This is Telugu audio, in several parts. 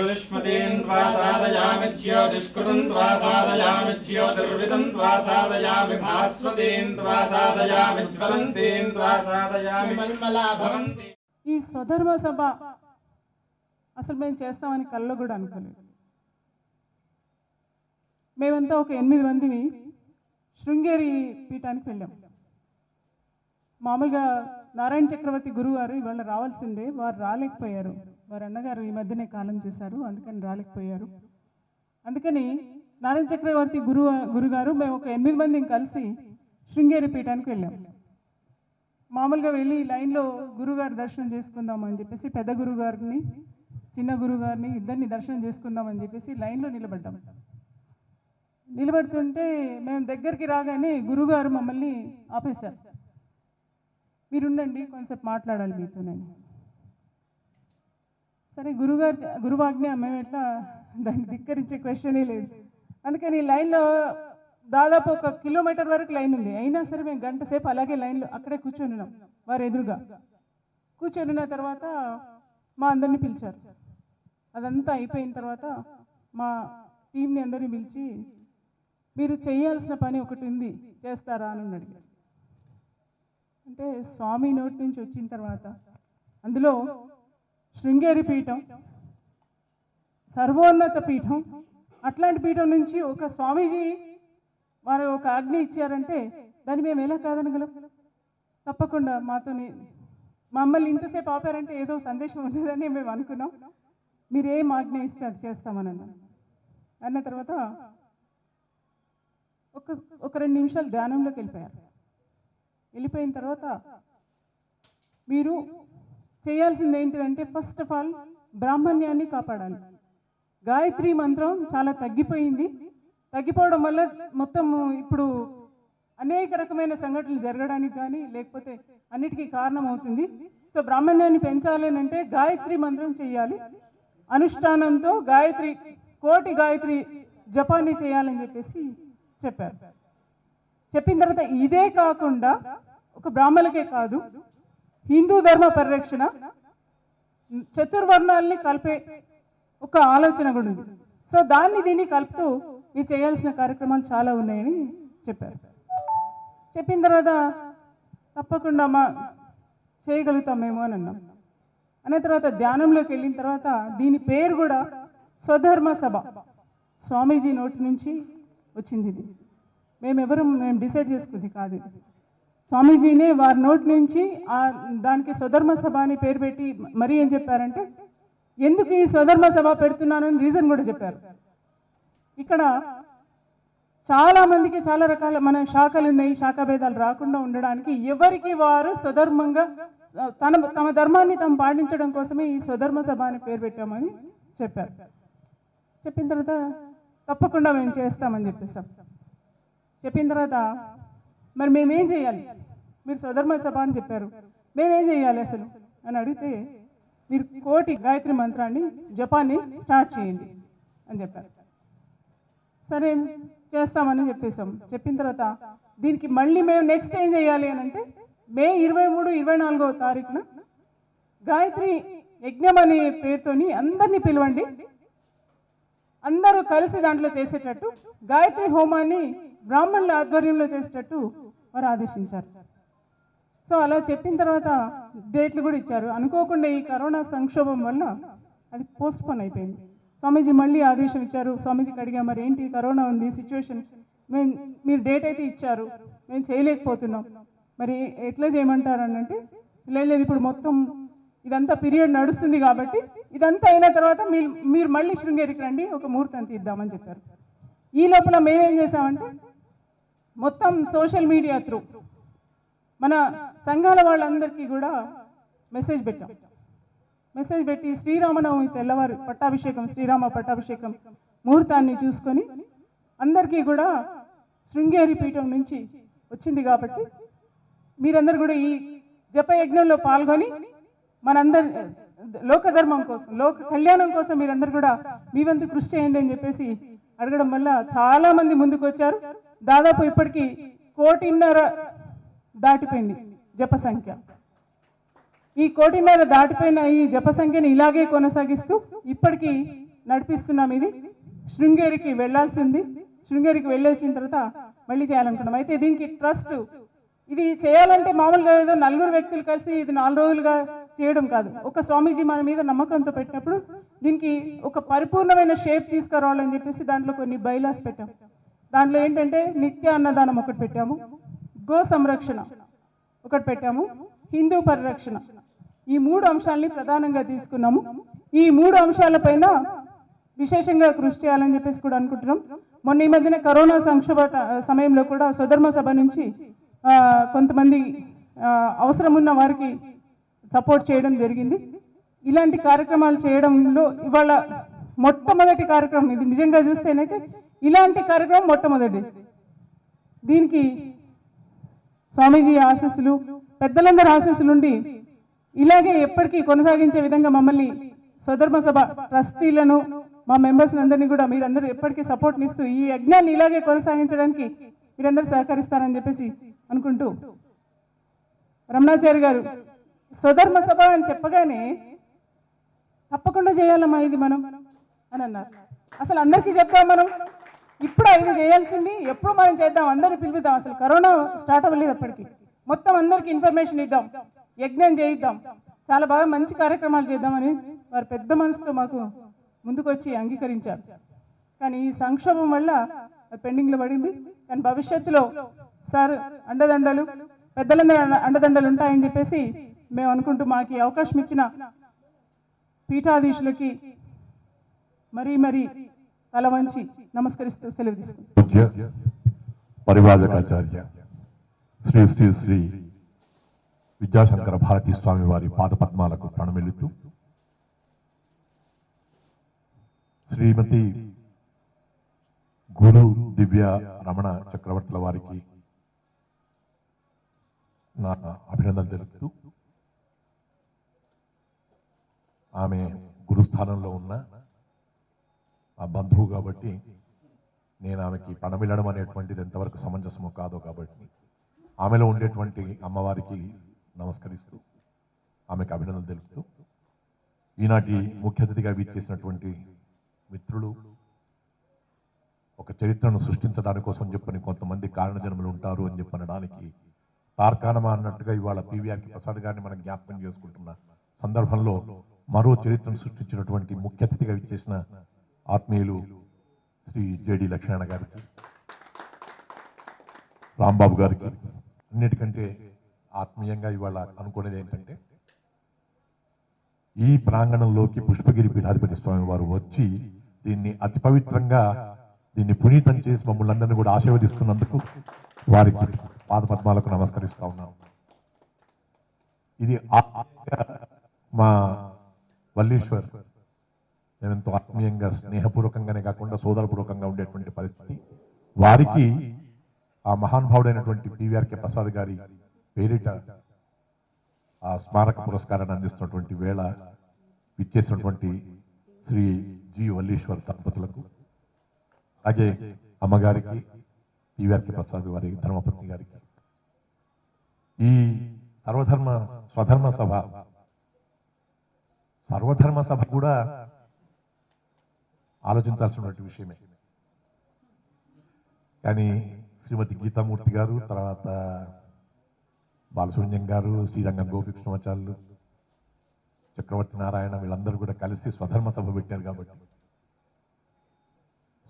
ज्योतिष्मतीं त्वा साधयामि ज्योतिष्कृतं त्वा साधयामि ज्योतिर्विदं त्वा साधयामि भास्वतीं त्वा साधयामि ज्वलन्तीं त्वा साधयामि मल्मला भवन्ति। ఈ స్వధర్మ సభ అసలు మేము చేస్తామని కల్లో కూడా అనుకోలేదు. మేమంతా ఒక 8 మందిని శృంగేరి పీఠానికి వెళ్ళాం. మామూలుగా నారాయణ చక్రవర్తి గురువు గారు ఇవాళ రావాల్సిందే, వారు రాలేకపోయారు. వారి అన్నగారు ఈ మధ్యనే కాలం చేశారు, అందుకని రాలేకపోయారు. అందుకని నారాయణ చక్రవర్తి గురుగారు మేము ఒక 8 మందిని కలిసి శృంగేరి పీఠానికి వెళ్ళాం. మామూలుగా వెళ్ళి లైన్లో గురుగారు దర్శనం చేసుకుందామని చెప్పేసి పెద్ద గురుగారిని చిన్న గురుగారిని ఇద్దరిని దర్శనం చేసుకుందామని చెప్పేసి లైన్లో నిలబడ్డాం. నిలబడుతుంటే మేము దగ్గరికి రాగానే గురుగారు మమ్మల్ని ఆపేశారు. మీరుండండి, కొంచెంసేపు మాట్లాడాలి మీతో. నేను సరే గురువాజ్ఞ, మేము ఎట్లా దాన్ని ధిక్కరించే క్వశ్చనే లేదు. అందుకని లైన్లో దాదాపు 1 కిలోమీటర్ వరకు లైన్ ఉంది. అయినా సరే మేము గంట సేపు అలాగే లైన్లో అక్కడే కూర్చొని ఉన్నాం. వారు ఎదురుగా కూర్చొని ఉన్న తర్వాత మా అందరినీ పిలిచారు. అదంతా అయిపోయిన తర్వాత మా టీంని అందరినీ పిలిచి మీరు చేయాల్సిన పని ఒకటి ఉంది, చేస్తారా అని అడిగారు. అంటే స్వామి నోటి నుంచి వచ్చిన తర్వాత అందులో శృంగేరి పీఠం సర్వోన్నత పీఠం, అట్లాంటి పీఠం నుంచి ఒక స్వామీజీ వారు ఒక ఆజ్ఞ ఇచ్చారంటే దాన్ని మేము ఎలా కాదనగలం? తప్పకుండా మమ్మల్ని ఇంతసేపు ఆపారంటే ఏదో సందేశం ఉన్నదని మేము అనుకున్నాం. మీరు ఏం ఆజ్ఞ ఇస్తే అది చేస్తామని అన్న తర్వాత ఒక 2 నిమిషాలు ధ్యానంలోకి వెళ్ళిపోయారు. వెళ్ళిపోయిన తర్వాత మీరు చేయాల్సింది ఏంటిదంటే ఫస్ట్ ఆఫ్ ఆల్ బ్రాహ్మణ్యాన్ని కాపాడాలి. గాయత్రి మంత్రం చాలా తగ్గిపోవడం వల్ల మొత్తం ఇప్పుడు అనేక రకమైన సంఘటనలు జరగడానికి కానీ లేకపోతే అన్నిటికీ కారణం అవుతుంది. సో బ్రాహ్మణ్యాన్ని పెంచాలి అంటే గాయత్రి మంత్రం చేయాలి, అనుష్ఠానంతో కోటి గాయత్రి జపాన్ని చేయాలని చెప్పేసి చెప్పారు. చెప్పిన తర్వాత ఇదే కాకుండా ఒక బ్రాహ్మణులకే కాదు, హిందూ ధర్మ పరిరక్షణ చతుర్వర్ణాలని కలిపే ఒక ఆలోచన కూడా ఉంది. సో దీన్ని కలుపుతూ మీరు చేయాల్సిన కార్యక్రమాలు చాలా ఉన్నాయని చెప్పారు. చెప్పిన తర్వాత తప్పకుండా చేయగలుగుతాం మేము అని అన్నాం. అన్న తర్వాత ధ్యానంలోకి వెళ్ళిన తర్వాత దీని పేరు కూడా స్వధర్మ సభ స్వామీజీ నోటి నుంచి వచ్చింది. ఇది మేము డిసైడ్ చేసుకుంది కాదు, స్వామీజీనే వారి నోటి నుంచి దానికి స్వధర్మ సభ అని పేరు పెట్టి మరీ ఏం చెప్పారంటే ఎందుకు ఈ స్వధర్మ సభ పెడుతున్నానని రీజన్ కూడా చెప్పారు. ఇక్కడ చాలా మందికి చాలా రకాల మన శాఖలు ఉన్నాయి, శాఖా భేదాలు రాకుండా ఉండడానికి ఎవరికి వారు స్వధర్మంగా తమ ధర్మాన్ని తాము పాటించడం కోసమే ఈ స్వధర్మ సభ అని పేరు పెట్టామని చెప్పారు. చెప్పిన తర్వాత తప్పకుండా మేము చేస్తామని చెప్పేస్తాం. చెప్పిన తర్వాత మరి మేమేం చేయాలి, మీరు స్వధర్మ సభ అని చెప్పారు, మేమేం చేయాలి అసలు అని అడిగితే మీరు కోటి గాయత్రి మంత్రాన్ని జపాన్ని స్టార్ట్ చేయండి అని చెప్పారు. సరే చేస్తామని చెప్పేసాం. చెప్పిన తర్వాత దీనికి మళ్ళీ మేము నెక్స్ట్ ఏం చేయాలి అని అంటే మే 23, 24వ తారీఖున గాయత్రి యజ్ఞం అనే పేరుతోని అందరినీ పిలవండి, అందరూ కలిసి దాంట్లో చేసేటట్టు గాయత్రి హోమాన్ని బ్రాహ్మణుల ఆధ్వర్యంలో చేసేటట్టు వారు ఆదేశించారు. సో అలా చెప్పిన తర్వాత డేట్లు కూడా ఇచ్చారు. అనుకోకుండా ఈ కరోనా సంక్షోభం వల్ల అది పోస్ట్పోన్ అయిపోయింది. స్వామీజీ మళ్ళీ ఆదేశం ఇచ్చారు. స్వామీజీకి అడిగా మరి ఏంటి కరోనా ఉంది సిచ్యువేషన్, మీరు డేట్ అయితే ఇచ్చారు, మేము చేయలేకపోతున్నాం, మరి ఎట్లా చేయమంటారు అని అంటే లేదు ఇప్పుడు మొత్తం ఇదంతా పీరియడ్ నడుస్తుంది కాబట్టి ఇదంతా అయిన తర్వాత మీరు మళ్ళీ శృంగేరికి రండి, ఒక ముహూర్తం తీద్దామని చెప్పారు. ఈ లోపల మేమేం చేసామంటే మొత్తం సోషల్ మీడియా త్రూ మన సంఘాల వాళ్ళందరికీ కూడా మెసేజ్ పెట్టి శ్రీరామనవమి తెల్లవారు పట్టాభిషేకం, శ్రీరామ పట్టాభిషేకం ముహూర్తాన్ని చూసుకొని అందరికీ కూడా శృంగేరి పీఠం నుంచి వచ్చింది కాబట్టి మీరందరూ కూడా ఈ జపయజ్ఞంలో పాల్గొని మనందరి లోకధర్మం కోసం, లోక కళ్యాణం కోసం మీరందరూ కూడా మీ వంతు కృషి చేయండి అని చెప్పేసి అడగడం వల్ల చాలామంది ముందుకు వచ్చారు. దాదాపు ఇప్పటికీ 1.5 దాటిపోయింది జప సంఖ్య. ఈ 1.5 దాటిపోయిన ఈ జప సంఖ్యని ఇలాగే కొనసాగిస్తూ ఇప్పటికీ నడిపిస్తున్నాం. ఇది శృంగేరికి వెళ్ళాల్సింది, శృంగేరికి వెళ్ళొచ్చిన తర్వాత మళ్ళీ చేయాలనుకున్నాం. అయితే దీనికి ట్రస్ట్, ఇది చేయాలంటే మామూలుగా ఏదో నలుగురు వ్యక్తులు కలిసి ఇది 4 రోజులుగా చేయడం కాదు. ఒక స్వామీజీ మన మీద నమ్మకంతో పెట్టినప్పుడు దీనికి ఒక పరిపూర్ణమైన షేప్ తీసుకురావాలని చెప్పేసి దాంట్లో కొన్ని బైలాస్ పెట్టాం. దాంట్లో ఏంటంటే నిత్య అన్నదానం ఒకటి పెట్టాము, గో సంరక్షణ ఒకటి పెట్టాము, హిందూ పరిరక్షణ, ఈ 3 అంశాలని ప్రధానంగా తీసుకున్నాము. ఈ 3 అంశాలపైన విశేషంగా కృషి చేయాలని చెప్పేసి కూడా అనుకుంటున్నాం. మొన్న ఈ మధ్యన కరోనా సంక్షోభ సమయంలో కూడా స్వధర్మ సభ నుంచి కొంతమంది అవసరం ఉన్న వారికి సపోర్ట్ చేయడం జరిగింది. ఇలాంటి కార్యక్రమాలు చేయడంలో ఇవాళ మొట్టమొదటి కార్యక్రమం ఇది. నిజంగా చూస్తేనైతే ఇలాంటి కార్యక్రమం మొట్టమొదటి. దీనికి స్వామీజీ ఆశీస్సులు, పెద్దలందరి ఆశీస్సులు ఉండి ఇలాగే ఎప్పటికీ కొనసాగించే విధంగా మమ్మల్ని స్వధర్మ సభ ట్రస్టీలను, మా మెంబర్స్ అందరినీ కూడా మీరందరూ ఎప్పటికీ సపోర్ట్ని ఇస్తూ ఈ యజ్ఞాన్ని ఇలాగే కొనసాగించడానికి మీరందరూ సహకరిస్తారని చెప్పేసి అనుకుంటూ, రమణాచారి గారు స్వధర్మ సభ అని చెప్పగానే తప్పకుండా చేయాలమ్మా ఇది మనం అని అన్నారు. అసలు అందరికీ చెప్తాం మనం, ఇప్పుడు ఇది చేయాల్సింది, ఎప్పుడు మనం చేద్దాం, అందరినీ పిలుపుదాం. అసలు కరోనా స్టార్ట్ అవ్వలేదు అప్పటికి, మొత్తం అందరికీ ఇన్ఫర్మేషన్ ఇద్దాం, యజ్ఞం చేయిద్దాం, చాలా బాగా మంచి కార్యక్రమాలు చేద్దామని వారు పెద్ద మనసుతో మాకు ముందుకొచ్చి అంగీకరించారు. కానీ ఈ సంక్షోభం వల్ల పెండింగ్లో పడింది. కానీ భవిష్యత్తులో సార్ అండదండలు, పెద్దలందరూ అండదండలు ఉంటాయని చెప్పేసి మేము అనుకుంటూ మాకు ఈ అవకాశం ఇచ్చిన పీఠాధీశులకి మరీ మరీ తల వంచి నమస్కరిస్తూ సెలవు తీసుకుంటాం. పరివాజకాచార్య శ్రీ శ్రీ శ్రీ విద్యాశంకర భారతీ స్వామి వారి పాదపద్మాలకు ప్రణమిల్లుతూ, శ్రీమతి గురు దివ్య రమణ చక్రవర్తుల వారికి నా అభినందనలు తెలుపుతూ, ఆమె గురుస్థానంలో ఉన్న ఆ బంధువు కాబట్టి నేను ఆమెకి ప్రణమిల్లడం అనేటువంటిది ఎంతవరకు సమంజసమో కాదో కాబట్టి ఆమెలో ఉండేటువంటి అమ్మవారికి నమస్కరిస్తూ ఆమెకు అభినందనలు తెలుపుతూ, ఈనాటి ముఖ్య అతిథిగా వీచేసినటువంటి మిత్రులు, ఒక చరిత్రను సృష్టించడానికి కోసం చెప్పని కొంతమంది కారణజన్మలు ఉంటారు అని చెప్పనడానికి తార్కాణమా అన్నట్టుగా ఇవాళ పివిఆర్కి ప్రసాద్ గారిని మనం జ్ఞాపకం చేసుకుంటున్న సందర్భంలో మరో చరిత్రను సృష్టించినటువంటి ముఖ్య అతిథిగా విచ్చేసిన ఆత్మీయులు శ్రీ జేడి లక్ష్మణ గారికి, రాంబాబు గారికి, అన్నిటికంటే ఆత్మీయంగా ఇవాళ అనుకునేది ఏంటంటే, ఈ ప్రాంగణంలోకి పుష్పగిరి పీఠాధిపతి స్వామి వారు వచ్చి దీన్ని అతి పవిత్రంగా దీన్ని పునీతం చేసి మమ్మల్ని అందరినీ కూడా ఆశీర్వదిస్తున్నందుకు వారికి పాదపద్మాలకు నమస్కరిస్తా ఉన్నాం. ఇది మా వల్లీశ్వర్ మేమెంతో ఆత్మీయంగా స్నేహపూర్వకంగానే కాకుండా సోదరపూర్వకంగా ఉండేటువంటి పరిస్థితి. వారికి ఆ మహానుభావుడైనటువంటి పివిఆర్కే ప్రసాద్ గారి పేరిట ఆ స్మారక పురస్కారాన్ని అందిస్తున్నటువంటి వేళ ఇచ్చేసినటువంటి శ్రీ జి వల్లీశ్వర్ దంపతులకు, అలాగే అమ్మగారికి, పివిఆర్కే ప్రసాద్ వారి ధర్మపత్ని గారికి, ఈ సర్వధర్మ సభ కూడా ఆలోచించాల్సినటువంటి విషయమే. కానీ శ్రీమతి గీతామూర్తి గారు, తర్వాత బాలసుబ్రహ్మణ్యం గారు, శ్రీరంగం గోపీకృష్ణమాచార్యులు, చక్రవర్తి నారాయణ వీళ్ళందరూ కూడా కలిసి స్వధర్మ సభ పెట్టారు. కాబట్టి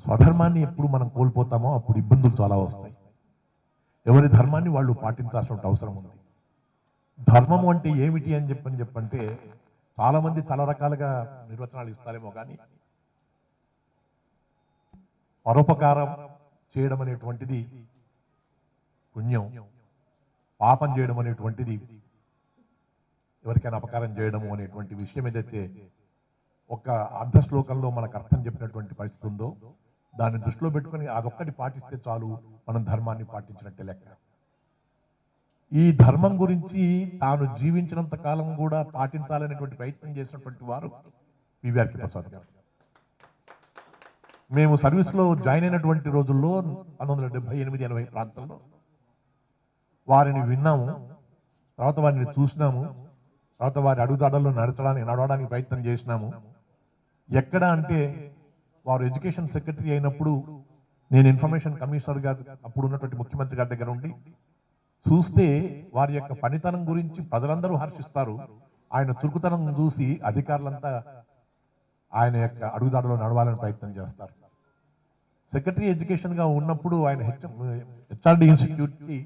స్వధర్మాన్ని ఎప్పుడు మనం కోల్పోతామో అప్పుడు ఇబ్బందులు చాలా వస్తాయి. ఎవరి ధర్మాన్ని వాళ్ళు పాటించాల్సిన అవసరం ఉంది. ధర్మము అంటే ఏమిటి అని చెప్పంటే చాలా మంది చాలా రకాలుగా నిర్వచనాలు ఇస్తారేమో, కానీ పరోపకారం చేయడం అనేటువంటిది పుణ్యం, పాపం చేయడం అనేటువంటిది ఎవరికైనా అపకారం చేయడము అనేటువంటి విషయం ఏదైతే ఒక అర్ధ శ్లోకంలో మనకు అర్థం చెప్పినటువంటి పరిస్థితి ఉందో దాన్ని దృష్టిలో పెట్టుకుని అదొక్కటి పాటిస్తే చాలు మనం ధర్మాన్ని పాటించినట్టే లెక్క. ఈ ధర్మం గురించి తాను జీవించినంత కాలం కూడా పాటించాలనేటువంటి ప్రయత్నం చేసినటువంటి వారు పివిఆర్కే ప్రసాద్ గారు. మేము సర్వీస్లో జాయిన్ అయినటువంటి రోజుల్లో 1978-80 ప్రాంతంలో వారిని విన్నాము, తర్వాత వారిని చూసినాము, తర్వాత వారి అడుగుజాడల్లో నడవడానికి ప్రయత్నం చేసినాము. ఎక్కడ అంటే వారు ఎడ్యుకేషన్ సెక్రటరీ అయినప్పుడు నేను ఇన్ఫర్మేషన్ కమిషనర్ గారు అప్పుడు ఉన్నటువంటి ముఖ్యమంత్రి గారి దగ్గర ఉండి చూస్తే వారి యొక్క పనితనం గురించి ప్రజలందరూ హర్షిస్తారు. ఆయన చురుకుతనం చూసి అధికారులంతా ఆయన యొక్క అడుగుదాడలో నడవాలని ప్రయత్నం చేస్తారు. సెక్రటరీ ఎడ్యుకేషన్గా ఉన్నప్పుడు ఆయన హెచ్ఆర్డి ఇన్స్టిట్యూట్కి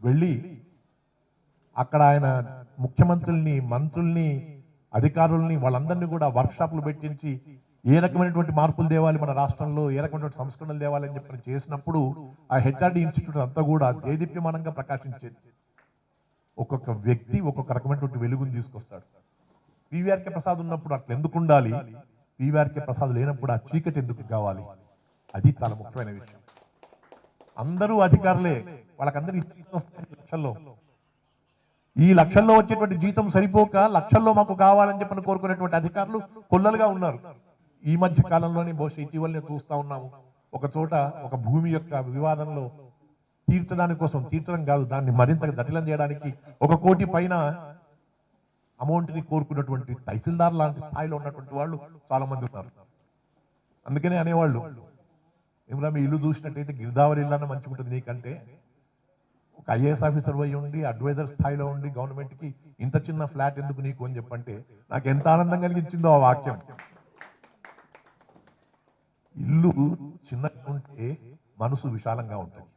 వెళ్ళి అక్కడ ఆయన ముఖ్యమంత్రుల్ని, మంత్రుల్ని, అధికారుల్ని వాళ్ళందరినీ కూడా వర్క్షాపులు పెట్టించి ఏ రకమైనటువంటి మార్పులు తేవాలి మన రాష్ట్రంలో, ఏ రకమైనటువంటి సంస్కరణలు తేవాలని చెప్పి చేసినప్పుడు ఆ హెచ్ఆర్డి ఇన్స్టిట్యూట్ అంతా కూడా దేదీప్యమానంగా ప్రకాశించేది. ఒక్కొక్క వ్యక్తి ఒక్కొక్క రకమైనటువంటి వెలుగుని తీసుకొస్తాడు. పివిఆర్కే ప్రసాద్ ఉన్నప్పుడు అట్లా ఎందుకు ఉండాలి, పివిఆర్కే ప్రసాద్ లేనప్పుడు ఆ చీకటి ఎందుకు కావాలి, అది చాలా ముఖ్యమైన విషయం. అందరూ అధికారులే, వాళ్ళకందరూ లక్షల్లో, ఈ లక్షల్లో వచ్చేటువంటి జీతం సరిపోక లక్షల్లో మాకు కావాలని చెప్పని కోరుకునేటువంటి అధికారులు కొల్లలుగా ఉన్నారు. ఈ మధ్య కాలంలోనే బహుశా ఇటీవలనే చూస్తా ఉన్నాము. ఒక చోట ఒక భూమి యొక్క వివాదంలో తీర్చడం కాదు, దాన్ని మరింత జటిలం చేయడానికి 1 కోటి పైన అమౌంట్ని కోరుకున్నటువంటి తహసీల్దార్ లాంటి స్థాయిలో ఉన్నటువంటి వాళ్ళు చాలా మంది ఉన్నారు. అందుకనే అనేవాళ్ళు, ఏమరా మీ ఇల్లు చూసినట్టయితే గిరిదావరి ఇల్లు అన్న మంచిగా ఉంటుంది నీకంటే, ఒక ఐఏఎస్ ఆఫీసర్ పోయి ఉండి అడ్వైజర్ స్థాయిలో ఉండి గవర్నమెంట్కి ఇంత చిన్న ఫ్లాట్ ఎందుకు నీకు అని చెప్పంటే నాకు ఎంత ఆనందం కలిగించిందో ఆ వాక్యం. ఇల్లు చిన్నగా ఉంటే మనసు విశాలంగా ఉంటుంది,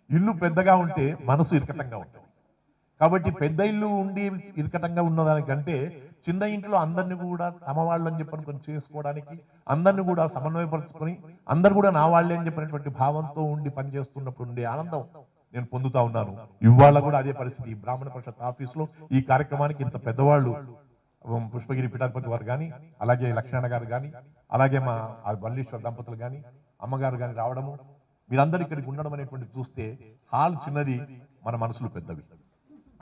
ఇల్లు పెద్దగా ఉంటే మనసు ఇరకటంగా ఉంటుంది. కాబట్టి పెద్ద ఇల్లు ఉండి ఇరకటంగా ఉన్నదానికంటే చిన్న ఇంట్లో అందరినీ కూడా తమ వాళ్ళు అని చెప్పని కొంచెం చేసుకోవడానికి, అందరినీ కూడా సమన్వయపరుచుకొని అందరు కూడా నా వాళ్ళే అని చెప్పినటువంటి భావంతో ఉండి పనిచేస్తున్నప్పుడు ఉండే ఆనందం నేను పొందుతా ఉన్నాను. ఇవాళ కూడా అదే పరిస్థితి. బ్రాహ్మణ పరిషత్ ఆఫీస్లో ఈ కార్యక్రమానికి ఇంత పెద్దవాళ్ళు పుష్పగిరి పీఠాధిపతి వారు కానీ, అలాగే లక్ష్మణ గారు కానీ, అలాగే మా వల్లీశ్వర దంపతులు కానీ, అమ్మగారు కానీ రావడము, మీరందరూ ఇక్కడికి ఉండడం అనేటువంటి చూస్తే హాల్ చిన్నది, మన మనసులు పెద్దవి.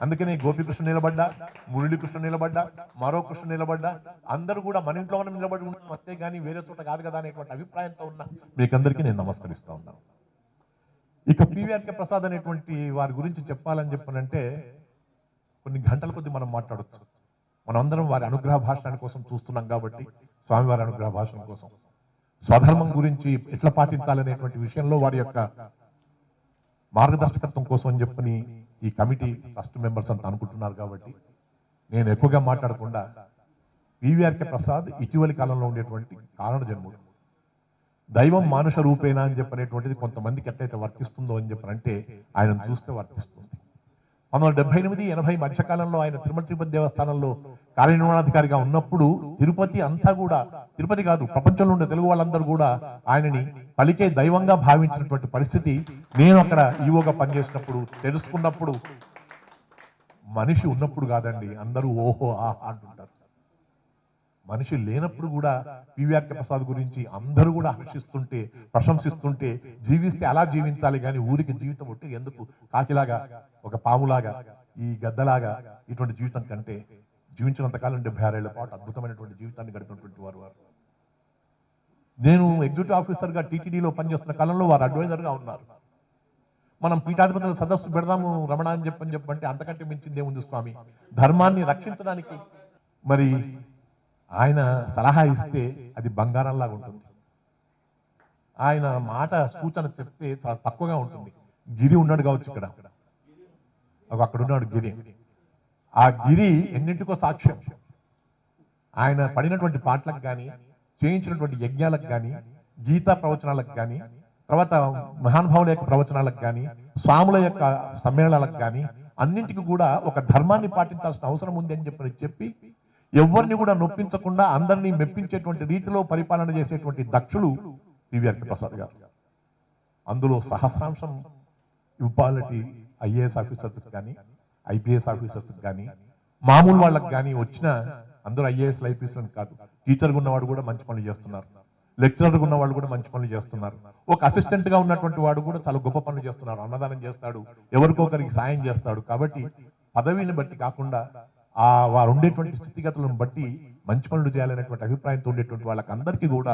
అందుకనే గోపికృష్ణ నిలబడ్డా, మురళీకృష్ణ నిలబడ్డా, మరో కృష్ణ నిలబడ్డా, అందరూ కూడా మన ఇంట్లో మనం నిలబడి ఉన్నాం అంతే కానీ వేరే చోట కాదు కదా అనేటువంటి అభిప్రాయంతో ఉన్నా మీకందరికీ నేను నమస్కరిస్తూ ఉన్నాను. ఇక పివిఆర్కే ప్రసాద్ అనేటువంటి వారి గురించి చెప్పాలని చెప్పనంటే కొన్ని గంటల కొద్ది మనం మాట్లాడవచ్చు. మనందరం వారి అనుగ్రహ భాషణ కోసం చూస్తున్నాం కాబట్టి, స్వామివారి అనుగ్రహ భాషణ కోసం, స్వధర్మం గురించి ఎట్లా పాటించాలనేటువంటి విషయంలో వారి యొక్క మార్గదర్శకత్వం కోసం అని చెప్పని ఈ కమిటీ ట్రస్ట్ మెంబర్స్ అంతా అనుకుంటున్నారు. కాబట్టి నేను ఎక్కువగా మాట్లాడకుండా పివిఆర్కే ప్రసాద్ ఇటీవలి కాలంలో ఉండేటువంటి కారణ జన్ముడు, దైవం మానుష రూపేనా అని చెప్పనేటువంటిది కొంతమందికి ఎట్లయితే వర్తిస్తుందో అని చెప్పనంటే ఆయనను చూస్తే వర్తిస్తుంది. 1978-80 మధ్యకాలంలో ఆయన తిరుపతి దేవస్థానంలో కార్యనిర్వహణాధికారిగా ఉన్నప్పుడు తిరుపతి అంతా కూడా, తిరుపతి కాదు ప్రపంచంలో ఉండే తెలుగు వాళ్ళందరూ కూడా ఆయనని పలికే దైవంగా భావించినటువంటి పరిస్థితి నేను అక్కడ ఈవోగా పనిచేసినప్పుడు తెలుసుకున్నప్పుడు. మనిషి ఉన్నప్పుడు కాదండి, అందరూ ఓహో ఆహా అంటుంటారు. మనిషి లేనప్పుడు కూడా పివిఆర్కే ప్రసాద్ గురించి అందరూ కూడా హర్షిస్తుంటే, ప్రశంసిస్తుంటే, జీవిస్తే అలా జీవించాలి కానీ ఊరికి జీవితం ఉంటే ఎందుకు, కాకిలాగా, ఒక పాములాగా, ఈ గద్దలాగా ఇటువంటి జీవితం కంటే జీవించినంతకాలం 76 ఏళ్ల పాటు అద్భుతమైనటువంటి జీవితాన్ని గడిపినటువంటి వారు. నేను ఎగ్జిక్యూటివ్ ఆఫీసర్గా టీటీడీలో పనిచేస్తున్న కాలంలో వారు అడ్వైజర్గా ఉన్నారు. మనం పీఠాధిపతుల సదస్సు పెడదాము రమణ అని చెప్పంటే అంతకంటే మించింది ఏముంది స్వామి, ధర్మాన్ని రక్షించడానికి మరి ఆయన సలహా ఇస్తే అది బంగారంలాగా ఉంటుంది. ఆయన మాట సూచన చెప్తే చాలా తక్కువగా ఉంటుంది. గిరి ఉన్నాడు కావచ్చు ఇక్కడ, అక్కడ ఉన్నాడు గిరి. ఆ గిరి ఎన్నింటికో సాక్ష్యం. ఆయన పడినటువంటి పాటలకు కానీ, చేయించినటువంటి యజ్ఞాలకు కానీ, గీతా ప్రవచనాలకు కానీ, తర్వాత మహానుభావుల యొక్క ప్రవచనాలకు కానీ, స్వాముల యొక్క సమ్మేళనాలకు కానీ అన్నింటికి కూడా ఒక ధర్మాన్ని పాటించాల్సిన అవసరం ఉంది అని చెప్పి ఎవరిని కూడా నొప్పించకుండా అందరినీ మెప్పించేటువంటి రీతిలో పరిపాలన చేసేటువంటి దక్షుడు పివిఆర్కే ప్రసాద్ గారు. అందులో సహస్రాంశం ఇవ్వాలటి ఐఏఎస్ ఆఫీసర్స్ కానీ, ఐపీఎస్ ఆఫీసర్స్ కానీ, మామూలు వాళ్ళకి కానీ వచ్చిన అందరూ ఐఏఎస్ ఐపీఎస్ కాదు, టీచర్గా ఉన్నవాడు కూడా మంచి పనులు చేస్తున్నారు, లెక్చరర్గా ఉన్న వాళ్ళు కూడా మంచి పనులు చేస్తున్నారు, ఒక అసిస్టెంట్గా ఉన్నటువంటి వాడు కూడా చాలా గొప్ప పనులు చేస్తున్నారు, అన్నదానం చేస్తాడు, ఎవరికొకరికి సాయం చేస్తాడు. కాబట్టి పదవిని బట్టి కాకుండా వారు ఉండేటువంటి స్థితిగతులను బట్టి మంచి పనులు చేయాలనేటువంటి అభిప్రాయంతో ఉండేటువంటి వాళ్ళకి అందరికీ కూడా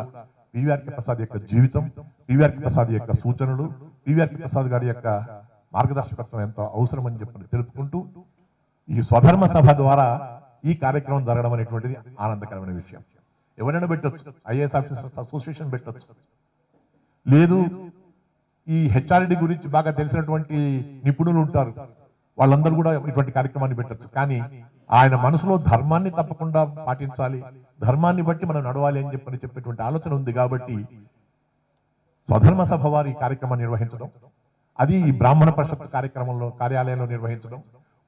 పివిఆర్కే ప్రసాద్ యొక్క జీవితం, పివిఆర్కే ప్రసాద్ యొక్క సూచనలు, పివిఆర్కే ప్రసాద్ గారి యొక్క మార్గదర్శకత్వం ఎంతో అవసరమని చెప్పి తెలుపుకుంటూ ఈ స్వధర్మ సభ ద్వారా ఈ కార్యక్రమం జరగడం అనేటువంటిది ఆనందకరమైన విషయం. ఎవరైనా పెట్టొచ్చు, ఐఏఎస్ ఆఫీసర్స్ అసోసియేషన్ పెట్టొచ్చు. లేదు ఈ హెచ్ఆర్డి గురించి బాగా తెలిసినటువంటి నిపుణులు ఉంటారు, వాళ్ళందరూ కూడా ఇటువంటి కార్యక్రమాన్ని పెట్టొచ్చు. కానీ ఆయన మనసులో ధర్మాన్ని తప్పకుండా పాటించాలి, ధర్మాన్ని బట్టి మనం నడవాలి అని చెప్పేటువంటి ఆలోచన ఉంది. కాబట్టి స్వధర్మ సభ వారి ఈ కార్యక్రమాన్ని నిర్వహించడం, అది బ్రాహ్మణ పరిషత్ కార్యాలయంలో నిర్వహించడం.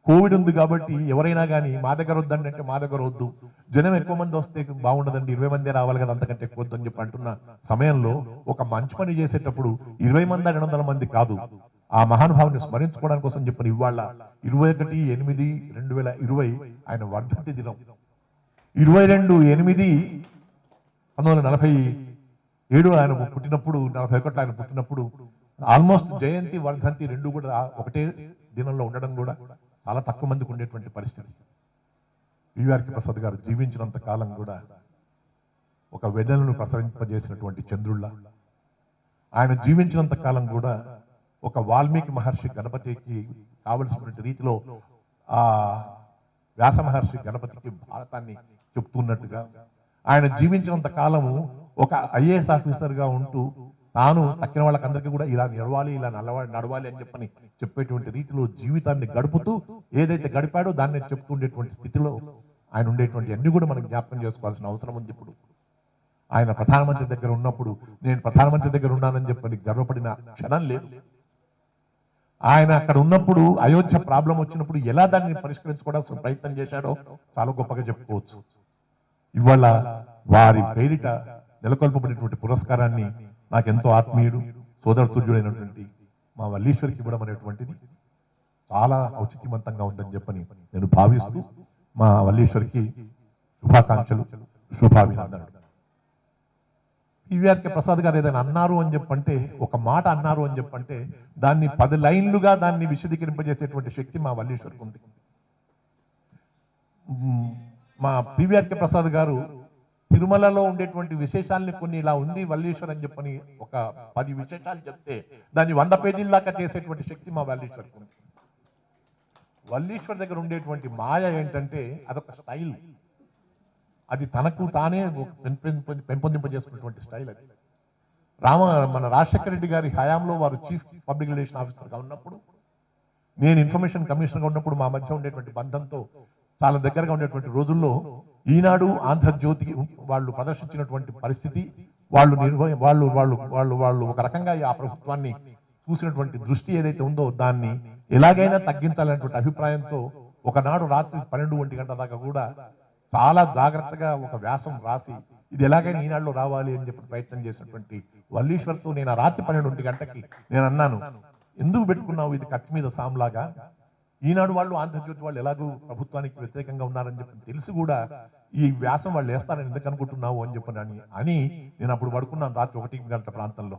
కోవిడ్ ఉంది కాబట్టి ఎవరైనా కానీ మా దగ్గర వద్దండి అంటే మా దగ్గర వద్దు, జనం ఎక్కువ మంది వస్తే బాగుండదండి, 20 మంది రావాలి కదా, అంతకంటే ఎక్కువ వద్దు అని చెప్పి అంటున్న సమయంలో ఒక మంచి పని చేసేటప్పుడు 20 మంది 200 మంది కాదు, ఆ మహానుభావుని స్మరించుకోవడానికి కోసం చెప్పిన ఇవాళ 21/8/2020 ఆయన వర్ధంతి దినం. 22/8/1947 ఆయన పుట్టినప్పుడు, 41 ఆయన పుట్టినప్పుడు ఆల్మోస్ట్ జయంతి వర్ధంతి రెండు కూడా ఒకటే దినంలో ఉండడం కూడా చాలా తక్కువ మందికి ఉండేటువంటి పరిస్థితి. వివిఆర్కే ప్రసాద్ గారు జీవించినంత కాలం కూడా ఒక వెన్నెలను ప్రసరింపజేసినటువంటి చంద్రుళ్ళ, ఆయన జీవించినంత కాలం కూడా ఒక వాల్మీకి మహర్షి గణపతికి కావలసినటువంటి రీతిలో ఆ వ్యాస మహర్షి గణపతికి భారతాన్ని చెప్తున్నట్టుగా, ఆయన జీవించినంత కాలము ఒక ఐఏఎస్ ఆఫీసర్గా ఉంటూ తాను తక్కిన వాళ్ళకందరికీ కూడా ఇలా నడవాలి, ఇలా నడవాలి అని చెప్పని చెప్పేటువంటి రీతిలో జీవితాన్ని గడుపుతూ ఏదైతే గడిపాడో దాన్ని చెప్తుండేటువంటి స్థితిలో ఆయన ఉండేటువంటి అన్ని కూడా మనం జ్ఞాపకం చేసుకోవాల్సిన అవసరం ఉంది. ఇప్పుడు ఆయన ప్రధానమంత్రి దగ్గర ఉన్నప్పుడు నేను ప్రధానమంత్రి దగ్గర ఉన్నానని చెప్పని గర్వపడిన క్షణం లేదు. ఆయన అక్కడ ఉన్నప్పుడు అయోధ్య ప్రాబ్లం వచ్చినప్పుడు ఎలా దాన్ని పరిష్కరించుకోవడానికి ప్రయత్నం చేశాడో చాలా గొప్పగా చెప్పుకోవచ్చు. ఇవాళ వారి పేరిట నెలకొల్పబడినటువంటి పురస్కారాన్ని నాకెంతో ఆత్మీయుడు సోదరతుల్యుడైనటువంటి మా వల్లీశ్వరికి ఇవ్వడం అనేటువంటిది చాలా ఔచిత్యవంతంగా ఉందని చెప్పని నేను భావిస్తూ మా వల్లీశ్వరికి శుభాకాంక్షలు, శుభాభినందనలు. వివిఆర్కే ప్రసాద్ గారు ఏదైనా అన్నారు అని చెప్పంటే, ఒక మాట అన్నారు అని చెప్పంటే దాన్ని 10 లైన్లుగా దాన్ని విశదీకరింపజేసేటువంటి శక్తి మా వల్లీశ్వరికి ఉంది. మా పివిఆర్కే ప్రసాద్ గారు తిరుమలలో ఉండేటువంటి విశేషాలని కొన్ని ఇలా ఉంది వల్లీశ్వర్ అని చెప్పని ఒక 10 విశేషాలు చెప్తే దాన్ని 100 పేజీల దాకా చేసేటువంటి శక్తి మా వల్లీశ్వరికి ఉంది. వల్లీశ్వర్ దగ్గర ఉండేటువంటి మాయ ఏంటంటే అదొక స్టైల్, అది తనకు తానే పెంపొందింపజేసుకున్నటువంటి స్టైల్. అది మన రాజశేఖర రెడ్డి గారి హయాంలో వారు చీఫ్ పబ్లిక్ రిలేషన్ ఆఫీసర్గా ఉన్నప్పుడు, నేను ఇన్ఫర్మేషన్ కమిషనర్గా ఉన్నప్పుడు మా మధ్య ఉండేటువంటి బంధంతో చాలా దగ్గరగా ఉండేటువంటి రోజుల్లో ఈనాడు ఆంధ్రజ్యోతి వాళ్ళు ప్రదర్శించినటువంటి పరిస్థితి, వాళ్ళు ఒక రకంగా ఆ ప్రభుత్వాన్ని చూసినటువంటి దృష్టి ఏదైతే ఉందో దాన్ని ఎలాగైనా తగ్గించాలనేటువంటి అభిప్రాయంతో ఒకనాడు రాత్రి 12-1 గంటల దాకా కూడా చాలా జాగ్రత్తగా ఒక వ్యాసం రాసి ఇది ఎలాగైనా ఈనాడులో రావాలి అని చెప్పి ప్రయత్నం చేసినటువంటి వల్లీశ్వర్తో నేను ఆ రాత్రి 12-1 గంటకి నేను అన్నాను, ఎందుకు పెట్టుకున్నావు ఇది కత్తి మీద సాంలాగా, ఈనాడు వాళ్ళు ఆంధ్రజ్యోతి వాళ్ళు ఎలాగూ ప్రభుత్వానికి వ్యతిరేకంగా ఉన్నారని చెప్పి తెలిసి కూడా ఈ వ్యాసం వాళ్ళు వేస్తారని ఎందుకు అనుకుంటున్నావు అని చెప్పని అని నేను అప్పుడు పడుకున్నాను రాత్రి 1 గంటల ప్రాంతంలో.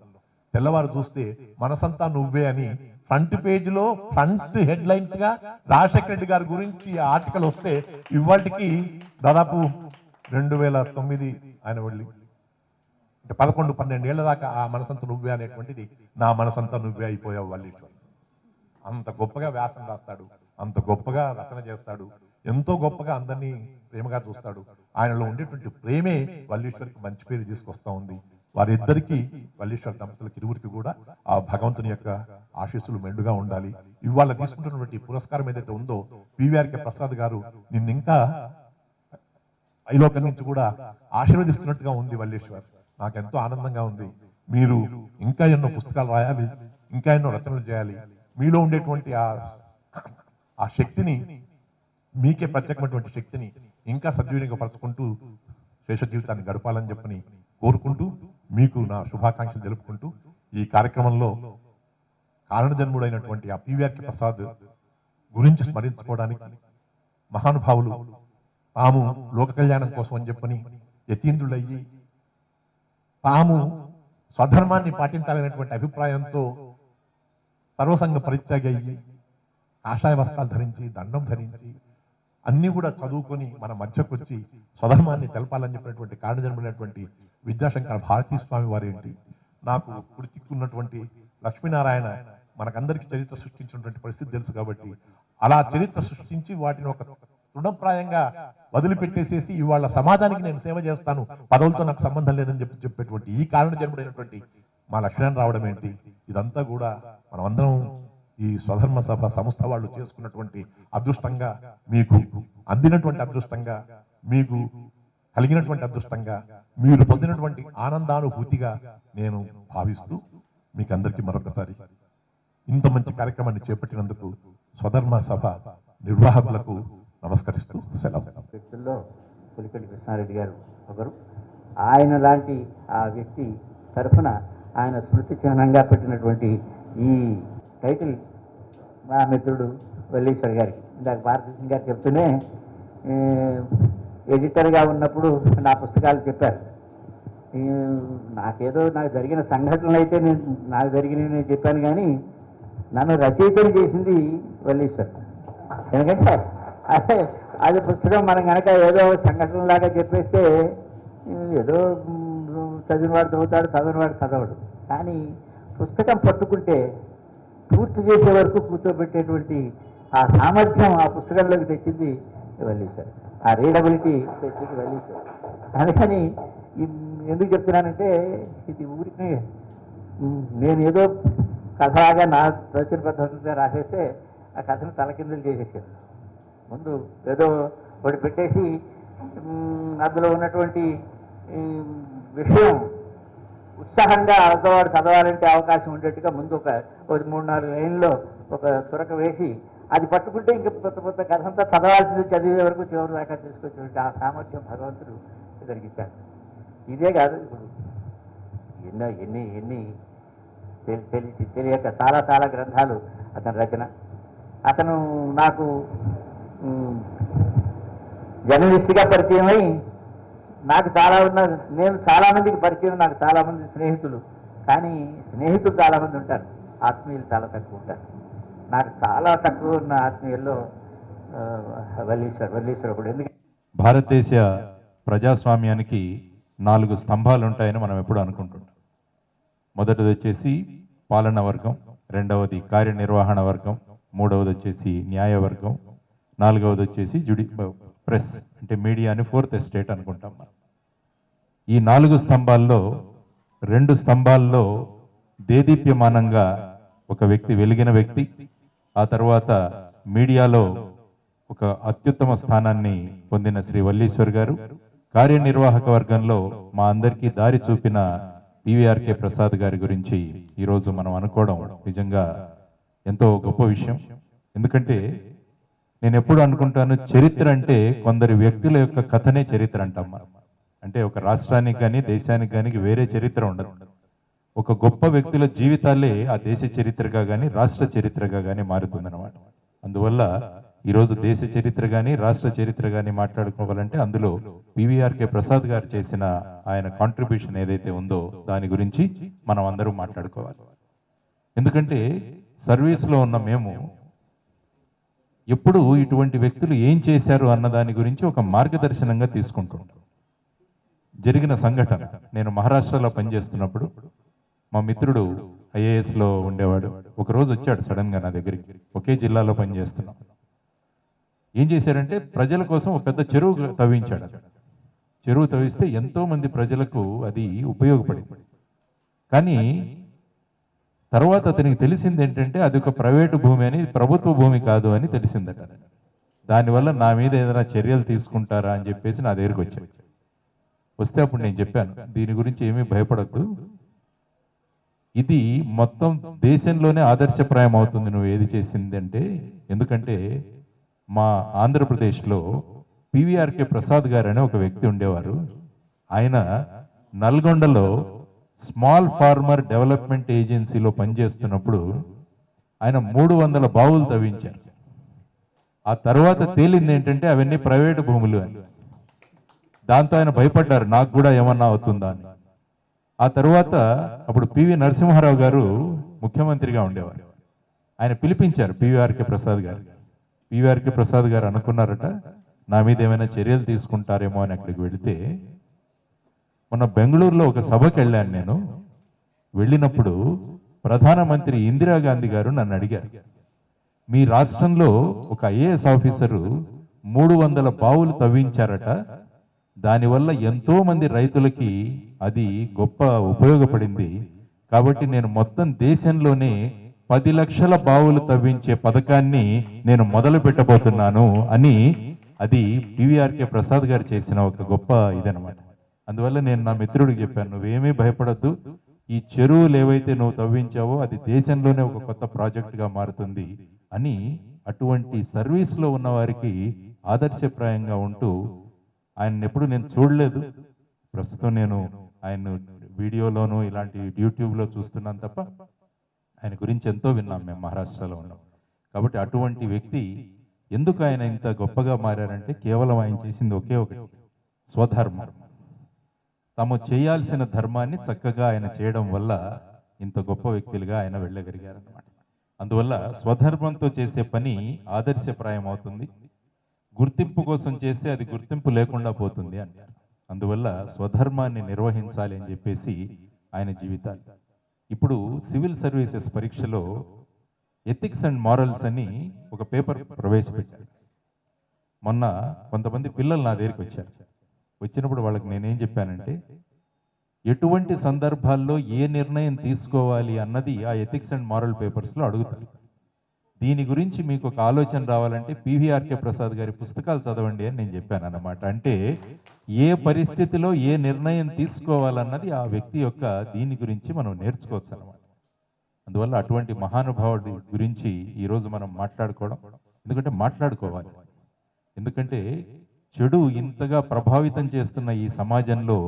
తెల్లవారు చూస్తే మనసంతా నువ్వే అని ఫ్రంట్ పేజీలో ఫ్రంట్ హెడ్ లైన్స్ గా రాజశేఖర రెడ్డి గారి గురించి ఆర్టికల్ వస్తే ఇవాళకి దాదాపు 2009 ఆయన వెళ్ళి అంటే 11-12 ఏళ్ల దాకా ఆ మనసంతా నువ్వే అనేటువంటిది నా మనసంతా నువ్వే అయిపోయావు వల్లీశ్వర్. అంత గొప్పగా వ్యాసం రాస్తాడు, అంత గొప్పగా రచన చేస్తాడు, ఎంతో గొప్పగా అందరినీ ప్రేమగా చూస్తాడు. ఆయనలో ఉండేటువంటి ప్రేమే వల్లీశ్వరికి మంచి పేరు తీసుకొస్తా ఉంది. వారిద్దరికీ వల్లీశ్వర్ దంపతులకి ఇరువురికి కూడా ఆ భగవంతుని యొక్క ఆశీస్సులు మెండుగా ఉండాలి. ఇవాళ తీసుకుంటున్నటువంటి పురస్కారం ఏదైతే ఉందో పివిఆర్కే ప్రసాద్ గారు నిన్ను ఇంకా ఐలోకం నుంచి కూడా ఆశీర్వదిస్తున్నట్టుగా ఉంది వల్లీశ్వర్. నాకెంతో ఆనందంగా ఉంది. మీరు ఇంకా ఎన్నో పుస్తకాలు రాయాలి, ఇంకా ఎన్నో రచనలు చేయాలి. మీలో ఉండేటువంటి ఆ శక్తిని, మీకే ప్రత్యేకమైనటువంటి శక్తిని ఇంకా సద్వినియోగపరచుకుంటూ శేష జీవితాన్ని గడపాలని చెప్పని కోరుకుంటూ మీకు నా శుభాకాంక్షలు తెలుపుకుంటూ ఈ కార్యక్రమంలో కారణజన్ముడైనటువంటి ఆ పివిఆర్కే ప్రసాద్ గురించి స్మరించుకోవడానికి మహానుభావులు తాము లోక కళ్యాణం కోసం అని చెప్పని యతీంద్రులయ్యి తాము స్వధర్మాన్ని పాటించాలనేటువంటి అభిప్రాయంతో సర్వసంగ పరిత్యాగి అయ్యి కాషాయ వస్త్రాలు ధరించి దండం ధరించి అన్నీ కూడా చదువుకొని మన మధ్యకు వచ్చి స్వధర్మాన్ని తెలపాలని చెప్పినటువంటి కారణజన్ముడైనటువంటి విద్యాశంకర భారతీ స్వామి వారు ఏంటి, నాకు గుర్తిక్కున్నటువంటి లక్ష్మీనారాయణ మనకందరికీ చరిత్ర సృష్టించినటువంటి పరిస్థితి తెలుసు. కాబట్టి అలా చరిత్ర సృష్టించి వాటిని ఒక తృణప్రాయంగా వదిలిపెట్టేసేసి ఇవాళ సమాజానికి నేను సేవ చేస్తాను, పదవులతో నాకు సంబంధం లేదని చెప్పేటువంటి ఈ కారణ జన్ముడైనటువంటి మా లక్ష్మణ్ రావడం ఏంటి, ఇదంతా కూడా మనమందరం ఈ స్వధర్మ సభ సంస్థ వాళ్ళు చేసుకున్నటువంటి అదృష్టంగా, మీకు అందినటువంటి అదృష్టంగా, మీకు కలిగినటువంటి అదృష్టంగా, మీరు పొందినటువంటి ఆనందానుభూతిగా నేను భావిస్తూ మీకు అందరికీ మరొకసారి ఇంత మంచి కార్యక్రమాన్ని చేపట్టినందుకు స్వధర్మ సభ నిర్వాహకులకు నమస్కరిస్తూ సెలవు. వ్యక్తుల్లో పులికంటి కృష్ణారెడ్డి గారు ఒకరు. ఆయన లాంటి ఆ వ్యక్తి తరఫున ఆయన స్మృతి చిహ్నంగా పెట్టినటువంటి ఈ టైటిల్ మా మిత్రుడు వల్లీశ్వర్ గారికి. ఇందాక భారతదేశం గారు చెప్తూనే ఎడిటర్గా ఉన్నప్పుడు నా పుస్తకాలు చెప్పారు. నాకు జరిగిన సంఘటనలు అయితే నాకు జరిగినవి నేను చెప్పాను, కానీ నన్ను రచయితలు చేసింది వల్లీశ్వర్. ఎందుకంటే అది పుస్తకం మనం కనుక ఏదో సంఘటనలాగా చెప్పేస్తే ఏదో చదివినవాడు చదువుతాడు, చదవనివాడు చదవడు. కానీ పుస్తకం పట్టుకుంటే పూర్తి చేసే వరకు కూర్చోబెట్టేటువంటి ఆ సామర్థ్యం ఆ పుస్తకంలోకి తెచ్చింది వల్లీశ్వర్. ఆ రీడబిలిటీ తెచ్చింది వల్లీశ్వర్. అందుకని ఎందుకు చెప్తున్నానంటే, ఇది ఊరికి నేను ఏదో కథలాగా నా రచన పద్ధతిగా రాసేస్తే ఆ కథను తలకిందులు చేసేసాను. ముందు ఏదో ఒకటి పెట్టేసి అందులో ఉన్నటువంటి విషయం ఉత్సాహంగా అవతలవాడు చదవాలంటే అవకాశం ఉండేట్టుగా ముందు ఒక 3-4 లైన్లో ఒక చురక వేసి అది పట్టుకుంటే ఇంక కొత్త కథంతా చదవాల్సింది చదివే వరకు చివరి దాకా తీసుకొచ్చేటువంటి ఆ సామర్థ్యం భగవంతుడు ఇతనికి ఇచ్చాడు. ఇదే కాదు, ఇప్పుడు ఎన్ని తెలియక చాలా గ్రంథాలు అతని రచన. అతను నాకు జర్నలిస్ట్గా పరిచయమై నాకు నేను చాలామందికి పరిచయం, నాకు చాలామంది స్నేహితులు. కానీ స్నేహితులు చాలామంది ఉంటారు, ఆత్మీయులు చాలా తక్కువ ఉంటారు. నాకు చాలా తక్కువ ఉన్న ఆత్మీయుల్లో వల్లీశ్వర్ ఒకడు. ఎందుకంటే భారతదేశ ప్రజాస్వామ్యానికి 4 స్తంభాలు ఉంటాయని మనం ఎప్పుడు అనుకుంటుంటాం. మొదటిది వచ్చేసి పాలన వర్గం, రెండవది కార్యనిర్వహణ వర్గం, మూడవది వచ్చేసి న్యాయవర్గం, నాలుగవది వచ్చేసి ప్రెస్ అంటే మీడియా అని 4th ఎస్టేట్ అనుకుంటాం మనం. ఈ 4 స్తంభాల్లో 2 స్తంభాల్లో దేదీప్యమానంగా ఒక వ్యక్తి, వెలిగిన వ్యక్తి, ఆ తర్వాత మీడియాలో ఒక అత్యుత్తమ స్థానాన్ని పొందిన శ్రీ వల్లీశ్వర్ గారు, కార్యనిర్వాహక వర్గంలో మా అందరికీ దారి చూపిన పివిఆర్కే ప్రసాద్ గారి గురించి ఈరోజు మనం అనుకోవడం నిజంగా ఎంతో గొప్ప విషయం. ఎందుకంటే నేను ఎప్పుడు అనుకుంటాను, చరిత్ర అంటే కొందరి వ్యక్తుల యొక్క కథనే చరిత్ర అంటాం మనం. అంటే ఒక రాష్ట్రానికి కానీ దేశానికి కానీ వేరే చరిత్ర ఉండదు. ఒక గొప్ప వ్యక్తుల జీవితాలే ఆ దేశ చరిత్రగా కానీ రాష్ట్ర చరిత్రగా కానీ మారుతుందన్నమాట. అందువల్ల ఈరోజు దేశ చరిత్ర కానీ రాష్ట్ర చరిత్ర కానీ మాట్లాడుకోవాలంటే అందులో పివిఆర్కే ప్రసాద్ గారు చేసిన ఆయన కాంట్రిబ్యూషన్ ఏదైతే ఉందో దాని గురించి మనం అందరూ మాట్లాడుకోవాలి. ఎందుకంటే సర్వీస్లో ఉన్న మేము ఎప్పుడు ఇటువంటి వ్యక్తులు ఏం చేశారు అన్న దాని గురించి ఒక మార్గదర్శనంగా తీసుకుంటుంటాం. జరిగిన సంఘటన, నేను మహారాష్ట్రలో పనిచేస్తున్నప్పుడు మా మిత్రుడు ఐఏఎస్లో ఉండేవాడు. ఒకరోజు వచ్చాడు సడన్గా నా దగ్గరికి. ఒకే జిల్లాలో పనిచేస్తున్నాం. ఏం చేశారంటే ప్రజల కోసం ఒక పెద్ద చెరువు తవ్వించాడు. చెరువు తవ్విస్తే ఎంతో మంది ప్రజలకు అది ఉపయోగపడింది. కానీ తర్వాత అతనికి తెలిసింది ఏంటంటే అది ఒక ప్రైవేటు భూమి అని, ప్రభుత్వ భూమి కాదు అని తెలిసిందట. దానివల్ల నా మీద ఏదైనా చర్యలు తీసుకుంటారా అని చెప్పేసి నా దగ్గరికి వచ్చాడు. వస్తే అప్పుడు నేను చెప్పాను, దీని గురించి ఏమీ భయపడద్దు, ఇది మొత్తం దేశంలోనే ఆదర్శప్రాయం అవుతుంది నువ్వు ఏది చేసింది అంటే. ఎందుకంటే మా ఆంధ్రప్రదేశ్లో పివిఆర్కే ప్రసాద్ గారు అనే ఒక వ్యక్తి ఉండేవారు. ఆయన నల్గొండలో స్మాల్ ఫార్మర్ డెవలప్మెంట్ ఏజెన్సీలో పనిచేస్తున్నప్పుడు ఆయన 300 బావులు తవ్వించారు. ఆ తర్వాత తేలింది ఏంటంటే అవన్నీ ప్రైవేటు భూములు అని. దాంతో ఆయన భయపడ్డారు, నాకు కూడా ఏమన్నా అవుతుందా అని. ఆ తర్వాత అప్పుడు పివి నరసింహారావు గారు ముఖ్యమంత్రిగా ఉండేవారు. ఆయన పిలిపించారు పివిఆర్కే ప్రసాద్ గారు. పివిఆర్కే ప్రసాద్ గారు అనుకున్నారట నా మీద ఏమైనా చర్యలు తీసుకుంటారేమో అని. అక్కడికి వెళితే మొన్న బెంగళూరులో ఒక సభకి వెళ్ళాను నేను. వెళ్ళినప్పుడు ప్రధానమంత్రి ఇందిరాగాంధీ గారు నన్ను అడిగారు, మీ రాష్ట్రంలో ఒక ఐఏఎస్ ఆఫీసరు 300 బావులు తవ్వించారట. దానివల్ల ఎంతో మంది రైతులకి అది గొప్ప ఉపయోగపడింది. కాబట్టి నేను మొత్తం దేశంలోనే 10 లక్షల బావులు తవ్వించే పథకాన్ని నేను మొదలు పెట్టబోతున్నాను అని అది పివిఆర్కే ప్రసాద్ గారు చేసిన ఒక గొప్ప ఇదనమాట. అందువల్ల నేను నా మిత్రుడికి చెప్పాను, నువ్వేమీ భయపడద్దు, ఈ చెరువులు ఏవైతే నువ్వు తవ్వించావో అది దేశంలోనే ఒక కొత్త ప్రాజెక్టుగా మారుతుంది అని అటువంటి సర్వీస్లో ఉన్న వారికి ఆదర్శప్రాయంగా ఉంటూ ఆయన ఎప్పుడు నేను చూడలేదు. ప్రస్తుతం నేను ఆయన వీడియోలోనూ ఇలాంటి యూట్యూబ్లో చూస్తున్నాను తప్ప ఆయన గురించి ఎంతో విన్నాం మేము మహారాష్ట్రలో ఉన్నాం. కాబట్టి అటువంటి వ్యక్తి ఎందుకు ఆయన ఇంత గొప్పగా మారారంటే కేవలం ఆయన చేసింది ఒకే ఒకటి, స్వధర్మం. తాము చేయాల్సిన ధర్మాన్ని చక్కగా ఆయన చేయడం వల్ల ఇంత గొప్ప వ్యక్తులుగా ఆయన వెళ్ళగలిగారన్నమాట. అందువల్ల స్వధర్మంతో చేసే పని ఆదర్శప్రాయం అవుతుంది. గుర్తింపు కోసం చేస్తే అది గుర్తింపు లేకుండా పోతుంది అంటారు. అందువల్ల స్వధర్మాన్ని నిర్వహించాలి అని చెప్పేసి ఆయన జీవితాలు. ఇప్పుడు సివిల్ సర్వీసెస్ పరీక్షలో ఎథిక్స్ అండ్ మారల్స్ అని ఒక పేపర్ ప్రవేశపెట్టారు. మొన్న కొంతమంది పిల్లలు నా దగ్గరికి వచ్చారు. వచ్చినప్పుడు వాళ్ళకి నేనేం చెప్పానంటే, ఎటువంటి సందర్భాల్లో ఏ నిర్ణయం తీసుకోవాలి అన్నది ఆ ఎథిక్స్ అండ్ మారల్ పేపర్స్లో అడుగుతారు. దీని గురించి మీకు ఒక ఆలోచన రావాలంటే పివిఆర్కే ప్రసాద్ గారి పుస్తకాలు చదవండి అని నేను చెప్పాను అన్నమాట. అంటే ఏ పరిస్థితిలో ఏ నిర్ణయం తీసుకోవాలన్నది ఆ వ్యక్తి యొక్క దీని గురించి మనం నేర్చుకోవచ్చు అన్నమాట. అందువల్ల అటువంటి మహానుభావుడి గురించి ఈరోజు మనం మాట్లాడుకోవడం, ఎందుకంటే మాట్లాడుకోవాలి. ఎందుకంటే చెడు ఇంతగా ప్రభావితం చేస్తున్న ఈ సమాజంలో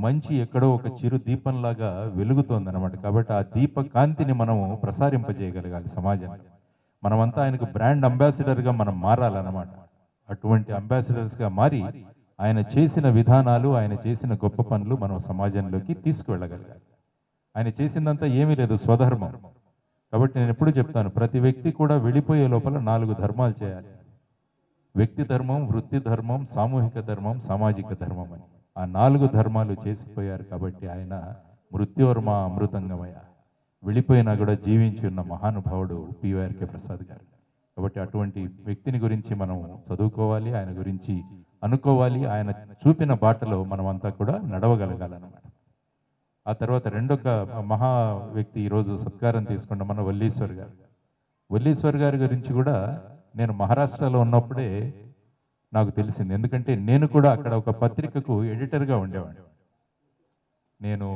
మంచి ఎక్కడో ఒక చిరు దీపంలాగా వెలుగుతోందన్నమాట. కాబట్టి ఆ దీప కాంతిని మనము ప్రసారింపజేయగలగాలి సమాజంలో. మనమంతా ఆయనకు బ్రాండ్ అంబాసిడర్గా మనం మారాలన్నమాట. అటువంటి అంబాసిడర్స్గా మారి ఆయన చేసిన విధానాలు, ఆయన చేసిన గొప్ప పనులు మనం సమాజంలోకి తీసుకువెళ్ళగలగాలి. ఆయన చేసిందంతా ఏమీ లేదు, స్వధర్మం. కాబట్టి నేను ఎప్పుడు చెప్తాను, ప్రతి వ్యక్తి కూడా వెళ్ళిపోయే లోపల 4 ధర్మాలు చేయాలి. వ్యక్తి ధర్మం, వృత్తి ధర్మం, సామూహిక ధర్మం, సామాజిక ధర్మం అని. ఆ 4 ధర్మాలు చేసిపోయారు. కాబట్టి ఆయన మృత్యోర్మ అమృతంగమయ, వెళ్ళిపోయినా కూడా జీవించి ఉన్న మహానుభావుడు పివిఆర్కే ప్రసాద్ గారు. కాబట్టి అటువంటి వ్యక్తిని గురించి మనం చదువుకోవాలి, ఆయన గురించి అనుకోవాలి, ఆయన చూపిన బాటలో మనమంతా కూడా నడవగలగాలన్నమాట. ఆ తర్వాత రెండొక మహా వ్యక్తి ఈరోజు సత్కారం తీసుకున్న మన వల్లీశ్వర్ గారు. వల్లీశ్వర్ గారి గురించి కూడా నేను మహారాష్ట్రలో ఉన్నప్పుడే నాకు తెలిసింది. ఎందుకంటే నేను కూడా అక్కడ ఒక పత్రికకు ఎడిటర్గా ఉండేవాడిని. నేను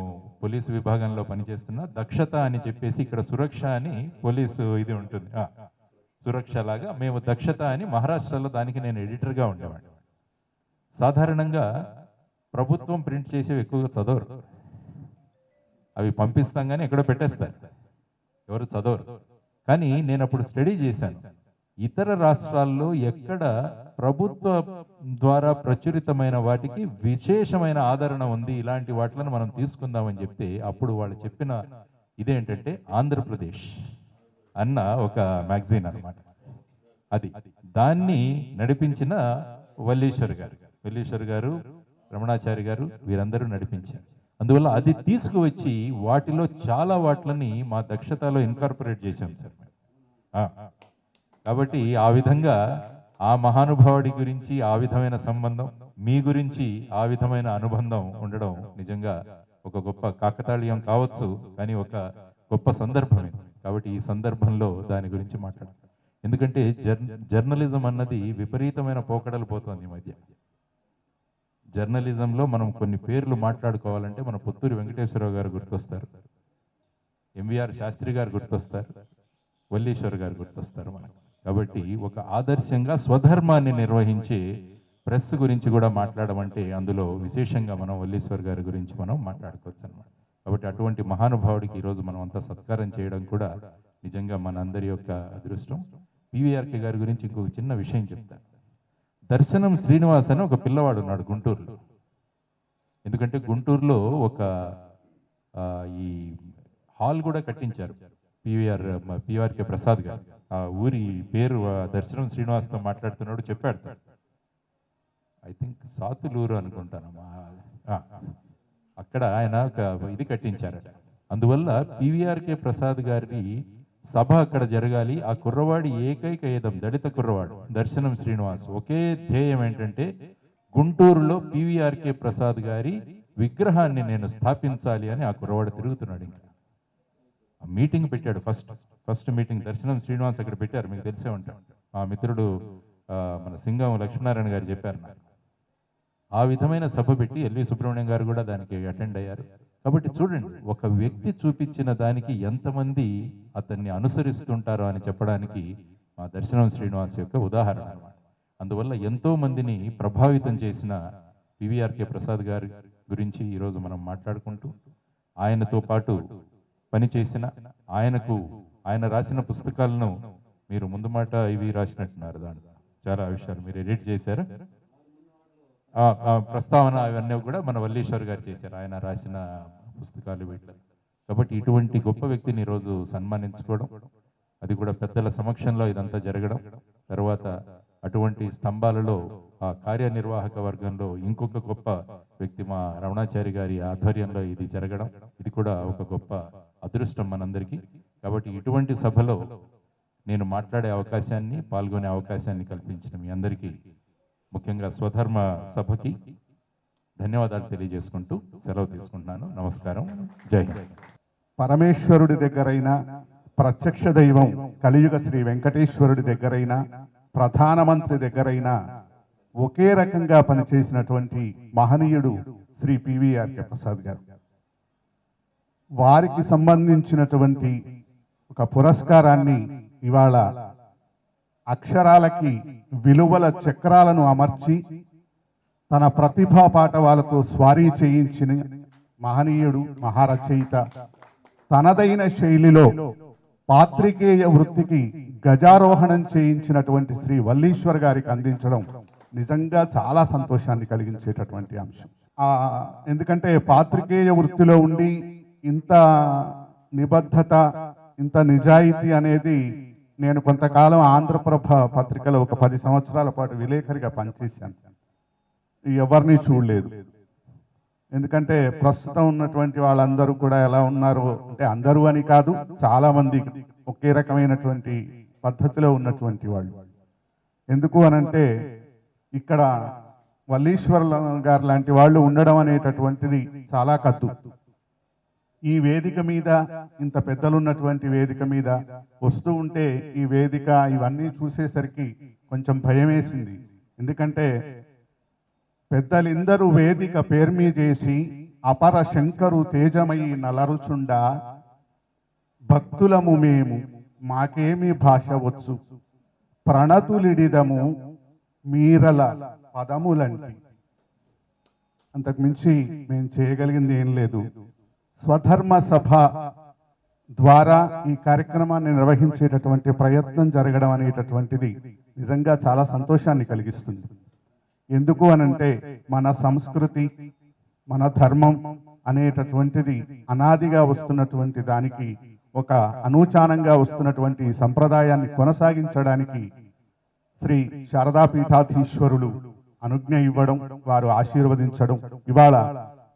పోలీసు విభాగంలో పనిచేస్తున్నా. దక్షత అని చెప్పేసి ఇక్కడ సురక్ష అని పోలీసు ఇది ఉంటుంది, సురక్ష లాగా మేము దక్షత అని మహారాష్ట్రలో దానికి నేను ఎడిటర్గా ఉండేవాడిని. సాధారణంగా ప్రభుత్వం ప్రింట్ చేసేవి ఎక్కువగా చదవరు, అవి పంపిస్తాం కానీ ఎక్కడో పెట్టేస్తారు, ఎవరు చదవరు. కానీ నేను అప్పుడు స్టడీ చేశాను, ఇతర రాష్ట్రాల్లో ఎక్కడ ప్రభుత్వ ద్వారా ప్రచురితమైన వాటికి విశేషమైన ఆదరణ ఉంది, ఇలాంటి వాటిలను మనం తీసుకుందామని చెప్తే అప్పుడు వాళ్ళు చెప్పిన ఇదేంటంటే ఆంధ్రప్రదేశ్ అన్న ఒక మ్యాగజైన్ అన్నమాట. అది దాన్ని నడిపించిన వల్లీశ్వర్ గారు, రమణాచారి గారు, వీరందరూ నడిపించారు. అందువల్ల అది తీసుకువచ్చి వాటిలో చాలా వాటిని మా దక్షతలో ఇన్కార్పొరేట్ చేశాం సార్. కాబట్టి ఆ విధంగా ఆ మహానుభావుడి గురించి ఆ విధమైన సంబంధం, మీ గురించి ఆ విధమైన అనుబంధం ఉండడం నిజంగా ఒక గొప్ప కాకతాళీయం కావచ్చు, కానీ ఒక గొప్ప సందర్భమే. కాబట్టి ఈ సందర్భంలో దాని గురించి మాట్లాడాలి. ఎందుకంటే జర్నలిజం అన్నది విపరీతమైన పోకడలు పోతుంది ఈ మధ్య. జర్నలిజంలో మనం కొన్ని పేర్లు మాట్లాడుకోవాలంటే మన పుత్తూరు వెంకటేశ్వరరావు గారు గుర్తొస్తారు, ఎంవిఆర్ శాస్త్రి గారు గుర్తొస్తారు, వల్లీశ్వర్ గారు గుర్తొస్తారు మనకు. కాబట్టి ఒక ఆదర్శంగా స్వధర్మాన్ని నిర్వహించే ప్రెస్ గురించి కూడా మాట్లాడమంటే అందులో విశేషంగా మనం వల్లీశ్వర్ గారి గురించి మనం మాట్లాడుకోవచ్చు అన్నమాట. కాబట్టి అటువంటి మహానుభావుడికి ఈరోజు మనం అంతా సత్కారం చేయడం కూడా నిజంగా మన అందరి యొక్క అదృష్టం. పివిఆర్కే గారి గురించి ఇంకొక చిన్న విషయం చెప్తాను. దర్శనం శ్రీనివాస్ అని ఒక పిల్లవాడు ఉన్నాడు గుంటూరులో. ఎందుకంటే గుంటూరులో ఒక ఈ హాల్ కూడా కట్టించారు పివిఆర్కే ప్రసాద్ గారు. ఆ ఊరి పేరు దర్శనం శ్రీనివాస్తో మాట్లాడుతున్నాడు, చెప్పాడు. ఐ థింక్ సాతులూరు అనుకుంటాను, అక్కడ ఆయన ఒక ఇది కట్టించారట. అందువల్ల పివిఆర్కే ప్రసాద్ గారి సభ అక్కడ జరగాలి. ఆ కుర్రవాడి ఏకైక ఏదం దళిత కుర్రవాడు దర్శనం శ్రీనివాస్ ఒకే ధ్యేయం ఏంటంటే గుంటూరులో పివిఆర్కే ప్రసాద్ గారి విగ్రహాన్ని నేను స్థాపించాలి అని ఆ కుర్రవాడు తిరుగుతున్నాడు. ఇంకా ఆ మీటింగ్ పెట్టాడు. ఫస్ట్ మీటింగ్ దర్శనం శ్రీనివాస్ అక్కడ పెట్టారు, మీకు తెలిసే ఉంటాడు. మా మిత్రుడు మన సింగం లక్ష్మీనారాయణ గారు చెప్పారు నాకు. ఆ విధమైన సభ పెట్టి ఎల్వి సుబ్రహ్మణ్యం గారు కూడా దానికి అటెండ్ అయ్యారు. కాబట్టి చూడండి, ఒక వ్యక్తి చూపించిన దానికి ఎంతమంది అతన్ని అనుసరిస్తుంటారో అని చెప్పడానికి మా దర్శనం శ్రీనివాస్ యొక్క ఉదాహరణ అన్నమాట. అందువల్ల ఎంతో మందిని ప్రభావితం చేసిన పివిఆర్కే ప్రసాద్ గారి గురించి ఈరోజు మనం మాట్లాడుకుంటూ, ఆయనతో పాటు పనిచేసిన ఆయన రాసిన పుస్తకాలను మీరు ముందు మాట ఇవి రాసినట్టున్నారు. దాంట్లో చాలా విషయాలు మీరు ఎడిట్ చేశారు. ప్రస్తావన అవన్నీ కూడా మన వల్లీశ్వర్ గారు చేశారు, ఆయన రాసిన పుస్తకాలు వీటిలో. కాబట్టి ఇటువంటి గొప్ప వ్యక్తిని ఈరోజు సన్మానించుకోవడం, అది కూడా పెద్దల సమక్షంలో ఇదంతా జరగడం, తర్వాత అటువంటి స్తంభాలలో ఆ కార్యనిర్వాహక వర్గంలో ఇంకొక గొప్ప వ్యక్తి మా రమణాచారి గారి ఆధ్వర్యంలో ఇది జరగడం, ఇది కూడా ఒక గొప్ప అదృష్టం మనందరికీ. కాబట్టి ఇటువంటి సభలో నేను మాట్లాడే అవకాశాన్ని, పాల్గొనే అవకాశాన్ని కల్పించిన మీ అందరికీ, ముఖ్యంగా స్వధర్మ సభకి ధన్యవాదాలు తెలియజేసుకుంటూ సెలవు తీసుకుంటున్నాను. నమస్కారం. జై హింద్. పరమేశ్వరుడి దగ్గరైన, ప్రత్యక్ష దైవం కలియుగ శ్రీ వెంకటేశ్వరుడి దగ్గరైన, ప్రధానమంత్రి దగ్గరైన ఒకే రకంగా పనిచేసినటువంటి మహనీయుడు శ్రీ పివిఆర్కే ప్రసాద్ గారు. వారికి సంబంధించినటువంటి ఒక పురస్కారాన్ని ఇవాళ అక్షరాలకి విలువల చక్రాలను అమర్చి తన ప్రతిభా పాటవాలతో స్వారీ చేయించిన మహనీయుడు, మహారచయిత, తనదైన శైలిలో పాత్రికేయ వృత్తికి గజారోహణం చేయించినటువంటి శ్రీ వల్లీశ్వర్ గారికి అందించడం నిజంగా చాలా సంతోషాన్ని కలిగించేటటువంటి అంశం. ఎందుకంటే పాత్రికేయ వృత్తిలో ఉండి ఇంత నిబద్ధత, ఇంత నిజాయితీ అనేది, నేను కొంతకాలం ఆంధ్రప్రభ పత్రికలో ఒక 10 సంవత్సరాల పాటు విలేకరిగా పనిచేశాను. ఎవరిని చూడలేదు. ఎందుకంటే ప్రస్తుతం ఉన్నటువంటి వాళ్ళందరూ కూడా ఎలా ఉన్నారు అంటే, అందరూ అని కాదు, చాలా మంది ఒకే రకమైనటువంటి పద్ధతిలో ఉన్నటువంటి వాళ్ళు. ఎందుకు అనంటే, ఇక్కడ వల్లీశ్వర్ గారు లాంటి వాళ్ళు ఉండడం అనేటటువంటిది చాలా కద్దు. ఈ వేదిక మీద, ఇంత పెద్దలు ఉన్నటువంటి వేదిక మీద వస్తూ ఉంటే, ఈ వేదిక ఇవన్నీ చూసేసరికి కొంచెం భయం వేసింది. ఎందుకంటే పెద్దలిందరూ వేదిక పేర్మి చేసి అపర శంకరు తేజమయి నలరుచుండా, భక్తులము మేము మాకేమి భాష వచ్చు, ప్రణతులిడిదము మీరల పదములంటి. అంతకుమించి మేము చేయగలిగింది ఏం లేదు. స్వధర్మ సభ ద్వారా ఈ కార్యక్రమాన్ని నిర్వహించేటటువంటి ప్రయత్నం జరగడం అనేటటువంటిది నిజంగా చాలా సంతోషాన్ని కలిగిస్తుంది. ఎందుకు అనంటే, మన సంస్కృతి, మన ధర్మం అనేటటువంటిది అనాదిగా వస్తున్నటువంటి దానికి, ఒక అనూచానంగా వస్తున్నటువంటి సంప్రదాయాన్ని కొనసాగించడానికి శ్రీ శారదా పీఠాధీశ్వరులు అనుజ్ఞ ఇవ్వడం, వారు ఆశీర్వదించడం, ఇవాళ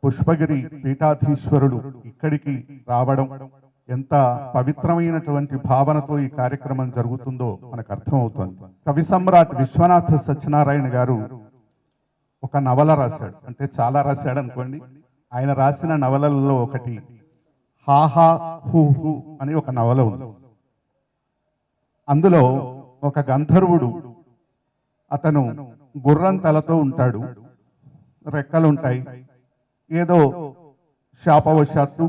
పుష్పగిరి పీఠాధీశ్వరులు ఇక్కడికి రావడం, ఎంత పవిత్రమైనటువంటి భావనతో ఈ కార్యక్రమం జరుగుతుందో మనకు అర్థమవుతుంది. కవి సమ్రాట్ విశ్వనాథ సత్యనారాయణ గారు ఒక నవల రాశాడు. అంటే చాలా రాశాడు అనుకోండి. ఆయన రాసిన నవలల్లో ఒకటి హాహా హూ హూ అని ఒక నవల ఉంది. అందులో ఒక గంధర్వుడు, అతను గుర్రం తలతో ఉంటాడు, రెక్కలుంటాయి. ఏదో శాపవశాత్తు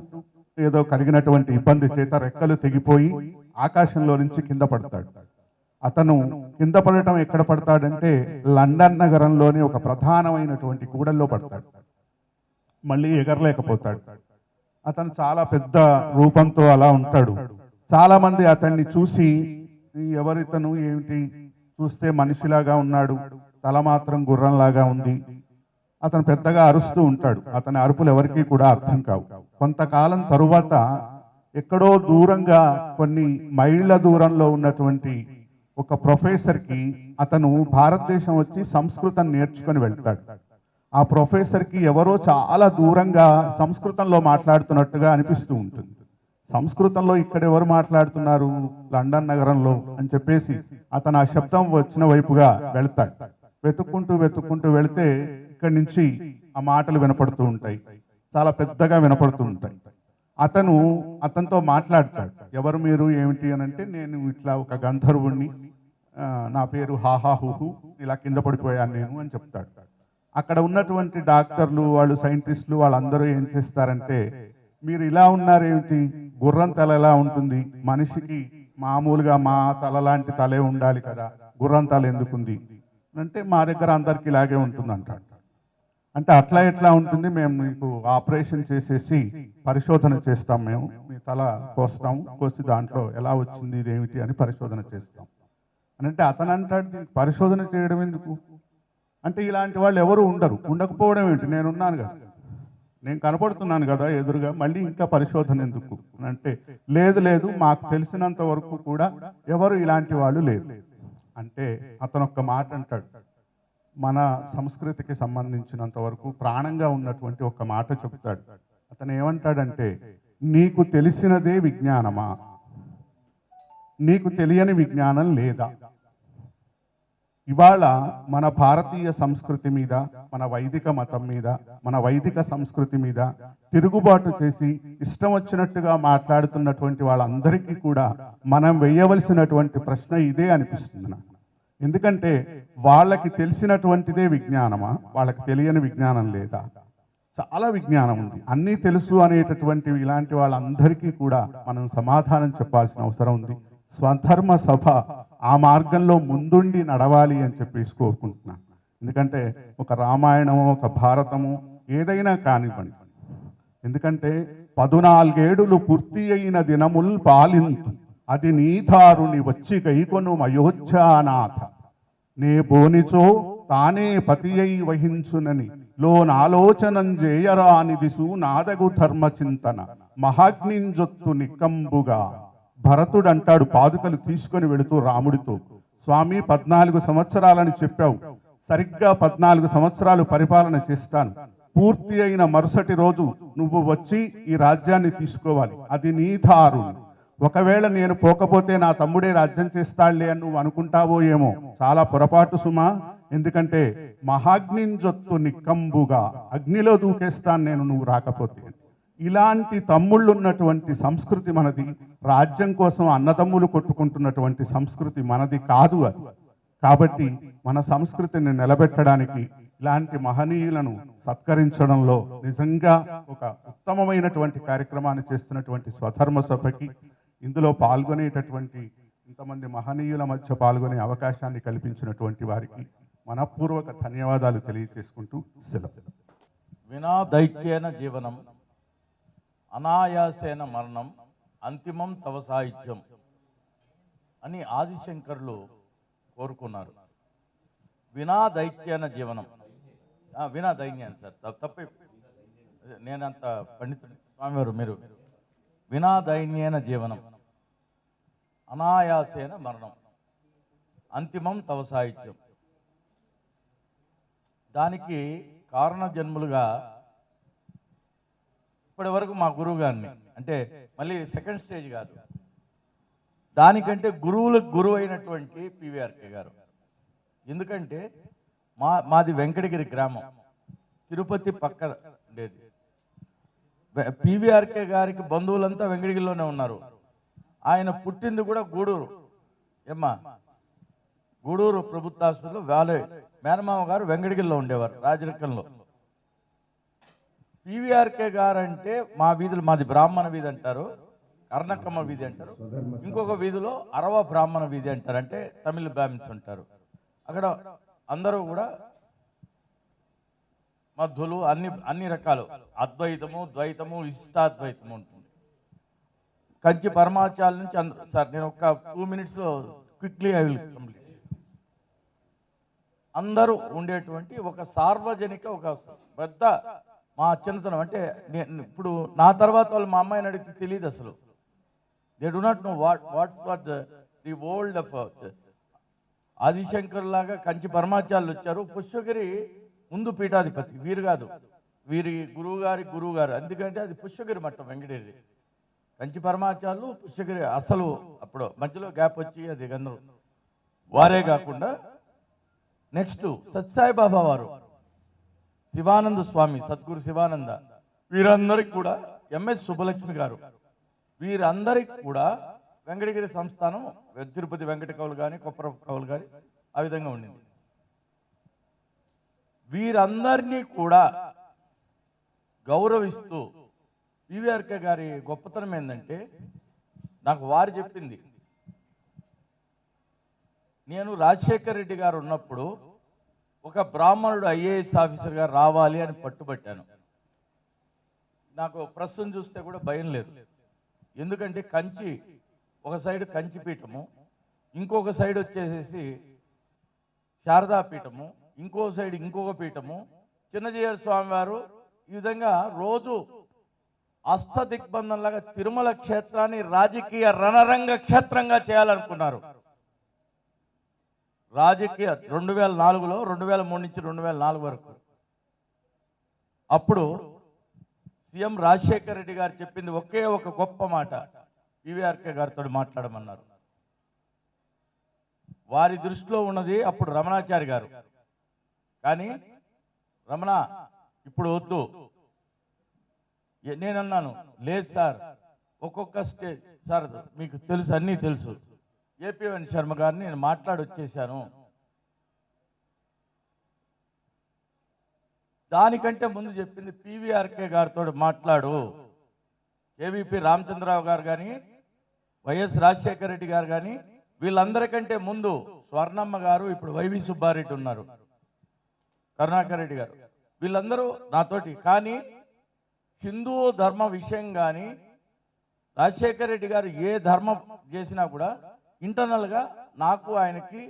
ఏదో కలిగినటువంటి ఇబ్బంది చేత రెక్కలు తెగిపోయి ఆకాశంలో నుంచి కింద పడతాడు. అతను కింద పడటం ఎక్కడ పడతాడంటే, లండన్ నగరంలోని ఒక ప్రధానమైనటువంటి కూడల్లో పడతాడు. మళ్ళీ ఎగరలేకపోతాడు. అతను చాలా పెద్ద రూపంతో అలా ఉంటాడు. చాలా మంది అతన్ని చూసి, ఎవరితను ఏమిటి, చూస్తే మనిషిలాగా ఉన్నాడు, తల మాత్రం గుర్రంలాగా ఉంది, అతను పెద్దగా అరుస్తూ ఉంటాడు. అతని అరుపులు ఎవరికీ కూడా అర్థం కావు. కొంతకాలం తరువాత ఎక్కడో దూరంగా, కొన్ని మైళ్ళ దూరంలో ఉన్నటువంటి ఒక ప్రొఫెసర్కి అతను భారతదేశం వచ్చి సంస్కృతం నేర్చుకొని వెళ్తాడు. ఆ ప్రొఫెసర్కి ఎవరో చాలా దూరంగా సంస్కృతంలో మాట్లాడుతున్నట్టుగా అనిపిస్తూ ఉంటుంది. సంస్కృతంలో ఇక్కడ ఎవరు మాట్లాడుతున్నారు లండన్ నగరంలో అని చెప్పేసి అతను ఆ శబ్దం వచ్చిన వైపుగా వెళ్తాడు. వెతుక్కుంటూ వెళితే ఇక్కడి నుంచి ఆ మాటలు వినపడుతూ ఉంటాయి, చాలా పెద్దగా వినపడుతూ ఉంటాయి. అతనితో మాట్లాడతాడు. ఎవరు మీరు ఏమిటి అని అంటే, నేను ఇట్లా ఒక గంధర్వుణ్ణి, నా పేరు హాహాహుహు, ఇలా కింద పడిపోయాను నేను అని చెప్తాడు. అక్కడ ఉన్నటువంటి డాక్టర్లు, వాళ్ళు సైంటిస్టులు, వాళ్ళందరూ ఏం చేస్తారంటే, మీరు ఇలా ఉన్నారేమిటి, గుర్రం తల ఎలా ఉంటుంది, మనిషికి మామూలుగా మా తల లాంటి తలే ఉండాలి కదా, గుర్రం తల ఎందుకుంది అంటే, మా దగ్గర అందరికి ఇలాగే ఉంటుంది అంటాడు. అంటే అట్లా ఎట్లా ఉంటుంది, మేము మీకు ఆపరేషన్ చేసేసి పరిశోధన చేస్తాం, మేము మీ తల కోసి దాంట్లో ఎలా వచ్చింది ఇదేమిటి అని పరిశోధన చేస్తాం అని అంటే, అతను అంటాడు దీనికి పరిశోధన చేయడం ఎందుకు అంటే, ఇలాంటి వాళ్ళు ఎవరు ఉండకపోవడం ఏంటి, నేనున్నాను కదా, నేను కనపడుతున్నాను కదా ఎదురుగా, మళ్ళీ ఇంకా పరిశోధన ఎందుకు అని అంటే, లేదు మాకు తెలిసినంత వరకు కూడా ఎవరు ఇలాంటి వాళ్ళు లేరు అంటే, అతను ఒక్క మాట అంటాడు. మన సంస్కృతికి సంబంధించినంత వరకు ప్రాణంగా ఉన్నటువంటి ఒక మాట చెప్తాడు. అతను ఏమంటాడంటే, నీకు తెలిసినదే విజ్ఞానమా, నీకు తెలియని విజ్ఞానం లేదా? ఇవాళ మన భారతీయ సంస్కృతి మీద, మన వైదిక మతం మీద, మన వైదిక సంస్కృతి మీద తిరుగుబాటు చేసి ఇష్టం వచ్చినట్టుగా మాట్లాడుతున్నటువంటి వాళ్ళందరికీ కూడా మనం వేయవలసినటువంటి ప్రశ్న ఇదే అనిపిస్తుంది నాకు. ఎందుకంటే వాళ్ళకి తెలిసినటువంటిదే విజ్ఞానమా, వాళ్ళకి తెలియని విజ్ఞానం లేదా? చాలా విజ్ఞానం ఉంది, అన్నీ తెలుసు అనేటటువంటి ఇలాంటి వాళ్ళందరికీ కూడా మనం సమాధానం చెప్పాల్సిన అవసరం ఉంది. స్వధర్మ సభ ఆ మార్గంలో ముందుండి నడవాలి అని చెప్పేసి కోరుకుంటున్నాను. ఎందుకంటే ఒక రామాయణము, ఒక భారతము ఏదైనా కానివ్వండి, ఎందుకంటే 14 ఏడులు పూర్తి అయిన దినముల్ పాలింతు, అది నీధారుని వచ్చి గైకొను అయోధ్యానాథ, నే బోనిచో తానే పతి అయి వహించునని లోనాలోచనం చేయరానిదిసు నాదగు ధర్మ చింతన మహాగ్నింజొత్తు నికంబుగా. భరతుడు అంటాడు పాదుకలు తీసుకొని వెళుతూ రాముడితో, స్వామి 14 సంవత్సరాలని చెప్పావు, సరిగ్గా 14 సంవత్సరాలు పరిపాలన చేస్తాను, పూర్తి అయిన మరుసటి రోజు నువ్వు వచ్చి ఈ రాజ్యాన్ని తీసుకోవాలి, అది నీ ధారు. ఒకవేళ నేను పోకపోతే నా తమ్ముడే రాజ్యం చేస్తాడులే అని నువ్వు అనుకుంటావో ఏమో, చాలా పొరపాటు సుమా. ఎందుకంటే మహాగ్నింజొత్తు నికంబుగా, అగ్నిలో దూకేస్తాను నేను నువ్వు రాకపోతే. ఇలాంటి తమ్ముళ్ళు ఉన్నటువంటి సంస్కృతి మనది. రాజ్యం కోసం అన్నతమ్ములు కొట్టుకుంటున్నటువంటి సంస్కృతి మనది కాదు అది. కాబట్టి మన సంస్కృతిని నిలబెట్టడానికి ఇలాంటి మహనీయులను సత్కరించడంలో నిజంగా ఒక ఉత్తమమైనటువంటి కార్యక్రమాన్ని చేస్తున్నటువంటి స్వధర్మ సభకి, ఇందులో పాల్గొనేటటువంటి ఇంతమంది మహనీయుల మధ్య పాల్గొనే అవకాశాన్ని కల్పించినటువంటి వారికి మనపూర్వక ధన్యవాదాలు తెలియజేసుకుంటూ సెలవు. వినా దైత్యేన జీవనం అనాయాసేన మరణం అంతిమం తవ సాహిత్యం అని ఆదిశంకర్లు కోరుకున్నారు. వినా దైత్యేన జీవనం, వినా దైన్యాన్ని సార్ తప్పే, నేనంత పండితుడు స్వామివారు, మీరు వినా దైన్యేన జీవనం అనాయాసేన మరణం అంతిమం తవ సాహిత్యం. దానికి కారణ జన్ములుగా ఇప్పటి వరకు మా గురువు గారిని, అంటే మళ్ళీ సెకండ్ స్టేజ్ కాదు, దానికంటే గురువులకు గురువు అయినటువంటి పివిఆర్కే గారు. ఎందుకంటే మాది వెంకటగిరి గ్రామం, తిరుపతి పక్క ఉండేది. పివిఆర్కే గారికి బంధువులంతా వెంకటగిరిలోనే ఉన్నారు. ఆయన పుట్టింది కూడా గూడూరు, గూడూరు ప్రభుత్వ హాస్పిటల్లో. వాళ్ళ మేనమామ గారు వెంకటగిరిలో ఉండేవారు, రాజరికంలో. పివిఆర్కే గారు అంటే మా వీధులు, మాది బ్రాహ్మణ వీధి అంటారు, కర్ణకమ్మ వీధి అంటారు, ఇంకొక వీధిలో అరవ బ్రాహ్మణ వీధి అంటారు, అంటే తమిళ బ్రాహ్మిన్స్ ఉంటారు. అక్కడ అందరూ కూడా మధ్యులు, అన్ని రకాలు, అద్వైతము, ద్వైతము, ఇష్టాద్వైతము ఉంటుంది. కంచి పరమాచార్య నుంచి అందరూ. సార్ నేను ఒక 2 minutesలో క్విక్లీ ఐ విల్ కంప్లీట్. అందరూ ఉండేటువంటి ఒక సార్వజనిక, ఒక పెద్ద, మా చిన్నతనం అంటే ఇప్పుడు నా తర్వాత వాళ్ళు మా అమ్మాయిని అడిగితే తెలియదు అసలు. They do not know what's what the old of Adi Shankar లాగా కంచి పరమాచార్యులు వచ్చారు. పుష్పగిరి ముందు పీఠాధిపతి, వీరు కాదు, వీరి గురువు గారు. ఎందుకంటే అది పుష్పగిరి మట్టం వెంకటగిరి. కంచి పరమాచార్యులు పుష్యగిరి అసలు అప్పుడు మధ్యలో గ్యాప్ వచ్చి అది అందరూ వారే కాకుండా నెక్స్ట్ సత్సాయిబాబా వారు, శివానంద స్వామి, సద్గురు శివానంద, వీరందరికీ కూడా ఎంఎస్ సుబ్బలక్ష్మి గారు, వీరందరికీ కూడా వెంకటగిరి సంస్థానం తిరుపతి వెంకట కవులు కానీ కొప్పర కవులు కానీ ఆ విధంగా ఉండింది. వీరందరినీ కూడా గౌరవిస్తూ పివిఆర్కే గారి గొప్పతనం ఏంటంటే, నాకు వారు చెప్పింది, నేను రాజశేఖర్ రెడ్డి గారు ఉన్నప్పుడు ఒక బ్రాహ్మణుడు ఐఏఎస్ ఆఫీసర్గా రావాలి అని పట్టుబట్టాను. నాకు ప్రస్తుతం చూస్తే కూడా భయం లేదు. ఎందుకంటే కంచి ఒక సైడ్ కంచి పీఠము, ఇంకొక సైడ్ వచ్చేసేసి శారదా పీఠము, ఇంకో సైడ్ ఇంకొక పీఠము, చిన్నజీయర్ స్వామి వారు, ఈ విధంగా రోజు అష్ట దిగ్బంధంలాగా తిరుమల క్షేత్రాన్ని రాజకీయ రణరంగ క్షేత్రంగా చేయాలనుకున్నారు. రాజకీయ 2004లో 2003 నుంచి 2004 వరకు. అప్పుడు సీఎం రాజశేఖర్ రెడ్డి గారు చెప్పింది ఒకే ఒక గొప్ప మాట, పివిఆర్కే గారితో మాట్లాడమన్నారు. వారి దృష్టిలో ఉన్నది అప్పుడు రమణాచారి గారు. కానీ రమణ ఇప్పుడు వద్దు, నేనన్నాను లేదు సార్, ఒక్కొక్క స్టేజ్ సార్ మీకు తెలుసు, అన్నీ తెలుసు, ఏపీఎన్ శర్మ గారిని నేను మాట్లాడి వచ్చేసాను. దానికంటే ముందు చెప్పింది పివిఆర్కే గారితో మాట్లాడు. కేవీపీ రామచంద్రరావు గారు కానీ వైఎస్ రాజశేఖర రెడ్డి గారు కానీ వీళ్ళందరికంటే ముందు స్వర్ణమ్మ గారు, ఇప్పుడు వైవి సుబ్బారెడ్డి ఉన్నారు, కరుణాకర్ రెడ్డి గారు, వీళ్ళందరూ నాతోటి. కానీ హిందూ ధర్మ విషయం కానీ రాజశేఖర రెడ్డి గారు ఏ ధర్మం చేసినా కూడా ఇంటర్నల్గా నాకు ఆయనకి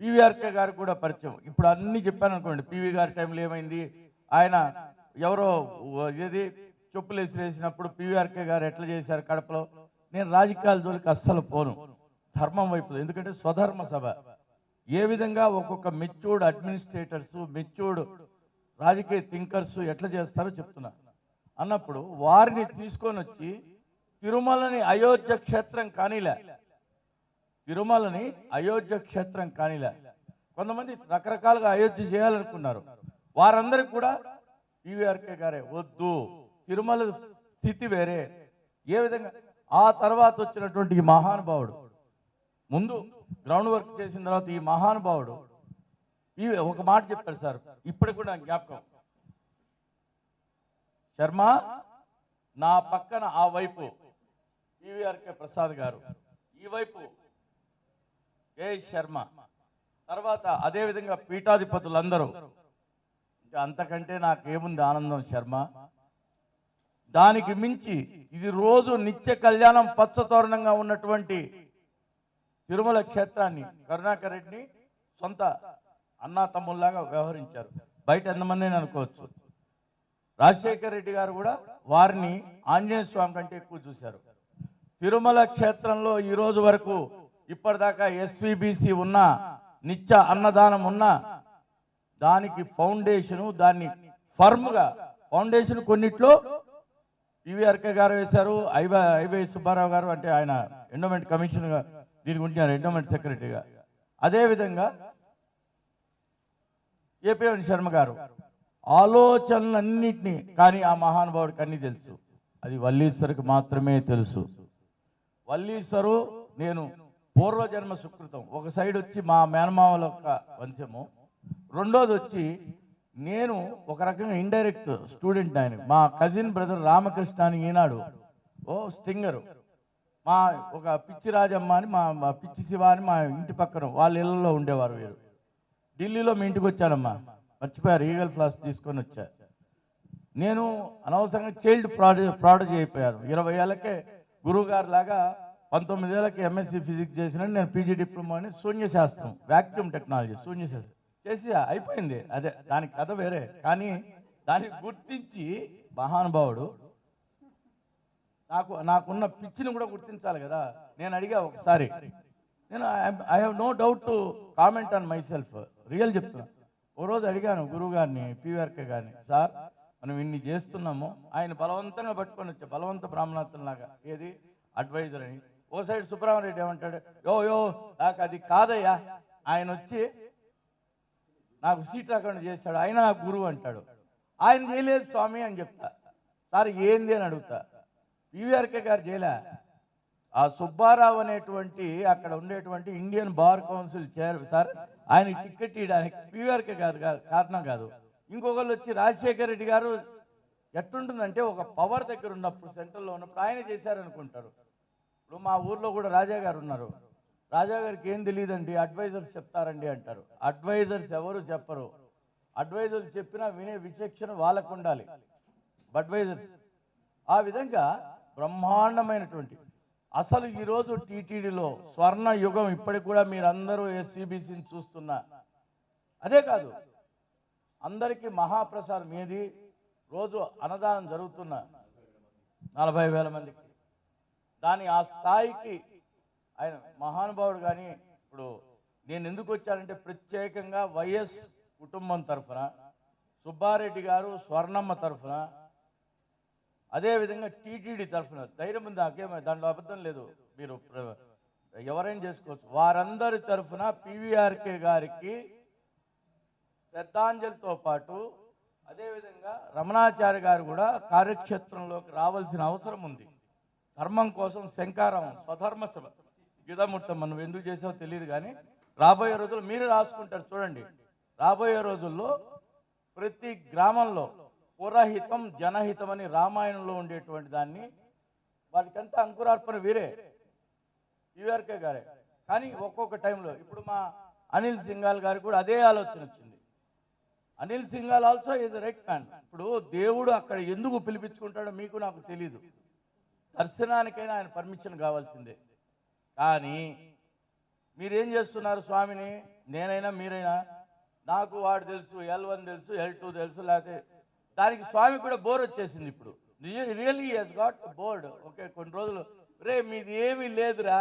పివిఆర్కే గారు కూడా పరిచయం. ఇప్పుడు అన్నీ చెప్పాను అనుకోండి, పివి గారి టైంలో ఏమైంది, ఆయన ఎవరో ఏది చెప్పులు వేసినప్పుడు పివిఆర్కే గారు ఎట్లా చేశారు కడపలో. నేను రాజకీయాల జోలికి అస్సలు పోను, ధర్మం వైపు. ఎందుకంటే స్వధర్మ సభ ఏ విధంగా ఒక్కొక్క మెచ్యూర్డ్ అడ్మినిస్ట్రేటర్స్, మెచ్యూర్డ్ రాజకీయ థింకర్స్ ఎట్లా చేస్తారో చెప్తున్నా. అన్నప్పుడు వారిని తీసుకొని వచ్చి తిరుమలని అయోధ్య క్షేత్రం కానీలే, తిరుమలని అయోధ్య క్షేత్రం కానీలే. కొంతమంది రకరకాలుగా అయోధ్య చేయాలనుకున్నారు. వారందరికీ కూడా పివిఆర్కే గారే వద్దు, తిరుమల స్థితి వేరే. ఏ విధంగా ఆ తర్వాత వచ్చినటువంటి ఈ మహానుభావుడు, ముందు గ్రౌండ్ వర్క్ చేసిన తర్వాత ఈ మహానుభావుడు ఒక మాట చెప్పారు సార్, ఇప్పటికి కూడా జ్ఞాపకం. శర్మ, నా పక్కన ఆ వైపు పివిఆర్కే ప్రసాద్ గారు, ఈ వైపు ఏ శర్మ, తర్వాత అదేవిధంగా పీఠాధిపతులందరూ. ఇంకా అంతకంటే నాకేముంది ఆనందం శర్మ. దానికి మించి ఇది రోజు నిత్య కళ్యాణం పచ్చతోరణంగా ఉన్నటువంటి తిరుమల క్షేత్రాన్ని కరుణాకర్ రెడ్డిని సొంత అన్నా తమ్ముల్లాగా వ్యవహరించారు. బయట ఎంతమంది అనుకోవచ్చు. రాజశేఖర్ రెడ్డి గారు కూడా వారిని ఆంజనేయ స్వామి కంటే ఎక్కువ చూశారు. తిరుమల క్షేత్రంలో ఈ రోజు వరకు ఇప్పటిదాకా ఎస్విబిసి ఉన్నా, నిత్య అన్నదానం ఉన్నా, దానికి ఫౌండేషను, దాన్ని ఫర్మ్గా ఫౌండేషన్ కొన్నిట్లో పివిఆర్కే గారు వేశారు, ఐవై సుబ్బారావు గారు, అంటే ఆయన ఎండోమెంట్ కమిషన్గా దీనికి ఉంటున్నారు, ఎండోమెంట్ సెక్రటరీగా. అదేవిధంగా ఏపీఎన్ శర్మ గారు ఆలోచనలన్నింటినీ, కానీ ఆ మహానుభావుడికి అన్నీ తెలుసు, అది వల్లీశ్వరికి మాత్రమే తెలుసు. వల్లీశ్వరు నేను పూర్వజన్మ సుకృతం. ఒక సైడ్ వచ్చి మా మేనమామల యొక్క వంశము, రెండోది వచ్చి నేను ఒక రకంగా ఇండైరెక్ట్ స్టూడెంట్. ఆయన మా కజిన్ బ్రదర్ రామకృష్ణ అని ఈనాడు స్టింగరు, మా ఒక పిచ్చి రాజమ్మ అని, మా పిచ్చి శివ అని మా ఇంటి పక్కన వాళ్ళ ఇళ్లలో ఉండేవారు వీరు. ఢిల్లీలో మీ ఇంటికి వచ్చానమ్మా, మర్చిపోయారు, ఈగల్ ఫ్లాస్ తీసుకొని వచ్చా. నేను అనవసరంగా చైల్డ్ ప్రాడజీ అయిపోయాను. 20 ఏళ్ళకే గురువు గారు లాగా 19 ఏళ్ళకి ఎంఎస్సి ఫిజిక్స్ చేసిన నేను పీజీ డిప్లొమా అని శూన్యశాస్త్రం, వ్యాక్యూమ్ టెక్నాలజీ, శూన్యశాస్త్రం చేసి అయిపోయింది. అదే దానికి కథ వేరే. కానీ దాన్ని గుర్తించి మహానుభావుడు నాకున్న పిచ్చిని కూడా గుర్తించాలి కదా. నేను అడిగా ఒకసారి, నేను I have no doubt to comment on my self, real చెప్తున్నా. ఓ రోజు అడిగాను గురువు గారిని, పివిఆర్కే గారిని, సార్ మనం ఇన్ని చేస్తున్నాము, ఆయన బలవంతంగా పట్టుకొని వచ్చా, బలవంత బ్రాహ్మణత్వంలాగా. ఏది అడ్వైజర్ అని. ఓ సైడ్ సుబ్రహ్మణ్యరెడ్డి ఏమంటాడు, యో నాకు అది కాదయ్యా, ఆయన వచ్చి నాకు సీట్ రాకుండా చేస్తాడు, ఆయన నాకు గురువు అంటాడు. ఆయన చేయలేదు స్వామి అని చెప్తా. సార్ ఏంది అని అడుగుతా. పివిఆర్కే గారు చేయలే. ఆ సుబ్బారావు అనేటువంటి అక్కడ ఉండేటువంటి Indian bar council chair sir, ఆయన టికెట్ ఇవ్వడానికి పివిఆర్కే గారు కారణం కాదు. ఇంకొకళ్ళు వచ్చి రాజశేఖర రెడ్డి గారు ఎట్టుంటుందంటే ఒక పవర్ దగ్గర ఉన్నప్పుడు, సెంట్రల్లో ఉన్నప్పుడు ఆయన చేశారనుకుంటారు. ఇప్పుడు మా ఊర్లో కూడా రాజా గారు ఉన్నారు. రాజా గారికి ఏం తెలియదండి, అడ్వైజర్స్ చెప్తారండి అంటారు. అడ్వైజర్స్ ఎవరు చెప్పరు. అడ్వైజర్స్ చెప్పినా వినే విచక్షణ వాళ్ళకు ఉండాలి. అడ్వైజర్స్ ఆ విధంగా బ్రహ్మాండమైనటువంటి అసలు ఈరోజు టీటీడీలో స్వర్ణ యుగం. ఇప్పటికి కూడా మీరందరూ ఎస్సీబీసీని చూస్తున్నా. అదే కాదు, అందరికీ మహాప్రసాదం ఏది, రోజు అన్నదానం జరుగుతున్న 40,000 మందికి. దాని ఆ స్థాయికి ఆయన మహానుభావుడు. కానీ ఇప్పుడు నేను ఎందుకు వచ్చానంటే ప్రత్యేకంగా వైఎస్ కుటుంబం తరఫున, సుబ్బారెడ్డి గారు స్వర్ణమ్మ తరఫున, అదేవిధంగా టీటీడీ తరఫున ధైర్యం ఉంది నాకేమో, దాంట్లో అబద్ధం లేదు, మీరు ఎవరైనా చేసుకోవచ్చు. వారందరి తరఫున పివిఆర్కే గారికి శ్రద్ధాంజలితో పాటు అదేవిధంగా రమణాచార్య గారు కూడా కార్యక్షేత్రంలోకి రావాల్సిన అవసరం ఉంది. ధర్మం కోసం శంకారం స్వధర్మ సభ గీతామూర్తం మనం ఎందుకు చేసావో తెలియదు. కానీ రాబోయే రోజుల్లో మీరు రాసుకుంటారు చూడండి. రాబోయే రోజుల్లో ప్రతి గ్రామంలో పురహితం జనహితం అని రామాయణంలో ఉండేటువంటి దాన్ని, వాటికంతా అంకురార్పణ వీరే పివిఆర్కే గారే. కానీ ఒక్కొక్క టైంలో ఇప్పుడు మా అనిల్ సింఘాల్ గారికి కూడా అదే ఆలోచన వచ్చింది. Anil Singhal also is right man. ఇప్పుడు దేవుడు అక్కడ ఎందుకు పిలిపించుకుంటాడో మీకు నాకు తెలీదు. దర్శనానికైనా ఆయన పర్మిషన్ కావాల్సిందే. కానీ మీరేం చేస్తున్నారు స్వామిని, నేనైనా మీరైనా, నాకు వాడు తెలుసు, L1 తెలుసు, L2 తెలుసు, లేకపోతే దానికి స్వామి కూడా బోర్ వచ్చేసింది. ఇప్పుడు really he's got bored. Okay, కొన్ని రోజులు రే మీది ఏమీ లేదురా,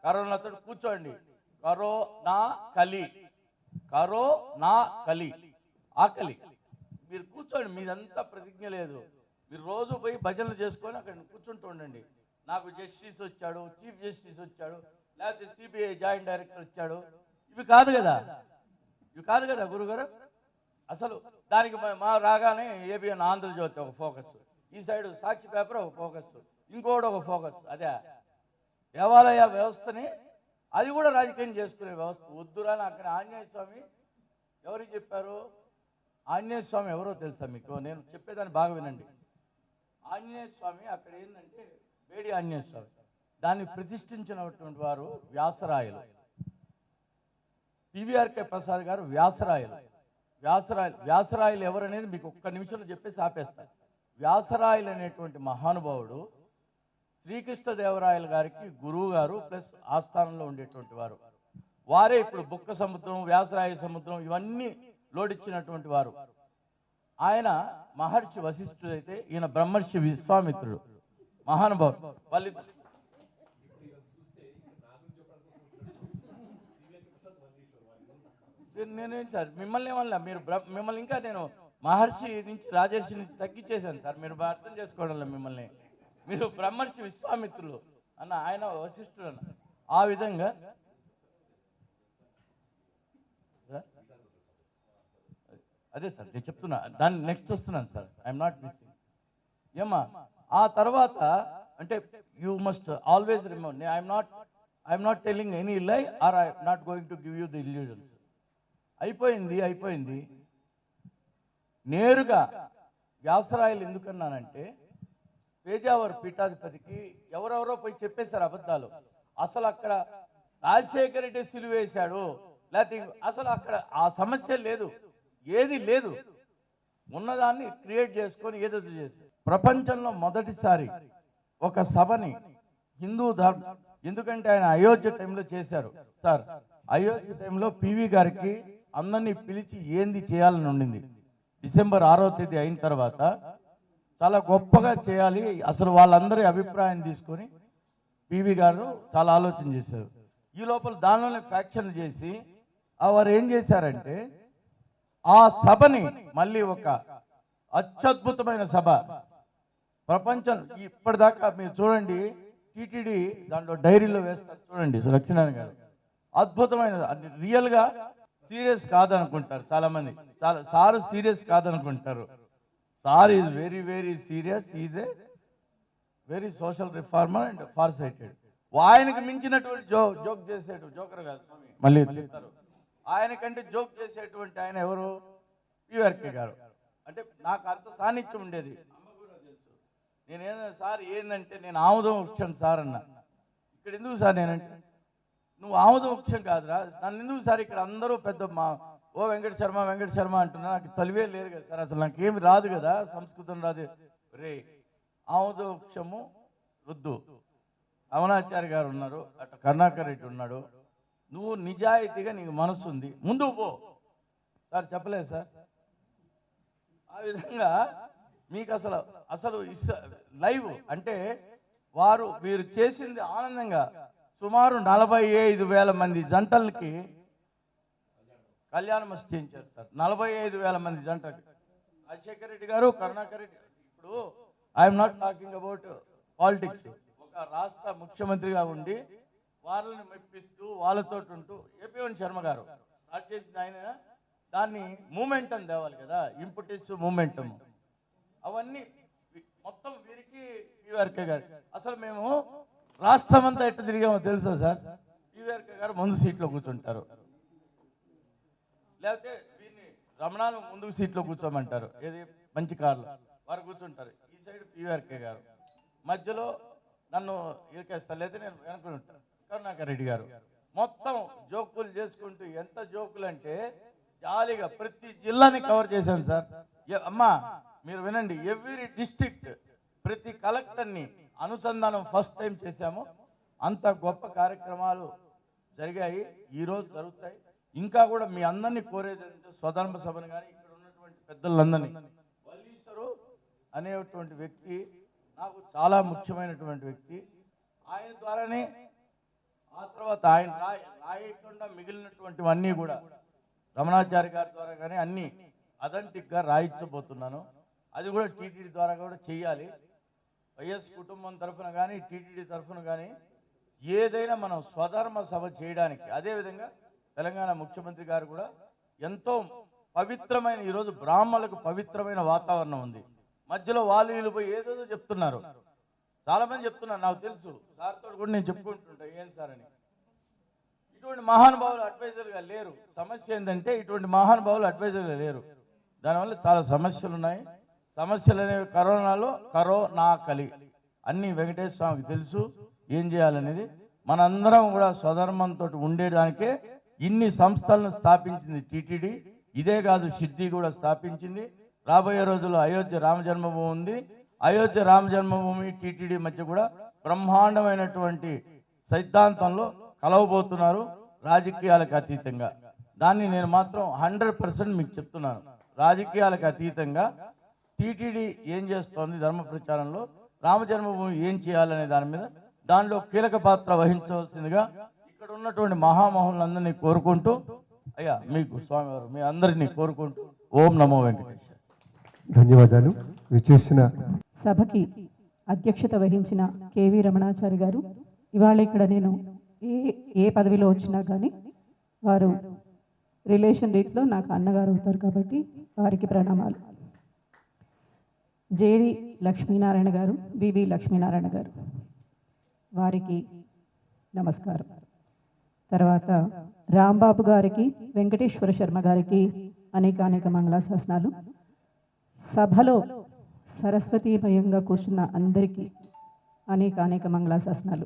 కరోనాతో కూర్చోండి, కరోనా కలి, కరోనా కలి, ఆకలి, మీరు కూర్చోండి, మీదంతా ప్రతిజ్ఞ లేదు. మీరు రోజు పోయి భజనలు చేసుకొని అక్కడ కూర్చుంటూ ఉండండి. నాకు జస్టిస్ వచ్చాడు, చీఫ్ జస్టిస్ వచ్చాడు, లేకపోతే సిబిఐ జాయింట్ డైరెక్టర్ వచ్చాడు, ఇవి కాదు కదా, ఇవి కాదు కదా గురుగారు. అసలు దానికి మా రాగానే ఏబిఎన్ ఆంధ్రజ్యోతి ఒక ఫోకస్, ఈ సైడ్ సాక్షి పేపర్ ఒక ఫోకస్, ఇంకోటి ఒక ఫోకస్. అదే దేవాలయ వ్యవస్థని అది కూడా రాజకీయం చేసుకునే వ్యవస్థ వద్దురా. అక్కడ ఆంజనేయ స్వామి ఎవరికి చెప్పారు? ఆంజనేయ స్వామి ఎవరో తెలుసా మీకు? నేను చెప్పేదాన్ని బాగా వినండి. ఆంజనేయ స్వామి అక్కడ ఏంటంటే వేడి ఆంజనేయ స్వామి, దాన్ని ప్రతిష్ఠించినటువంటి వారు వ్యాసరాయలు. పివిఆర్కే ప్రసాద్ గారు వ్యాసరాయలు. వ్యాసరాయలు ఎవరనేది మీకు ఒక్క నిమిషంలో చెప్పేసి ఆపేస్తారు. వ్యాసరాయలు అనేటువంటి మహానుభావుడు శ్రీకృష్ణదేవరాయలు గారికి గురువు గారు ప్లస్ ఆస్థానంలో ఉండేటువంటి వారు. వారే ఇప్పుడు బుక్క సముద్రం, వ్యాసరాయ సముద్రం ఇవన్నీ లోడిచ్చినటువంటి వారు. ఆయన మహర్షి వశిష్ఠుడు అయితే ఈయన బ్రహ్మర్షి విశ్వామిత్రుడు, మహానుభావుడు. వాళ్ళు నేనేం సార్ మిమ్మల్ని ఏమన్నా, మీరు మిమ్మల్ని ఇంకా నేను మహర్షి నుంచి రాజర్షి నుంచి తగ్గించేశాను సార్, మీరు అర్థం చేసుకోవడంలో మిమ్మల్ని. మీరు బ్రహ్మర్షి విశ్వామిత్రులు అన్న, ఆయన వశిష్ఠుడు అన్న. ఆ విధంగా అదే సార్ నేను చెప్తున్నా, దాన్ని నెక్స్ట్ వస్తున్నాను సార్, ఐఎమ్ నాట్ మిస్సింగ్. ఏమా ఆ తర్వాత అంటే you must always remember, I'm not telling any lie or I'm not going to give you the illusions. అయిపోయింది. నేరుగా వ్యాసరాయలు ఎందుకన్నానంటే పేజావర్ పీఠాధిపతికి ఎవరెవరో పోయి చెప్పేశారు అబద్ధాలు. అసలు అక్కడ రాజశేఖర రెడ్డి సిలువేశాడు, లేకపోతే అసలు అక్కడ ఆ సమస్య లేదు, ఏది లేదు. ఉన్నదాన్ని క్రియేట్ చేసుకొని ఏదో చేశారు. ప్రపంచంలో మొదటిసారి ఒక సభని హిందూ ధర్మం, ఎందుకంటే ఆయన అయోధ్య టైంలో చేశారు సార్. అయోధ్య టైంలో పివి గారికి అందరినీ పిలిచి ఏంది చేయాలని ఉండింది. డిసెంబర్ 6వ తేదీ అయిన తర్వాత చాలా గొప్పగా చేయాలి, అసలు వాళ్ళందరి అభిప్రాయం తీసుకొని పివి గారు చాలా ఆలోచన చేశారు. ఈ లోపల దానిలోనే ఫ్యాక్షన్ చేసి వారు ఏం చేశారంటే ఆ సభని మళ్ళీ ఒక అత్యద్భుతమైన సభ. ప్రపంచం ఇప్పటిదాకా మీరు చూడండి, టీటీడీ దాంట్లో డైరీలో వేస్తారు చూడండి లక్ష్మీనారాయణ గారు. అద్భుతమైన, రియల్గా సీరియస్ కాదనుకుంటారు చాలామంది. సారు సీరియస్ కాదనుకుంటారు. Sir is very very serious. Is a very social reformer and far sighted. ఆయనకి మించినటువంటి జోక్ చేసేటువంటి జోకర్ కాదు, మళ్ళీ చెప్తారు. ఆయనకంటే జోక్ చేసేటువంటి ఆయన ఎవరు? పివిఆర్కే గారు. అంటే నాకు అంత సాన్నిధ్యం ఉండేది, అమ్మ కూడా తెలుసు. నేనేదో సార్ ఏంటంటే నేను ఆముదం వృక్షం సార్ అన్న. ఇక్కడ ఎందుకు సార్ నేనంటే, నువ్వు ఆముదం వృక్షం కాదురా, నన్ను ఎందుకు సార్ ఇక్కడ అందరూ పెద్ద మా వెంకట శర్మ అంటున్నా. నాకు తెలివే లేదు కదా సార్, అసలు నాకేమి రాదు కదా, సంస్కృతం రాదు. రే ఆముద వృక్షము వద్దు, రమణాచారి గారు ఉన్నారు, అటు కరుణాకర్ రెడ్డి ఉన్నాడు, నువ్వు నిజాయితీగా నీకు మనసు ఉంది, ముందుకు పో సార్ చెప్పలేదు సార్. ఆ విధంగా మీకు అసలు లైవ్ అంటే వీరు చేసింది ఆనందంగా. సుమారు 45,000 మంది జంటలకి కళ్యాణ మస్తు చేయించారు సార్. 45,000 మంది జంటలకి. రాజశేఖర రెడ్డి గారు, కరుణాకర్ రెడ్డి. ఇప్పుడు I'm not talking about politics. ఒక రాష్ట్ర ముఖ్యమంత్రిగా ఉండి వాళ్ళని మెప్పిస్తూ వాళ్ళతో ఉంటూ ఏపీవన్ శర్మ గారు స్టార్ట్ చేసిన ఆయన దాన్ని మూమెంటం తేవాలి కదా, ఇంపుటిస్ మూమెంటం, అవన్నీ మొత్తం వీరికి పివిఆర్కే గారు. అసలు మేము రాష్ట్రం అంతా ఎట్లా తిరిగామో తెలుసా సార్? పివిఆర్కే గారు ముందు సీట్లో కూర్చుంటారు, లేకపోతే వీరిని రమణాలు ముందుకు సీట్లో కూర్చోమంటారు, ఏది మంచి కార్లు వారు కూర్చుంటారు. ఈ సైడ్ పివిఆర్కే గారు, మధ్యలో నన్ను ఇరికేస్తారు, లేదా నేను వెనుకుని ఉంటాను కరుణాకర్ రెడ్డి గారు. మొత్తం జోకులు చేసుకుంటూ, ఎంత జోకులు అంటే జాలీగా ప్రతి జిల్లాని కవర్ చేశాను సార్. అమ్మా మీరు వినండి, ఎవ్రీ డిస్ట్రిక్ట్ ప్రతి కలెక్టర్ని అనుసంధానం ఫస్ట్ టైం చేశాము. అంత గొప్ప కార్యక్రమాలు జరిగాయి, ఈరోజు జరుగుతాయి. ఇంకా కూడా మీ అందరినీ కోరేది అంటే స్వధర్మ సభను కానీ ఇక్కడ ఉన్నటువంటి పెద్దలందరినీ, వల్లీశ్వరు అనేటువంటి వ్యక్తి నాకు చాలా ముఖ్యమైనటువంటి వ్యక్తి. ఆయన ద్వారానే, ఆ తర్వాత ఆయన రాయకుండా మిగిలినటువంటివన్నీ కూడా రమణాచారి గారి ద్వారా కానీ అన్నీ అథెంటిక్గా రాయించబోతున్నాను. అది కూడా టీటీడీ ద్వారా కూడా చెయ్యాలి. వైఎస్ కుటుంబం తరఫున కానీ టీటీడీ తరఫున కానీ ఏదైనా మనం స్వధర్మ సభ చేయడానికి, అదేవిధంగా తెలంగాణ ముఖ్యమంత్రి గారు కూడా ఎంతో పవిత్రమైన, ఈరోజు బ్రాహ్మణులకు పవిత్రమైన వాతావరణం ఉంది. మధ్యలో వాళ్ళు పోయి ఏదేదో చెప్తున్నారు, చాలామంది చెప్తున్నారు, నాకు తెలుసు, సార్తో కూడా నేను చెప్పుకుంటుంటా ఏం సార్ అని. ఇటువంటి మహానుభావులు అడ్వైజర్గా లేరు. సమస్య ఏంటంటే ఇటువంటి మహానుభావులు అడ్వైజర్గా లేరు. దానివల్ల చాలా సమస్యలు ఉన్నాయి. సమస్యలు అనేవి కరోనాకలి అన్ని వెంకటేశ్వర స్వామికి తెలుసు ఏం చేయాలనేది. మనందరం కూడా స్వధర్మంతో ఉండేదానికే ఇన్ని సంస్థలను స్థాపించింది టీటీడీ. ఇదే కాదు, సిద్ధి కూడా స్థాపించింది. రాబోయే రోజుల్లో అయోధ్య రామ జన్మభూమి ఉంది. అయోధ్య రామ జన్మభూమి టీటీడీ మధ్య కూడా బ్రహ్మాండమైనటువంటి సిద్ధాంతంలో కలవబోతున్నారు, రాజకీయాలకు అతీతంగా. దాన్ని నేను మాత్రం 100% మీకు చెప్తున్నాను. రాజకీయాలకు అతీతంగా టీటీడీ ఏం చేస్తోంది ధర్మ ప్రచారంలో, రామ జన్మభూమి ఏం చేయాలనే దాని మీద, దానిలో కీలక పాత్ర వహించవలసిందిగా ఇక్కడ ఉన్నటువంటి మహామహులందరినీ కోరుకుంటూ, అయ్యా మీకు స్వామివారు మీ అందరినీ కోరుకుంటూ, ఓం నమో వెంకటేశ్వర. ధన్యవాదాలు. విచేసిన సభకి అధ్యక్షత వహించిన కేవీ రమణాచారి గారు, ఇవాళ ఇక్కడ నేను ఏ పదవిలో వచ్చినా కానీ వారు రిలేషన్ రీతిలో నాకు అన్నగారు అవుతారు కాబట్టి వారికి ప్రణామాలు. జేడి లక్ష్మీనారాయణ గారు, బివి లక్ష్మీనారాయణ గారు, వారికి నమస్కారం. తర్వాత రాంబాబు గారికి, వెంకటేశ్వర శర్మ గారికి అనేక మంగళాశాసనాలు. సభలో సరస్వతీమయంగా కూర్చున్న అందరికీ అనేక మంగళాశాసనాలు.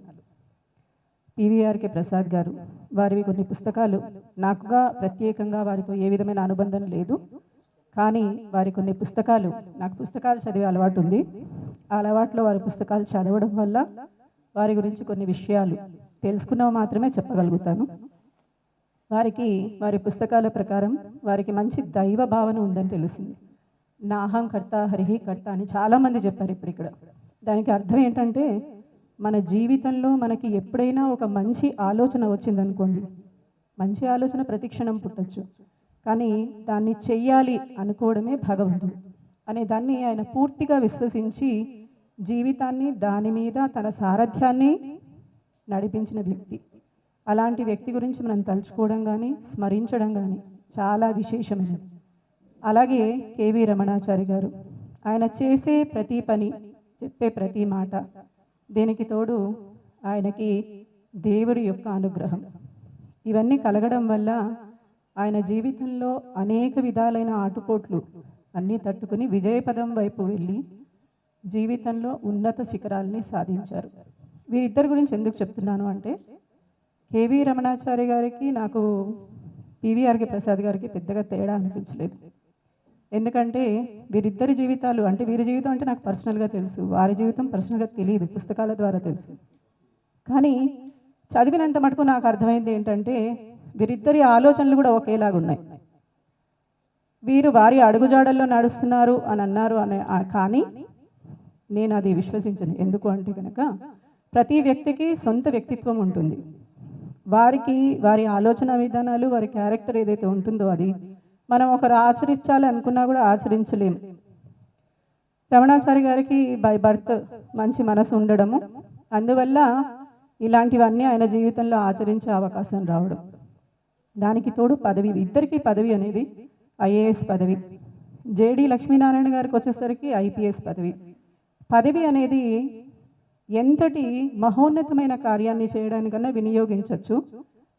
పివిఆర్కే ప్రసాద్ గారు, వారివి కొన్ని పుస్తకాలు, నాకుగా ప్రత్యేకంగా వారితో ఏ విధమైన అనుబంధం లేదు, కానీ వారి కొన్ని పుస్తకాలు, నాకు పుస్తకాలు చదివే అలవాటు ఉంది. ఆ అలవాట్లో వారి పుస్తకాలు చదవడం వల్ల వారి గురించి కొన్ని విషయాలు తెలుసుకున్నవి మాత్రమే చెప్పగలుగుతాను. వారికి వారి పుస్తకాల ప్రకారం వారికి మంచి దైవ భావన ఉందని తెలిసింది. నాహం కర్త హరిహి కర్త అని చాలామంది చెప్పారు ఇప్పుడు ఇక్కడ. దానికి అర్థం ఏంటంటే, మన జీవితంలో మనకి ఎప్పుడైనా ఒక మంచి ఆలోచన వచ్చిందనుకోండి, మంచి ఆలోచన ప్రతిక్షణం పుట్టచ్చు, కానీ దాన్ని చెయ్యాలి అనుకోవడమే భగవంతుడు. అనే దాన్ని ఆయన పూర్తిగా విశ్వసించి జీవితాన్ని దాని మీద తన సారథ్యాన్ని నడిపించిన వ్యక్తి. అలాంటి వ్యక్తి గురించి మనం తలుచుకోవడం కానీ స్మరించడం కానీ చాలా విశేషమైనది. అలాగే కేవీ రమణాచారి గారు, ఆయన చేసే ప్రతి పని, చెప్పే ప్రతి మాట, దీనికి తోడు ఆయనకి దేవుడి యొక్క అనుగ్రహం, ఇవన్నీ కలగడం వల్ల ఆయన జీవితంలో అనేక విధాలైన ఆటుపోట్లు అన్నీ తట్టుకుని విజయపదం వైపు వెళ్ళి జీవితంలో ఉన్నత శిఖరాల్ని సాధించారు. వీరిద్దరి గురించి ఎందుకు చెప్తున్నాను అంటే, కేవీ రమణాచారి గారికి నాకు పివిఆర్కే ప్రసాద్ గారికి పెద్దగా తేడా అనిపించలేదు. ఎందుకంటే వీరిద్దరి జీవితాలు, అంటే వీరి జీవితం అంటే నాకు పర్సనల్గా తెలుసు, వారి జీవితం పర్సనల్గా తెలియదు, పుస్తకాల ద్వారా తెలుసు. కానీ చదివినంత మటుకు నాకు అర్థమైంది ఏంటంటే వీరిద్దరి ఆలోచనలు కూడా ఒకేలాగా ఉన్నాయి. వీరు వారి అడుగుజాడల్లో నడుస్తున్నారు అని అన్నారు కానీ నేను అది విశ్వసించను. ఎందుకు అంటే కనుక ప్రతి వ్యక్తికి సొంత వ్యక్తిత్వం ఉంటుంది. వారికి వారి ఆలోచన విధానాలు, వారి క్యారెక్టర్ ఏదైతే ఉంటుందో అది మనం ఒకరు ఆచరించాలి అనుకున్నా కూడా ఆచరించలేము. రమణాచారి గారికి బై బర్త్ మంచి మనసు ఉండడము, అందువల్ల ఇలాంటివన్నీ ఆయన జీవితంలో ఆచరించే అవకాశం రావడం, దానికి తోడు పదవి, ఇద్దరికీ పదవి అనేది ఐఏఎస్ పదవి. జేడి లక్ష్మీనారాయణ గారికి వచ్చేసరికి ఐపీఎస్ పదవి. పదవి అనేది ఎంతటి మహోన్నతమైన కార్యాన్ని చేయడానికన్నా వినియోగించవచ్చు.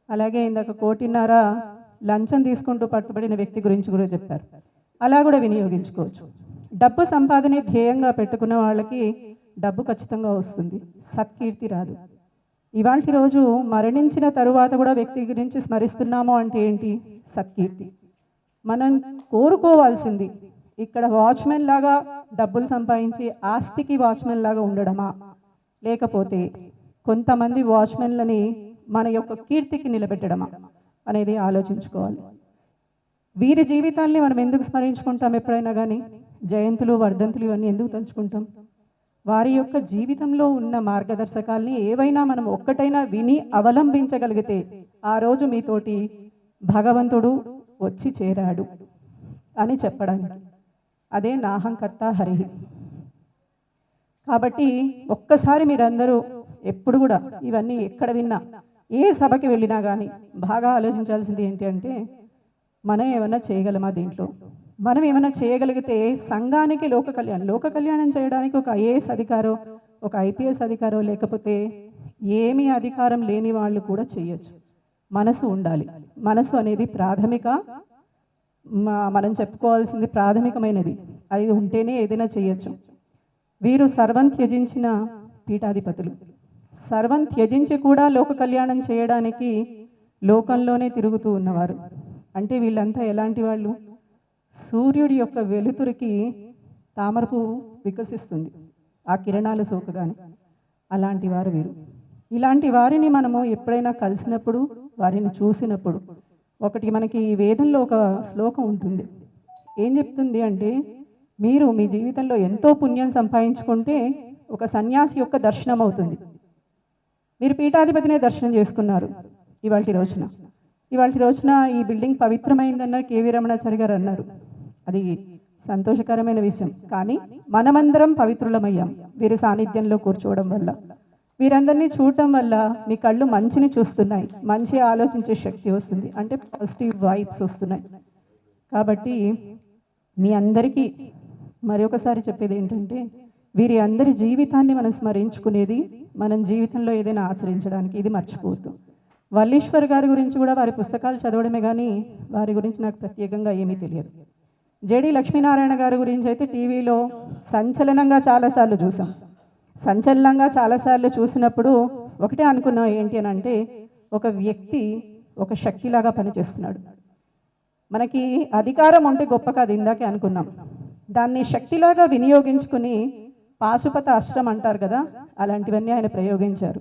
అలాగే ఇందాక 1.5 లంచం తీసుకుంటూ పట్టుబడిన వ్యక్తి గురించి కూడా చెప్పారు, అలా కూడా వినియోగించుకోవచ్చు. డబ్బు సంపాదనే ధ్యేయంగా పెట్టుకున్న వాళ్ళకి డబ్బు ఖచ్చితంగా వస్తుంది, సత్కీర్తి రాదు. ఇవాళ రోజు మరణించిన తరువాత కూడా వ్యక్తి గురించి స్మరిస్తున్నాము అంటే ఏంటి? సత్కీర్తి. మనం కోరుకోవాల్సింది ఇక్కడ వాచ్మెన్ లాగా డబ్బులు సంపాదించి ఆస్తికి వాచ్మెన్ లాగా ఉండడమా, లేకపోతే కొంతమంది వాచ్మెన్లని మన యొక్క కీర్తికి నిలబెట్టడమా అనేది ఆలోచించుకోవాలి. వీరి జీవితాల్ని మనం ఎందుకు స్మరించుకుంటాం? ఎప్పుడైనా కానీ జయంతులు, వర్ధంతులు ఇవన్నీ ఎందుకు తలుచుకుంటాం? వారి యొక్క జీవితంలో ఉన్న మార్గదర్శకాల్ని ఏవైనా మనం ఒక్కటైనా విని అవలంబించగలిగితే ఆ రోజు మీతోటి భగవంతుడు వచ్చి చేరాడు అని చెప్పడానికి, అదే నాహంకర్త హరి. కాబట్టి ఒక్కసారి మీరందరూ ఎప్పుడు కూడా ఇవన్నీ ఎక్కడ విన్నా, ఏ సభకి వెళ్ళినా కానీ బాగా ఆలోచించాల్సింది ఏంటి అంటే, మనం ఏమైనా చేయగలమా? దీంట్లో మనం ఏమైనా చేయగలిగితే సంఘానికి లోక కళ్యాణం చేయడానికి ఒక ఐఏఎస్ అధికారో, ఒక ఐపీఎస్ అధికారో, లేకపోతే ఏమీ అధికారం లేని వాళ్ళు కూడా చేయొచ్చు. మనసు ఉండాలి. మనసు అనేది మనం చెప్పుకోవాల్సింది ప్రాథమికమైనది. అది ఉంటేనే ఏదైనా చేయొచ్చు. వీరు సర్వం త్యజించిన పీఠాధిపతులు. సర్వం త్యజించి కూడా లోక కళ్యాణం చేయడానికి లోకంలోనే తిరుగుతూ ఉన్నవారు. అంటే వీళ్ళంతా ఎలాంటి వాళ్ళు? సూర్యుడి యొక్క వెలుతురికి తామరపు వికసిస్తుంది ఆ కిరణాలు సోకగానే, అలాంటి వారు వీరు. ఇలాంటి వారిని మనము ఎప్పుడైనా కలిసినప్పుడు, వారిని చూసినప్పుడు, ఒకటి మనకి వేదంలో ఒక శ్లోకం ఉంటుంది. ఏం చెప్తుంది అంటే, మీరు మీ జీవితంలో ఎంతో పుణ్యం సంపాదించుకుంటే ఒక సన్యాసి యొక్క దర్శనం అవుతుంది. మీరు పీఠాధిపతినే దర్శనం చేసుకున్నారు ఇవాళ రోజున ఈ బిల్డింగ్ పవిత్రమైందన్నారు కేవీ రమణాచారి గారు అన్నారు. అది సంతోషకరమైన విషయం. కానీ మనమందరం పవిత్రులమయ్యాం వీరి సాన్నిధ్యంలో కూర్చోవడం వల్ల. వీరందరినీ చూడటం వల్ల మీ కళ్ళు మంచిని చూస్తున్నాయి, మంచి ఆలోచించే శక్తి వస్తుంది, అంటే పాజిటివ్ వైబ్స్ వస్తున్నాయి. కాబట్టి మీ అందరికీ మరొకసారి చెప్పేది ఏంటంటే, వీరి అందరి జీవితాన్ని మనం స్మరించుకునేది మనం జీవితంలో ఏదైనా ఆచరించడానికి. ఇది మర్చిపోవద్దు. వల్లీశ్వర్ గారి గురించి కూడా వారి పుస్తకాలు చదవడమే కానీ వారి గురించి నాకు ప్రత్యేకంగా ఏమీ తెలియదు. జేడి లక్ష్మీనారాయణ గారి గురించి అయితే టీవీలో సంచలనంగా చాలాసార్లు చూసినప్పుడు ఒకటే అనుకున్నాం, ఏంటి అని అంటే, ఒక వ్యక్తి ఒక శక్తిలాగా పనిచేస్తున్నాడు. మనకి అధికారం ఉంటే గొప్ప కాదు, ఇందాకే అనుకున్నాం. దాన్ని శక్తిలాగా వినియోగించుకుని పాశుపత అస్త్రం అంటారు కదా, అలాంటివన్నీ ఆయన ప్రయోగించారు.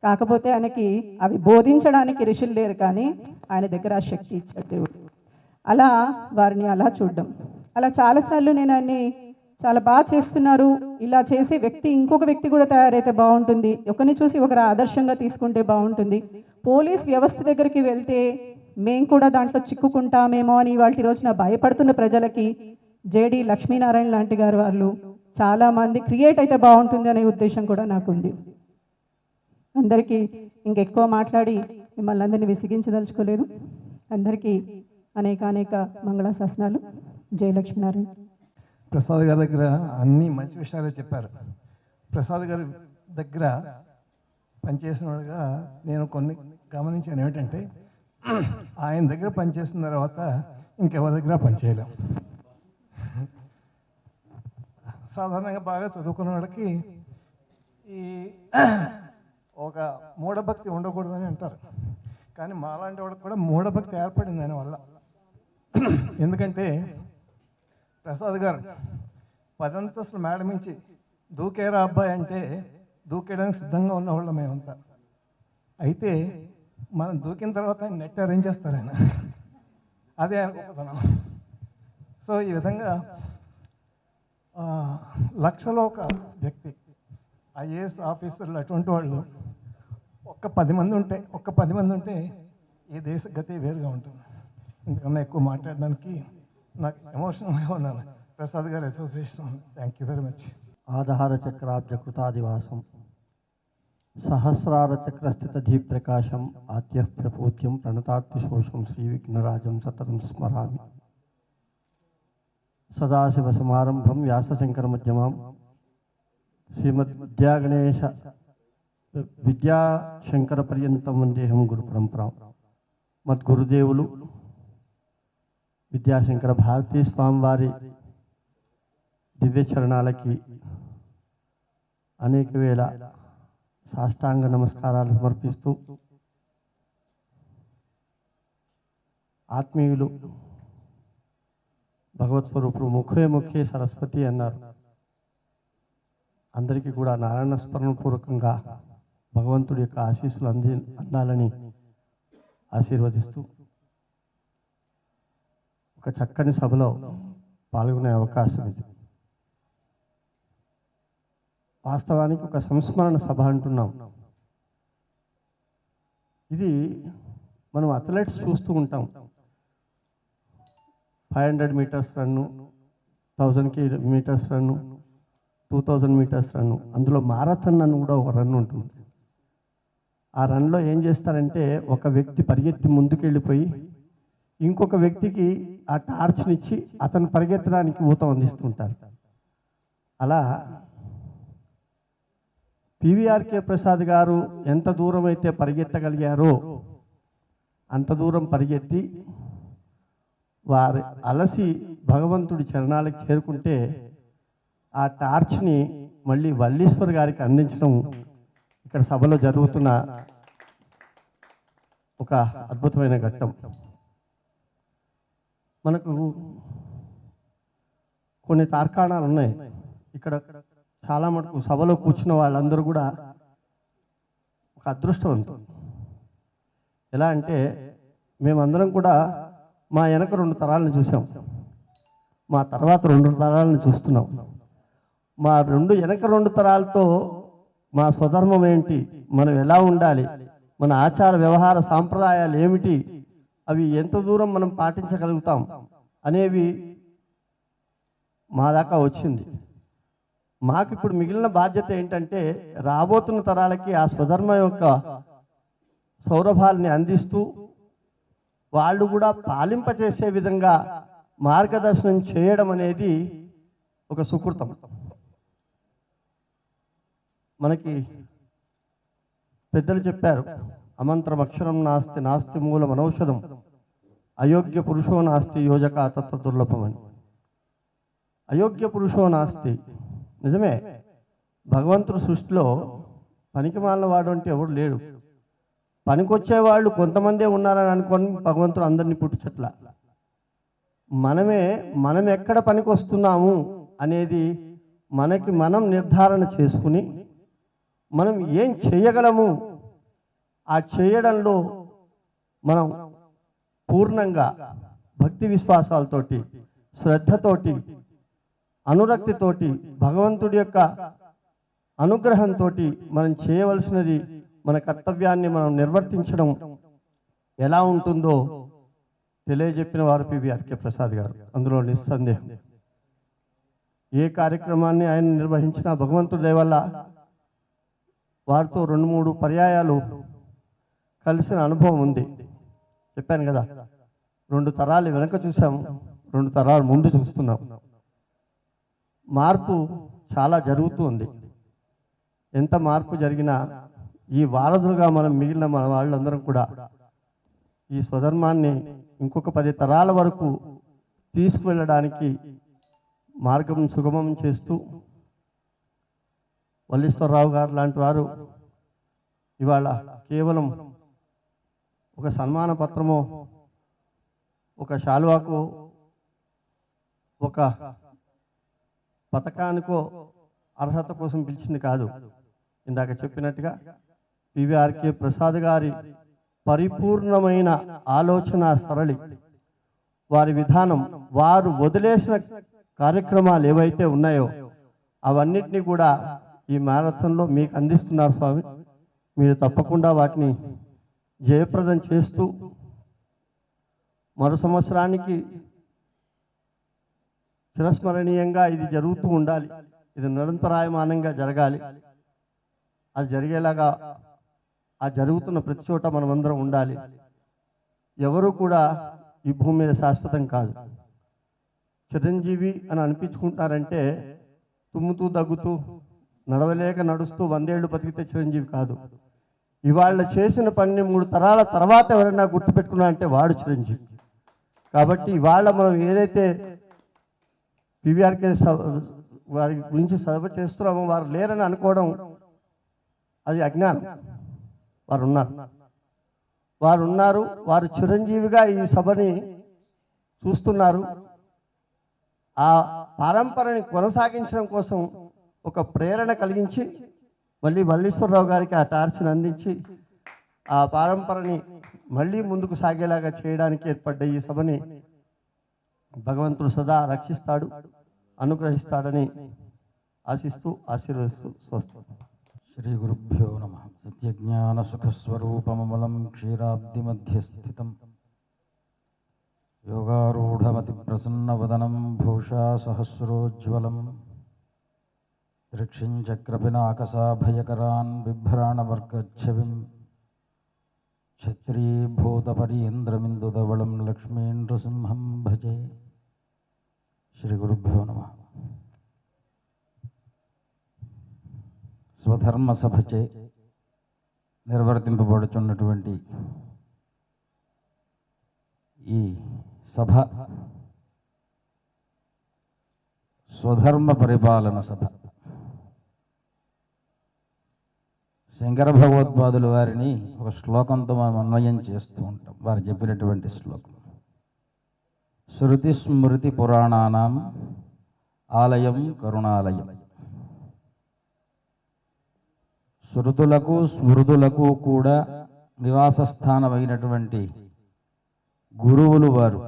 కాకపోతే ఆయనకి అవి బోధించడానికి ఋషులు లేరు, కానీ ఆయన దగ్గర ఆ శక్తి ఇచ్చాడు దేవుడు. అలా వారిని అలా చూడడం, అలా చాలాసార్లు నేను ఆయన్ని చాలా బాగా చేస్తున్నారు, ఇలా చేసే వ్యక్తి ఇంకొక వ్యక్తి కూడా తయారైతే బాగుంటుంది, ఒకరిని చూసి ఒకరు ఆదర్శంగా తీసుకుంటే బాగుంటుంది, పోలీస్ వ్యవస్థ దగ్గరికి వెళ్తే మేము కూడా దాంట్లో చిక్కుకుంటామేమో అని ఇవాళ రోజున భయపడుతున్న ప్రజలకి జేడి లక్ష్మీనారాయణ లాంటి గారు వాళ్ళు చాలామంది క్రియేట్ అయితే బాగుంటుంది అనే ఉద్దేశం కూడా నాకుంది. అందరికీ ఇంకెక్కువ మాట్లాడి మిమ్మల్ని అందరినీ విసిగించదలుచుకోలేదు. అందరికీ అనేక మంగళాశాసనాలు. జై లక్ష్మీనారాయణ. ప్రసాద్ గారి దగ్గర అన్ని మంచి విషయాలే చెప్పారు. ప్రసాద్ గారి దగ్గర పనిచేసిన వాడుగా నేను కొన్ని గమనించాను. ఏమిటంటే ఆయన దగ్గర పనిచేసిన తర్వాత ఇంకెవరి దగ్గర పనిచేయలేం. సాధారణంగా బాగా చదువుకున్న వాళ్ళకి ఈ ఒక మూఢభక్తి ఉండకూడదని అంటారు. కానీ మాలాంటి వాడికి కూడా మూఢభక్తి ఏర్పడింది దానివల్ల. ఎందుకంటే ప్రసాద్ గారు 10 అంతస్తులు మేడ మించి దూకేరా అబ్బాయి అంటే దూకేయడానికి సిద్ధంగా ఉన్నవాళ్ళం మేమంతా. అయితే మనం దూకిన తర్వాత ఆయన నెట్ అరేంజ్ చేస్తారు ఆయన. అదే ఆయన గొప్పతనం. సో ఈ విధంగా లక్షలో ఒక వ్యక్తి ఐఏఎస్ ఆఫీసర్లు అటువంటి వాళ్ళు ఒక్క 10 మంది ఉంటే ఈ దేశ గతి వేరుగా ఉంటుంది. ఇంతకన్నా ఎక్కువ మాట్లాడడానికి నాకు ఎమోషనల్గా ఉన్నాను. ప్రసాద్ గారి association. Thank you very much. ఆధార చక్రాబ్జ కృతాదివాసం సహస్రార చక్రస్థిత దీప్రకాశం ఆద్య ప్రపూజ్యం ప్రణతార్తిశోషం శ్రీ విఘ్నరాజం సతతం స్మరామి. సదాశివ సమారంభం వ్యాసశంకర మధ్యమాం శ్రీమద్ విద్యాశంకర పర్యంతం వందేహం గురు పరంపరాం. మద్గురుదేవులు విద్యాశంకర భారతీ స్వామివారి దివ్యచరణాలకి అనేక వేల సాష్టాంగ నమస్కారాలు సమర్పిస్తూ ఆత్మీయులు భగవత్ స్వరూపుడు ముఖే సరస్వతి అన్నారు. అందరికీ కూడా నారాయణ స్మరణ పూర్వకంగా భగవంతుడి యొక్క ఆశీస్సులు అందాలని ఆశీర్వదిస్తూ ఒక చక్కని సభలో పాల్గొనే అవకాశం ఇది. వాస్తవానికి ఒక సంస్మరణ సభ అంటున్నాం. ఇది మనం అథ్లెట్స్ చూస్తూ ఉంటాం. 500 meters run, 1000 meters run, 2000 meters run, అందులో మారథాన్ అని కూడా ఒక రన్ ఉంటుంది. ఆ రన్లో ఏం చేస్తారంటే ఒక వ్యక్తి పరిగెత్తి ముందుకెళ్ళిపోయి ఇంకొక వ్యక్తికి ఆ టార్చ్నిచ్చి అతను పరిగెత్తడానికి ఊతం అందిస్తుంటారు. అలా పివిఆర్కే ప్రసాద్ గారు ఎంత దూరం అయితే పరిగెత్తగలిగారో అంత దూరం పరిగెత్తి వారి అలసి భగవంతుడి చరణాలకు చేరుకుంటే ఆ టార్చ్ని మళ్ళీ వల్లీశ్వర్ గారికి అందించడం ఇక్కడ సభలో జరుగుతున్న ఒక అద్భుతమైన ఘట్టం. మనకు కొన్ని తార్కాణాలు ఉన్నాయి. ఇక్కడ చాలా మటుకు సభలో కూర్చున్న వాళ్ళందరూ కూడా ఒక అదృష్టవంతులు. ఎలా అంటే మేమందరం కూడా మా వెనక 2 తరాలను చూసాం, మా తర్వాత 2 తరాలను చూస్తున్నాం. మా వెనక 2 తరాలతో మా స్వధర్మం ఏంటి, మనం ఎలా ఉండాలి, మన ఆచార వ్యవహార సాంప్రదాయాలు ఏమిటి, అవి ఎంత దూరం మనం పాటించగలుగుతాం అనేవి మా దాకా వచ్చింది. మాకు ఇప్పుడు మిగిలిన బాధ్యత ఏంటంటే రాబోతున్న తరాలకి ఆ స్వధర్మం యొక్క సౌరభాల్ని అందిస్తూ వాళ్ళు కూడా పాలింపచేసే విధంగా మార్గదర్శనం చేయడం అనేది ఒక సుకృతం. మనకి పెద్దలు చెప్పారు, అమంత్రం అక్షరం నాస్తి నాస్తి మూలం అనౌషధం అయోగ్య పురుషో నాస్తి యోజక తత్వ దుర్లభమని. అయోగ్య పురుషో నాస్తి, నిజమే. భగవంతుడు సృష్టిలో పనికి మాలిన వాడు అంటే ఎవరు లేడు. పనికొచ్చేవాళ్ళు కొంతమందే ఉన్నారని అనుకొని భగవంతుడు అందరినీ పుట్టించట్ల. మనం ఎక్కడ పనికి వస్తున్నాము అనేది మనకి మనం నిర్ధారణ చేసుకుని మనం ఏం చేయగలము, ఆ చేయడంలో మనం పూర్ణంగా భక్తి విశ్వాసాలతోటి, శ్రద్ధతోటి, అనురక్తితోటి, భగవంతుడి యొక్క అనుగ్రహంతో మనం చేయవలసినది, మన కర్తవ్యాన్ని మనం నిర్వర్తించడం ఎలా ఉంటుందో తెలియజెప్పిన వారు పివిఆర్కే ప్రసాద్ గారు, అందులో నిస్సందేహం. ఏ కార్యక్రమాన్ని ఆయన నిర్వహించినా భగవంతుడి దయ వల్ల వారితో 2-3 పర్యాయాలు కలిసిన అనుభవం ఉంది. చెప్పాను కదా, 2 తరాలు వెనక చూసాము, 2 తరాలు ముందు చూస్తున్నాం. మార్పు చాలా జరుగుతూ ఉంది. ఎంత మార్పు జరిగినా ఈ వారధులుగా మనం మిగిలిన మన వాళ్ళందరం కూడా ఈ స్వధర్మాన్ని ఇంకొక 10 తరాల వరకు తీసుకువెళ్ళడానికి మార్గం సుగమం చేస్తూ వల్లీశ్వరరావు గారు లాంటి వారు ఇవాళ కేవలం ఒక సన్మాన పత్రమో, ఒక శాలువాకో, ఒక పథకానికో అర్హత కోసం పిలిచింది కాదు. ఇందాక చెప్పినట్టుగా పివిఆర్కే ప్రసాద్ గారి పరిపూర్ణమైన ఆలోచన సరళి, వారి విధానం, వారు వదిలేసిన కార్యక్రమాలు ఏవైతే ఉన్నాయో అవన్నిటినీ కూడా ఈ మ్యారథాన్లో మీకు అందిస్తున్నారు స్వామి. మీరు తప్పకుండా వాటిని జయప్రదం చేస్తూ మరో సంవత్సరానికి చిరస్మరణీయంగా ఇది జరుగుతూ ఉండాలి. ఇది నిరంతరాయమానంగా జరగాలి. అది జరిగేలాగా ఆ జరుగుతున్న ప్రతి చోట మనమందరం ఉండాలి. ఎవరు కూడా ఈ భూమి మీద శాశ్వతం కాదు. చిరంజీవి అని అనిపించుకుంటారంటే తుమ్ముతూ దగ్గుతూ నడవలేక నడుస్తూ 100 ఏళ్ళు బతికితే చిరంజీవి కాదు. ఇవాళ చేసిన పని 3 తరాల తర్వాత ఎవరైనా గుర్తుపెట్టుకున్నా అంటే వాడు చిరంజీవి. కాబట్టి ఇవాళ మనం ఏదైతే పివిఆర్కే వారి గురించి సభ చేస్తున్నామో వారు లేరని అనుకోవడం అది అజ్ఞానం. వారు ఉన్నారు. వారు చిరంజీవిగా ఈ సభని చూస్తున్నారు. ఆ పరంపరని కొనసాగించడం కోసం ఒక ప్రేరణ కలిగించి మళ్ళీ వల్లీశ్వరరావు గారికి ఆ టార్చ్ని అందించి ఆ పరంపరని మళ్ళీ ముందుకు సాగేలాగా చేయడానికి ఏర్పడ్డ ఈ సభని భగవంతుడు సదా రక్షిస్తాడు, అనుగ్రహిస్తాడని ఆశిస్తూ ఆశీర్వదిస్తూ స్వస్తి. శ్రీ గురుభ్యో నమః. సత్యజ్ఞాన సుఖస్వరూపమమలం క్షీరాబ్దిమధ్యస్థితం యోగారూఢమతి ప్రసన్నవదనం భూషా సహస్రోజ్వలం దృక్షించక్రపినాకసాభయకరాన్ బిభ్రాణవర్గఛవిం క్షత్రీభూతపరీంద్రమిందుధవళం లక్ష్మీనృసింహం భజే. శ్రీ గురుభ్యో నమః. స్వధర్మ సభచే నిర్వర్తింపబడుతున్నటువంటి ఈ సభ స్వధర్మ పరిపాలన సభ. శంకర భగవత్పాదుల వారిని ఒక శ్లోకంతో మనం అన్వయం చేస్తూ ఉంటాం. వారు చెప్పినటువంటి శ్లోకం, శృతి స్మృతి పురాణానాం ఆలయం కరుణాలయం. శృతులకు స్మృతులకు కూడా నివాస స్థానమైనటువంటి గురువులు వారు.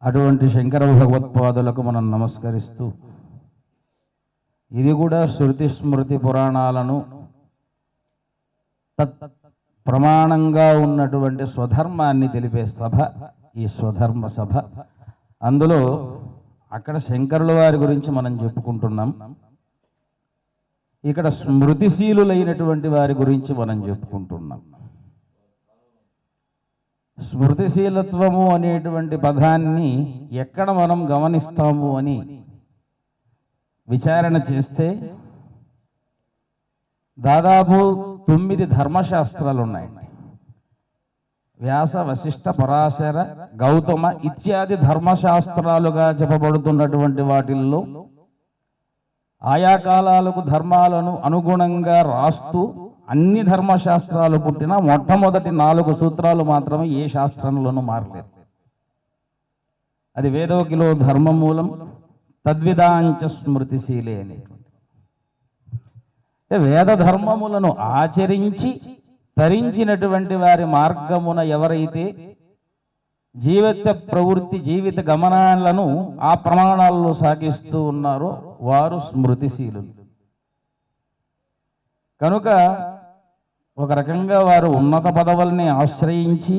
అటువంటి శంకర భగవత్పాదులకు మనం నమస్కరిస్తూ, ఇది కూడా శృతి స్మృతి పురాణాలను ప్రమాణంగా ఉన్నటువంటి స్వధర్మాన్ని తెలిపే సభ ఈ స్వధర్మ సభ. అందులో అక్కడ శంకరుల వారి గురించి మనం చెప్పుకుంటున్నాం, ఇక్కడ స్మృతిశీలులైనటువంటి వారి గురించి మనం చెప్పుకుంటున్నాం. స్మృతిశీలత్వము అనేటువంటి పదాన్ని ఎక్కడ మనం గమనిస్తాము అని విచారణ చేస్తే దాదాపు 9 ధర్మశాస్త్రాలు ఉన్నాయి. వ్యాస, వశిష్ఠ, పరాశర, గౌతమ ఇత్యాది ధర్మశాస్త్రాలుగా చెప్పబడుతున్నటువంటి వాటిల్లో ఆయా కాలాలకు ధర్మాలను అనుగుణంగా రాస్తూ అన్ని ధర్మశాస్త్రాలు పుట్టిన మొట్టమొదటి 4 సూత్రాలు మాత్రమే ఏ శాస్త్రంలోనూ మారలేదు. అది వేదోకిలో ధర్మమూలం తద్విదాంచ స్మృతిశీలే అనేటువంటి. వేద ధర్మములను ఆచరించి తరించినటువంటి వారి మార్గమున ఎవరైతే జీవిత ప్రవృత్తి జీవిత గమనాలను ఆ ప్రమాణాల్లో సాగిస్తూ ఉన్నారో వారు స్మృతిశీలులు. కనుక ఒక రకంగా వారు ఉన్నత పదవుల్ని ఆశ్రయించి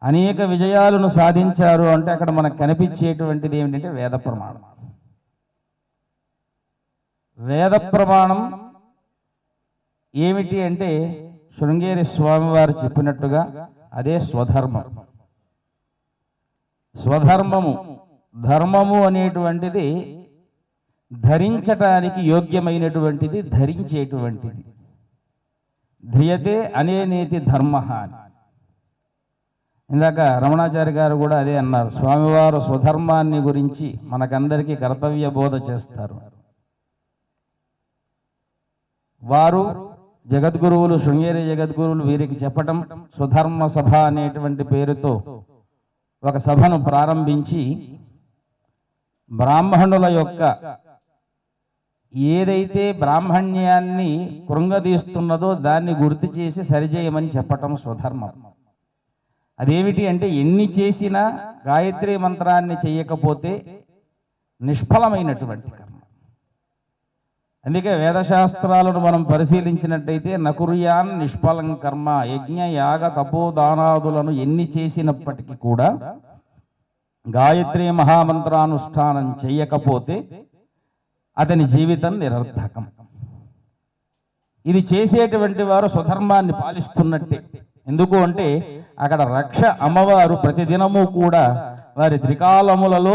అనేక విజయాలను సాధించారు అంటే అక్కడ మనకు కనిపించేటువంటిది ఏమిటంటే వేద ప్రమాణం. వేద ప్రమాణం ఏమిటి అంటే శృంగేరి స్వామివారు చెప్పినట్టుగా అదే స్వధర్మం. స్వధర్మము, ధర్మము అనేటువంటిది ధరించటానికి యోగ్యమైనటువంటిది, ధరించేటువంటిది. ధ్రియతే అనేనేతి ధర్మ అని ఇందాక రమణాచారి గారు కూడా అదే అన్నారు. స్వామివారు స్వధర్మాన్ని గురించి మనకందరికీ కర్తవ్య బోధ చేస్తారు. వారు జగద్గురువులు, శృంగేరి జగద్గురువులు వీరికి చెప్పటం, స్వధర్మ సభ అనేటువంటి పేరుతో ఒక సభను ప్రారంభించి బ్రాహ్మణుల యొక్క ఏదైతే బ్రాహ్మణ్యాన్ని కృంగదీస్తున్నదో దాన్ని గుర్తు చేసి సరిచేయమని చెప్పటం స్వధర్మం. అదేమిటి అంటే ఎన్ని చేసినా గాయత్రి మంత్రాన్ని చేయకపోతే నిష్ఫలమైనటువంటి కర్మ. అందుకే వేదశాస్త్రాలను మనం పరిశీలించినట్టయితే నకుర్యాన్ నిష్ఫలం కర్మ, యజ్ఞ యాగ తపోదానాదులను ఎన్ని చేసినప్పటికీ కూడా గాయత్రి మహామంత్రానుష్ఠానం చేయకపోతే అతని జీవితం నిరర్థకం. ఇది చేసేటువంటి వారు స్వధర్మాన్ని పాలిస్తున్నట్టే. ఎందుకు అంటే అక్కడ రక్ష అమ్మవారు ప్రతిదినము కూడా వారి త్రికాలములలో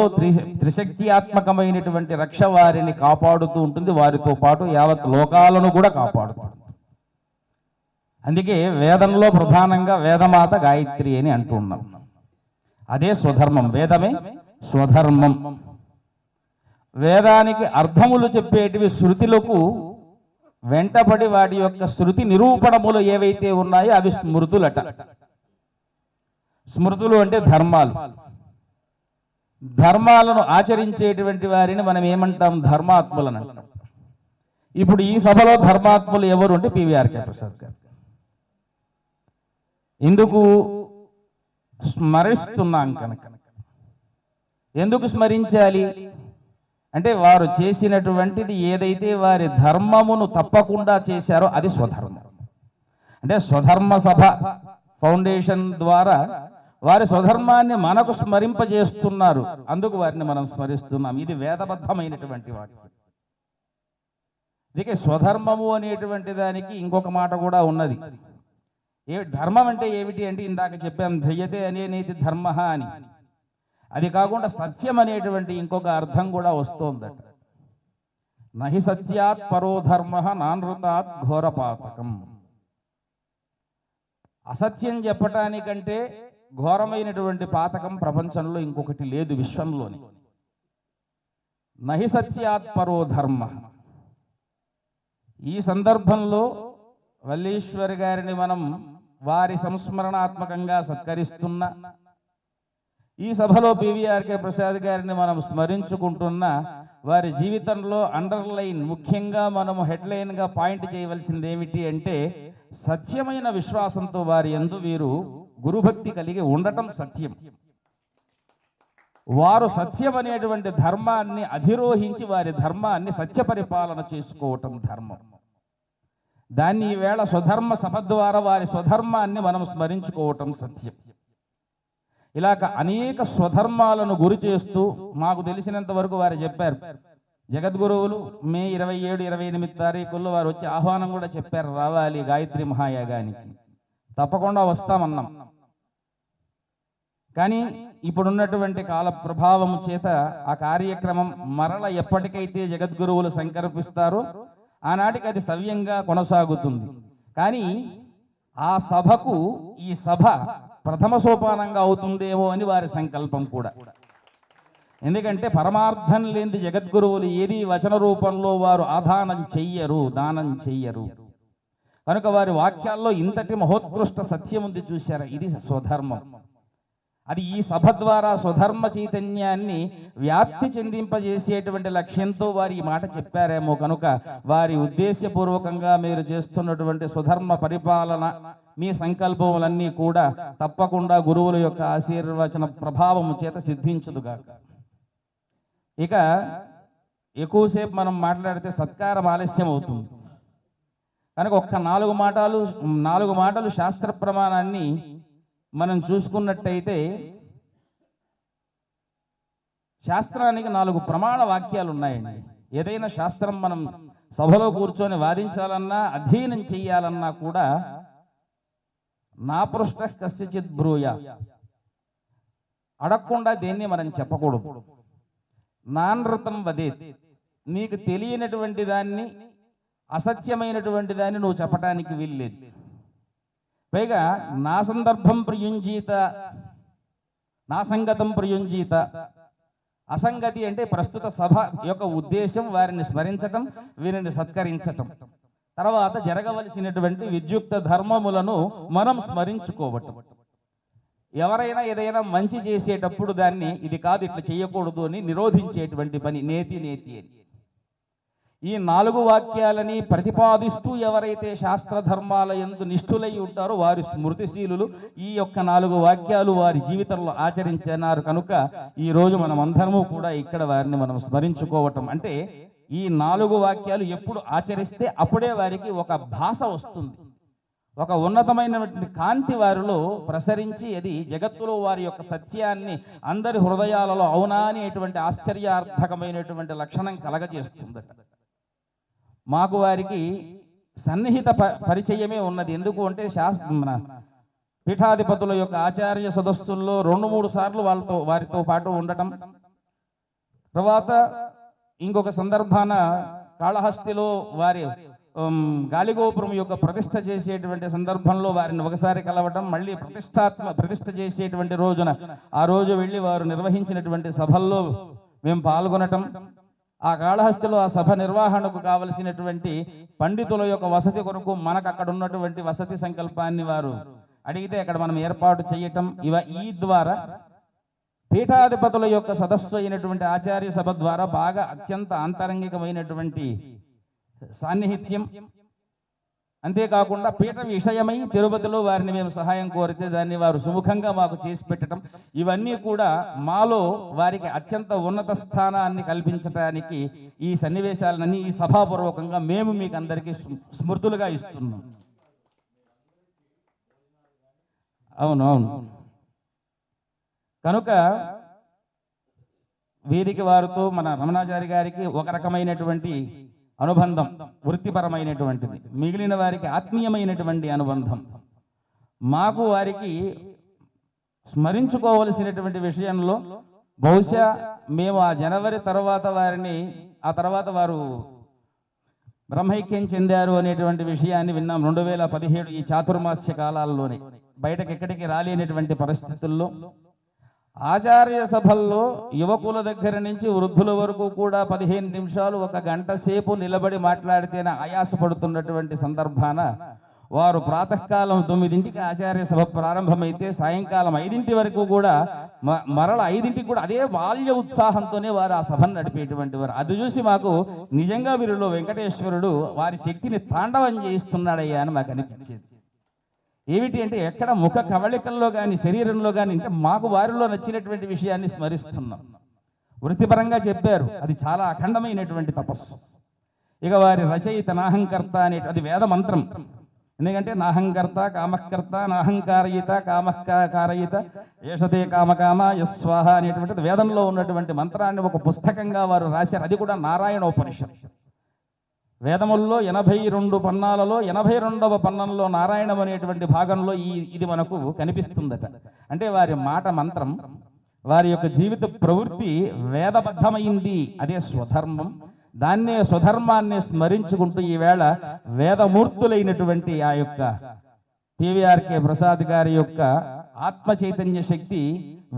త్రిశక్తియాత్మకమైనటువంటి రక్ష వారిని కాపాడుతూ ఉంటుంది. వారితో పాటు యావత్ లోకాలను కూడా కాపాడుతుంది. అందుకే వేదంలో ప్రధానంగా వేదమాత గాయత్రి అని అంటున్నాం. అదే స్వధర్మం, వేదమే స్వధర్మం. వేదానికి అర్థములు చెప్పేటివి శృతులకు వెంటబడి వాటి యొక్క శృతి నిరూపణములు ఏవైతే ఉన్నాయో అవి స్మృతులట. స్మృతులు అంటే ధర్మాలు. ధర్మాలను ఆచరించేటువంటి వారిని మనం ఏమంటాం? ధర్మాత్ములను అంటాం. ఇప్పుడు ఈ సభలో ధర్మాత్ములు ఎవరు అంటే పివిఆర్కే ప్రసాద్ గారు. ఎందుకు స్మరిస్తున్నాం కనుక. ఎందుకు స్మరించాలి అంటే వారు చేసినటువంటిది ఏదైతే వారి ధర్మమును తప్పకుండా చేశారో అది స్వధర్మం. అంటే స్వధర్మ సభ ఫౌండేషన్ ద్వారా వారి స్వధర్మాన్ని మనకు స్మరింపజేస్తున్నారు. అందుకు వారిని మనం స్మరిస్తున్నాం. ఇది వేదబద్ధమైనటువంటి వాటి. అందుకే స్వధర్మము అనేటువంటి దానికి ఇంకొక మాట కూడా ఉన్నది. ధర్మం అంటే ఏమిటి అంటే ఇందాక చెప్పాం, ధ్రియతే అనేనేతి ధర్మ అని. అది కాకుండా సత్యం అనేటువంటి ఇంకొక అర్థం కూడా వస్తోందట. నహి సత్యాత్ పరో ధర్మ నానృతాత్ ఘోరపాతకం. అసత్యం చెప్పటానికంటే ఘోరమైనటువంటి పాతకం ప్రపంచంలో ఇంకొకటి లేదు విశ్వంలోని. నహి సత్యాత్ పరో ధర్మ. ఈ సందర్భంలో వల్లీశ్వరి గారిని మనం వారి సంస్మరణాత్మకంగా సత్కరిస్తున్న ఈ సభలో పివిఆర్కే ప్రసాద్ గారిని మనం స్మరించుకుంటున్న వారి జీవితంలో అండర్లైన్, ముఖ్యంగా మనము హెడ్లైన్గా పాయింట్ చేయవలసింది ఏమిటి అంటే సత్యమైన విశ్వాసంతో వారి యందు వీరు గురుభక్తి కలిగి ఉండటం సత్యం. వారు సత్యం అనేటువంటి ధర్మాన్ని అధిరోహించి వారి ధర్మాన్ని సత్య పరిపాలన చేసుకోవటం ధర్మం. దాన్ని ఈవేళ స్వధర్మ సభ ద్వారా వారి స్వధర్మాన్ని మనం స్మరించుకోవటం సత్యం. ఇలాగ అనేక స్వధర్మాలను గురి చేస్తూ మాకు తెలిసినంత వరకు వారు చెప్పారు. జగద్గురువులు మే 27, 28 తారీఖుల్లో వారు వచ్చి ఆహ్వానం కూడా చెప్పారు, రావాలి గాయత్రి మహాయాగానికి. తప్పకుండా వస్తామన్నాం. కానీ ఇప్పుడున్నటువంటి కాల ప్రభావం చేత ఆ కార్యక్రమం మరల ఎప్పటికైతే జగద్గురువులు సంకల్పిస్తారో ఆనాటికి అది సవ్యంగా కొనసాగుతుంది. కానీ ఆ సభకు ఈ సభ ప్రథమ సోపానంగా అవుతుందేమో అని వారి సంకల్పం కూడా. ఎందుకంటే పరమార్థం లేని జగద్గురువులు ఏది వచన రూపంలో వారు ఆదానం చెయ్యరు, దానం చెయ్యరు. కనుక వారి వాక్యాల్లో ఇంతటి మహోత్కృష్ట సత్యం ఉంది చూశారా, ఇది స్వధర్మం. అది ఈ సభ ద్వారా స్వధర్మ చైతన్యాన్ని వ్యాప్తి చెందింపజేసేటువంటి లక్ష్యంతో వారు ఈ మాట చెప్పారేమో. కనుక వారి ఉద్దేశపూర్వకంగా మీరు చేస్తున్నటువంటి స్వధర్మ పరిపాలన, మీ సంకల్పములన్నీ కూడా తప్పకుండా గురువుల యొక్క ఆశీర్వచన ప్రభావము చేత సిద్ధించుదుగాక. ఇక ఎక్కువసేపు మనం మాట్లాడితే సత్కారం ఆలస్యం అవుతుంది కనుక ఒక్క 4 మాటలు శాస్త్ర ప్రమాణాన్ని మనం చూసుకున్నట్టయితే శాస్త్రానికి 4 ప్రమాణ వాక్యాలు ఉన్నాయండి. ఏదైనా శాస్త్రం మనం సభలో కూర్చొని వాదించాలన్నా అధ్యయనం చెయ్యాలన్నా కూడా నా పృష్ట కస్యచిత్ బ్రూయ, అడగకుండా దేన్ని మనం చెప్పకూడదు. నానృతం వదేత్, నీకు తెలియనటువంటి దాన్ని, అసత్యమైనటువంటి దాన్ని నువ్వు చెప్పటానికి వీల్లేదు. పైగా నా సందర్భం ప్రయుంజీత, నా సంగతం ప్రయుంజీత. అసంగతి అంటే ప్రస్తుత సభ యొక్క ఉద్దేశం వారిని స్మరించటం, వీరిని సత్కరించటం, తర్వాత జరగవలసినటువంటి విద్యుక్త ధర్మములను మనం స్మరించుకోవటం. ఎవరైనా ఏదైనా మంచి చేసేటప్పుడు దాన్ని ఇది కాదు ఇట్లా చేయకూడదు అని నిరోధించేటువంటి పని నేతి నేతి అని. ఈ 4 వాక్యాలని ప్రతిపాదిస్తూ ఎవరైతే శాస్త్ర ధర్మాల యందు నిష్ఠులై ఉంటారో వారి స్మృతిశీలులు. ఈ యొక్క 4 వాక్యాలు వారి జీవితంలో ఆచరించినారు కనుక ఈ రోజు మనం అందరము కూడా ఇక్కడ వారిని మనం స్మరించుకోవటం. అంటే ఈ 4 వాక్యాలు ఎప్పుడు ఆచరిస్తే అప్పుడే వారికి ఒక భాష వస్తుంది, ఒక ఉన్నతమైనటువంటి కాంతి వారిలో ప్రసరించి అది జగత్తులో వారి యొక్క సత్యాన్ని అందరి హృదయాలలో అవునా అనేటువంటి ఆశ్చర్యార్థకమైనటువంటి లక్షణం కలగజేస్తుందట. మాకు వారికి సన్నిహిత పరిచయమే ఉన్నది. ఎందుకు అంటే మన పీఠాధిపతుల యొక్క ఆచార్య సదస్సుల్లో 2-3 సార్లు వారితో పాటు ఉండటం, తర్వాత ఇంకొక సందర్భాన కాళహస్తిలో వారి గాలిగోపురం యొక్క ప్రతిష్ఠ చేసేటువంటి సందర్భంలో వారిని ఒకసారి కలవటం, మళ్ళీ ప్రతిష్ఠ చేసేటువంటి రోజున ఆ రోజు వెళ్ళి వారు నిర్వహించినటువంటి సభల్లో మేము పాల్గొనటం, ఆ కాళహస్తిలో ఆ సభ నిర్వహణకు కావలసినటువంటి పండితుల యొక్క వసతి కొరకు మనకు అక్కడ ఉన్నటువంటి వసతి సంకల్పాన్ని వారు అడిగితే అక్కడ మనం ఏర్పాటు చేయటం, ఈ ద్వారా పీఠాధిపతుల యొక్క సదస్సు అయినటువంటి ఆచార్య సభ ద్వారా బాగా అత్యంత ఆంతరంగికమైనటువంటి సాన్నిహిత్యం. అంతేకాకుండా పీఠ విషయమై తిరుపతిలో వారిని మేము సహాయం కోరితే దాన్ని వారు సుముఖంగా మాకు చేసి పెట్టడం, ఇవన్నీ కూడా మాలో వారికి అత్యంత ఉన్నత స్థానాన్ని కల్పించడానికి ఈ సన్నివేశాలన్నీ ఈ సభాపూర్వకంగా మేము మీకు అందరికీ స్మృతులుగా ఇస్తున్నాం. అవును అవును కనుక వీరికి వారితో మన రమణాచారి గారికి ఒక రకమైనటువంటి అనుబంధం వృత్తిపరమైనటువంటిది, మిగిలిన వారికి ఆత్మీయమైనటువంటి అనుబంధం. మాకు వారికి స్మరించుకోవలసినటువంటి విషయంలో బహుశా మేము ఆ జనవరి తర్వాత వారిని, ఆ తర్వాత వారు బ్రహ్మైక్యం చెందారు అనేటువంటి విషయాన్ని విన్నాం 2017 ఈ చాతుర్మాస్య కాలాల్లోనే. బయటకు ఎక్కడికి రాలేనటువంటి పరిస్థితుల్లో ఆచార్య సభల్లో యువకుల దగ్గర నుంచి వృద్ధుల వరకు కూడా 15 నిమిషాలు 1 గంట సేపు నిలబడి మాట్లాడితేనే ఆయాసపడుతున్నటువంటి సందర్భాన వారు ప్రాతకాలం 9ంటికి ఆచార్య సభ ప్రారంభమైతే సాయంకాలం 5 వరకు కూడా మరల 5ంటికి కూడా అదే బాల్య ఉత్సాహంతోనే వారు ఆ సభను నడిపేటువంటి వారు. అది చూసి మాకు నిజంగా వీరిలో వెంకటేశ్వరుడు వారి శక్తిని తాండవం చేయిస్తున్నాడయ్యా అని మాకు అనిపించేది. ఏమిటి అంటే ఎక్కడ ముఖ కవళికల్లో కానీ శరీరంలో కానీ అంటే మాకు వారిలో నచ్చినటువంటి విషయాన్ని స్మరిస్తున్నాం. వృత్తిపరంగా చెప్పారు, అది చాలా అఖండమైనటువంటి తపస్సు. ఇక వారి రచయిత నాహంకర్త అనే అది వేద మంత్రం. ఎందుకంటే నాహంకర్త కామకర్త నాహంకారయిత కామకారయిత ఏషతే కామకామ యస్వాహ అనేటువంటిది వేదంలో ఉన్నటువంటి మంత్రాన్ని ఒక పుస్తకంగా వారు రాశారు. అది కూడా నారాయణోపనిషత్. వేదముల్లో 82 పన్నాలలో 82వ పన్నంలో నారాయణం అనేటువంటి భాగంలో ఇది మనకు కనిపిస్తుందట. అంటే వారి మాట మంత్రం, వారి యొక్క జీవిత ప్రవృత్తి వేదబద్ధమైంది, అదే స్వధర్మం. దాన్నే స్వధర్మాన్ని స్మరించుకుంటూ ఈవేళ వేదమూర్తులైనటువంటి ఆ యొక్క పివిఆర్కే ప్రసాద్ గారి యొక్క ఆత్మ చైతన్య శక్తి,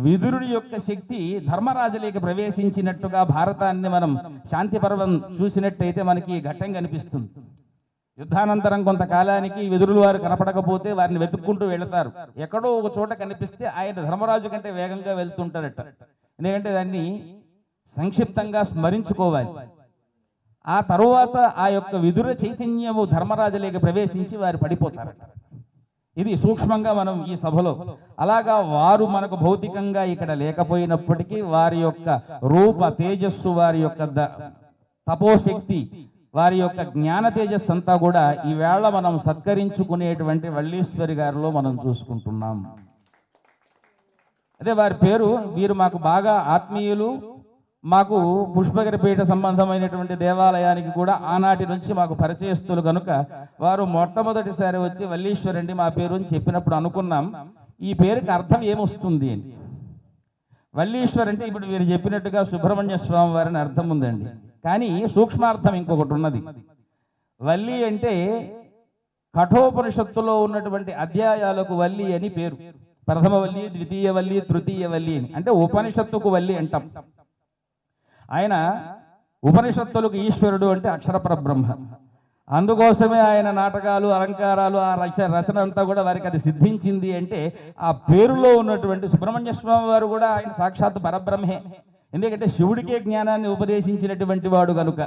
విదురుడి యొక్క శక్తి ధర్మరాజులోకి ప్రవేశించినట్టుగా భారతాన్ని మనం శాంతి పర్వం చూసినట్టయితే మనకి ఘట్టం కనిపిస్తుంది. యుద్ధానంతరం కొంతకాలానికి విదురులు వారు కనపడకపోతే వారిని వెతుక్కుంటూ వెళతారు. ఎక్కడో ఒక చోట కనిపిస్తే ఆయన ధర్మరాజు కంటే వేగంగా వెళ్తుంటారట. ఎందుకంటే దాన్ని సంక్షిప్తంగా స్మరించుకోవాలి. ఆ తరువాత ఆ యొక్క విదుర చైతన్యము ధర్మరాజులోకి ప్రవేశించి వారు పడిపోతారట. ఇది సూక్ష్మంగా మనం ఈ సభలో అలాగా వారు మనకు భౌతికంగా ఇక్కడ లేకపోయినప్పటికీ వారి యొక్క రూప తేజస్సు, వారి యొక్క తపోశక్తి, వారి యొక్క జ్ఞాన తేజస్సు అంతా కూడా ఈవేళ మనం సత్కరించుకునేటువంటి వల్లీశ్వరి గారిలో మనం చూసుకుంటున్నాం. అదే వారి పేరు. వీరు మాకు బాగా ఆత్మీయులు. మాకు పుష్పగిరిపేట సంబంధమైనటువంటి దేవాలయానికి కూడా ఆనాటి నుంచి మాకు పరిచయస్తులు కనుక వారు మొట్టమొదటిసారి వచ్చి వల్లీశ్వరండి మా పేరు అని చెప్పినప్పుడు అనుకున్నాం ఈ పేరుకి అర్థం ఏమొస్తుంది అని. వల్లీశ్వర్ అంటే ఇప్పుడు వీరు చెప్పినట్టుగా సుబ్రహ్మణ్య స్వామి వారిని అర్థం ఉందండి. కానీ సూక్ష్మార్థం ఇంకొకటి ఉన్నది. వల్లి అంటే కఠోపనిషత్తులో ఉన్నటువంటి అధ్యాయాలకు వల్లి అని పేరు. ప్రథమ వల్లి, ద్వితీయ వల్లి, తృతీయ వల్లి అని. అంటే ఉపనిషత్తుకు వల్లి అంటాం. ఆయన ఉపనిషత్తులకు ఈశ్వరుడు అంటే అక్షర పరబ్రహ్మ. అందుకోసమే ఆయన నాటకాలు, అలంకారాలు, ఆ రచన అంతా కూడా వారికి అది సిద్ధించింది. అంటే ఆ పేరులో ఉన్నటువంటి సుబ్రహ్మణ్య స్వామి వారు కూడా ఆయన సాక్షాత్ పరబ్రహ్మే. ఎందుకంటే శివుడికే జ్ఞానాన్ని ఉపదేశించినటువంటి వాడు కనుక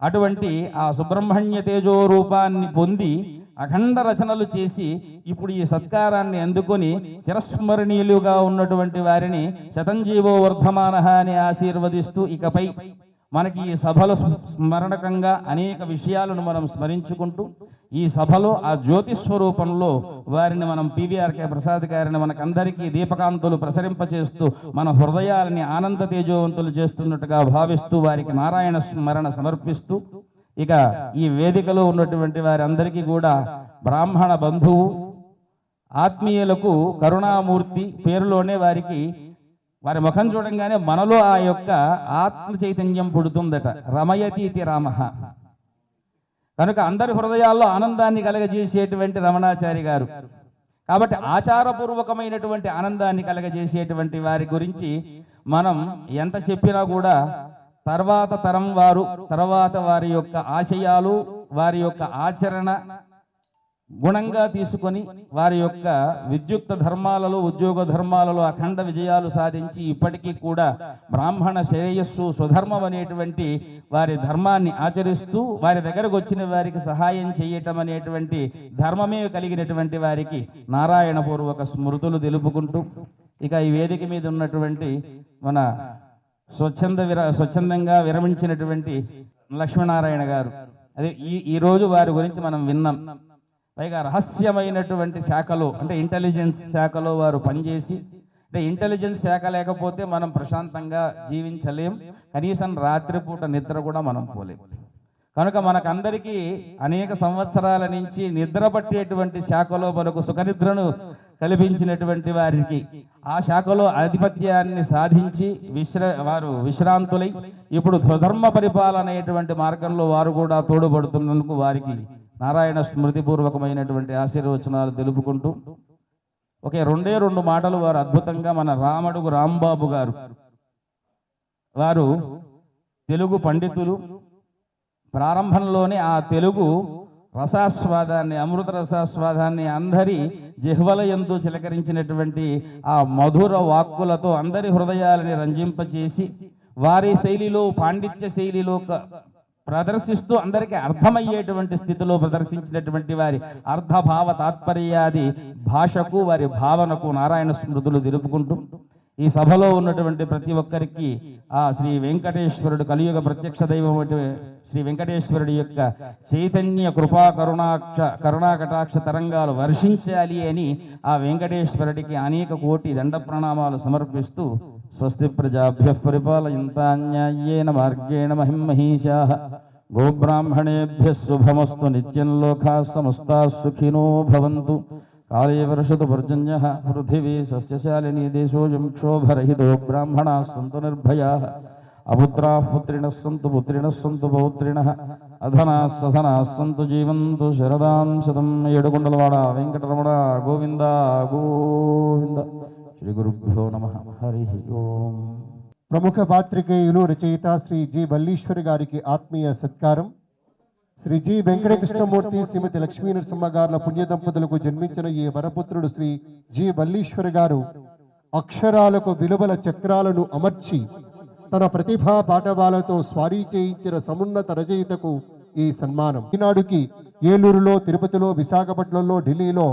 అటువంటి ఆ సుబ్రహ్మణ్య తేజో రూపాన్ని పొంది అఖండ రచనలు చేసి ఇప్పుడు ఈ సత్కారాన్ని అందుకొని చిరస్మరణీయులుగా ఉన్నటువంటి వారిని శతంజీవో వర్ధమానః అని ఆశీర్వదిస్తూ ఇకపై మనకి ఈ సభలో స్మరణకంగా అనేక విషయాలను మనం స్మరించుకుంటూ ఈ సభలో ఆ జ్యోతి స్వరూపంలో వారిని మనం పివిఆర్కే ప్రసాద్ గారిని మనకందరికీ దీపకాంతులు ప్రసరింపచేస్తూ మన హృదయాలని ఆనంద తేజోవంతులు చేస్తున్నట్టుగా భావిస్తూ వారికి నారాయణ స్మరణ సమర్పిస్తూ ఇక ఈ వేదికలో ఉన్నటువంటి వారందరికీ కూడా బ్రాహ్మణ బంధువు ఆత్మీయులకు కరుణామూర్తి పేరులోనే వారికి వారి ముఖం చూడంగానే మనలో ఆ యొక్క ఆత్మ చైతన్యం పుడుతుందట. రమయతీతి రామ కనుక అందరి హృదయాల్లో ఆనందాన్ని కలగజేసేటువంటి రమణాచారి గారు. కాబట్టి ఆచారపూర్వకమైనటువంటి ఆనందాన్ని కలగజేసేటువంటి వారి గురించి మనం ఎంత చెప్పినా కూడా తర్వాత తరం వారు, తర్వాత వారి యొక్క ఆశయాలు, వారి యొక్క ఆచరణ గుణంగా తీసుకొని వారి యొక్క విద్యుక్త ధర్మాలలో, ఉద్యోగ ధర్మాలలో అఖండ విజయాలు సాధించి ఇప్పటికీ కూడా బ్రాహ్మణ శ్రేయస్సు స్వధర్మం అనేటువంటి వారి ధర్మాన్ని ఆచరిస్తూ వారి దగ్గరకు వచ్చిన వారికి సహాయం చేయటం అనేటువంటి ధర్మమే కలిగినటువంటి వారికి నారాయణ పూర్వక స్మృతులు తెలుపుకుంటూ ఇక ఈ వేదిక మీద ఉన్నటువంటి మన స్వచ్ఛందంగా విరమించినటువంటి లక్ష్మీనారాయణ గారు, అదే ఈ రోజు వారి గురించి మనం విన్నాం. పైగా రహస్యమైనటువంటి శాఖలో అంటే ఇంటెలిజెన్స్ శాఖలో వారు పనిచేసి, అంటే ఇంటెలిజెన్స్ శాఖ లేకపోతే మనం ప్రశాంతంగా జీవించలేం, కనీసం రాత్రిపూట నిద్ర కూడా మనం పోలేం. కనుక మనకందరికీ అనేక సంవత్సరాల నుంచి నిద్ర పట్టేటువంటి శాఖలో మనకు సుఖనిద్రను కల్పించినటువంటి వారికి ఆ శాఖలో ఆధిపత్యాన్ని సాధించి వారు విశ్రాంతులై ఇప్పుడు స్వధర్మ పరిపాలన అనేటువంటి మార్గంలో వారు కూడా తోడ్పడుతున్నందుకు వారికి నారాయణ స్మృతిపూర్వకమైనటువంటి ఆశీర్వచనాలు తెలుపుకుంటూ ఒకే రెండు మాటలు వారు అద్భుతంగా మన రామడుగు రాంబాబు గారు వారు తెలుగు పండితులు. ప్రారంభంలోనే ఆ తెలుగు రసాస్వాదాన్ని, అమృత రసాస్వాదాన్ని అందరి జిహ్వలయందు చిలకరించినటువంటి ఆ మధుర వాక్కులతో అందరి హృదయాలని రంజింపచేసి వారి శైలిలో, పాండిత్య శైలిలో ప్రదర్శిస్తూ అందరికీ అర్థమయ్యేటువంటి స్థితిలో ప్రదర్శించినటువంటి వారి అర్థభావ తాత్పర్యాది భాషకు, వారి భావనకు నారాయణ స్మృతులు తెలుపుకుంటూ ఈ సభలో ఉన్నటువంటి ప్రతి ఒక్కరికి ఆ శ్రీ వెంకటేశ్వరుడు కలియుగ ప్రత్యక్ష దైవం శ్రీ వెంకటేశ్వరుడి యొక్క చైతన్య కృపా కరుణాకటాక్ష తరంగాలు వర్షించాలి అని ఆ వెంకటేశ్వరుడికి అనేక కోటి దండ ప్రణామాలు సమర్పిస్తూ స్వస్తి ప్రజాభ్యః పరిపాలయంతాం న్యాయేన మార్గేణ మహిమహీషాః గోబ్రాహ్మణేభ్యः శుభమస్తు నిత్యం లోకాః సమస్తాః సుఖినో భవంతు. కాళే వర్షతు పర్జన్యః పృథివీ సస్యశాలినీ దేశోऽयं క్షోభరహితో బ్రాహ్మణాः సంతు నిర్భయాः అపుత్రాः పుత్రిణः సంతు పుత్రిణः సంతు పౌత్రిణः అధనాः సధనాः సంతు జీవంతు శరదాం శతం. ఏడుకొండలవాడ వెంకటరమణ గోవింద గోవింద. శ్రీ గురుభ్యో నమః. హరి ఓం. ప్రముఖ పాత్రికేయులు రచయిత శ్రీ జి వల్లీశ్వరి గారికి ఆత్మీయ సత్కారం. శ్రీ జి వెంకటకృష్ణమూర్తి, శ్రీమతి లక్ష్మీ నరసింహ గారుల పుణ్య దంపతులకు జన్మించిన ఈ వరపుత్రుడు శ్రీ జి వల్లీశ్వరి గారు అక్షరాలకు విలువల చక్రాలను అమర్చి తన ప్రతిభా పాఠవాలతో స్వారీ చేయించిన సమున్నత రచయితకు ఈ సన్మానం. ఈనాడుకి ఏలూరులో, తిరుపతిలో, విశాఖపట్నంలో, ఢిల్లీలో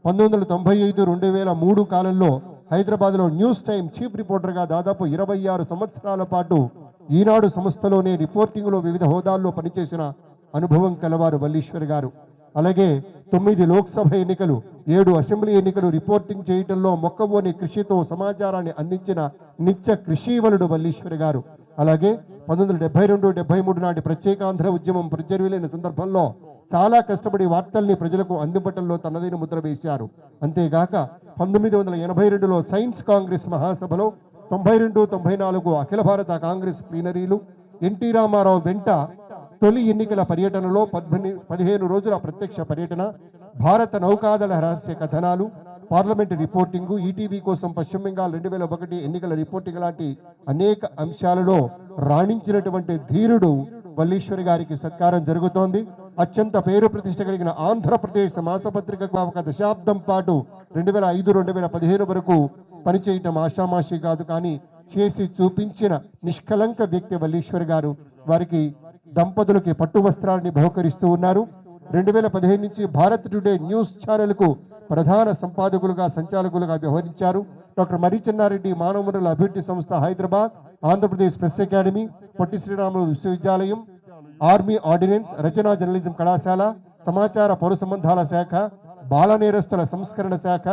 1995, 2003 కాలంలో హైదరాబాద్లో న్యూస్ టైమ్ చీఫ్ రిపోర్టర్గా దాదాపు 26 సంవత్సరాల పాటు ఈనాడు సంస్థలోనే రిపోర్టింగ్లో వివిధ హోదాల్లో పనిచేసిన అనుభవం కలవారు వల్లీశ్వరి గారు. అలాగే 9 లోక్సభ ఎన్నికలు 7 అసెంబ్లీ ఎన్నికలు రిపోర్టింగ్ చేయటంలో మొక్కవోని కృషితో సమాచారాన్ని అందించిన నిత్య కృషీవలుడు వల్లీశ్వరి గారు. అలాగే 1972-73 నాటి ప్రత్యేకాంధ్ర ఉద్యమం ప్రజ్వరిల్లిన సందర్భంలో చాలా కష్టపడి వార్తల్ని ప్రజలకు అందుబాటులో తనదైన ముద్ర వేశారు. అంతేగాక 1982లో సైన్స్ కాంగ్రెస్ మహాసభలో 92-94 అఖిల భారత కాంగ్రెస్ ప్లీనరీలు, ఎన్టీ రామారావు వెంట తొలి ఎన్నికల పర్యటనలో 15 రోజుల ప్రత్యక్ష పర్యటన, భారత నౌకాదళ రహస్య కథనాలు, పార్లమెంటు రిపోర్టింగు, ఈటీవీ కోసం పశ్చిమ బెంగాల్ 2001 ఎన్నికల రిపోర్టింగ్ లాంటి అనేక అంశాలలో రాణించినటువంటి ధీరుడు వల్లీశ్వరి గారికి సత్కారం జరుగుతోంది. అత్యంత పేరు ప్రతిష్ట కలిగిన ఆంధ్రప్రదేశ్ మాసపత్రికకు ఒక దశాబ్దం పాటు 2005-2015 వరకు పనిచేయటం ఆషామాషి కాదు, కానీ చేసి చూపించిన నిష్కలంక వ్యక్తి వల్లీశ్వరి గారు. వారికి దంపతులకి పట్టు వస్త్రాన్ని బహుకరిస్తూ ఉన్నారు. 2015 నుంచి భారత్ టుడే న్యూస్ ఛానల్కు ప్రధాన సంపాదకులుగా సంచాలకులుగా వ్యవహరించారు. డాక్టర్ మర్రి చెన్నారెడ్డి మానవ వనరుల అభివృద్ధి సంస్థ హైదరాబాద్, ఆంధ్రప్రదేశ్ ప్రెస్ అకాడమీ, పొట్టి శ్రీరాములు విశ్వవిద్యాలయం, ఆర్మీ ఆర్డినెన్స్, రచనా జర్నలిజం కళాశాల, సమాచార పౌర సంబంధాల శాఖ, బాల నేరస్తుల సంస్కరణ శాఖ,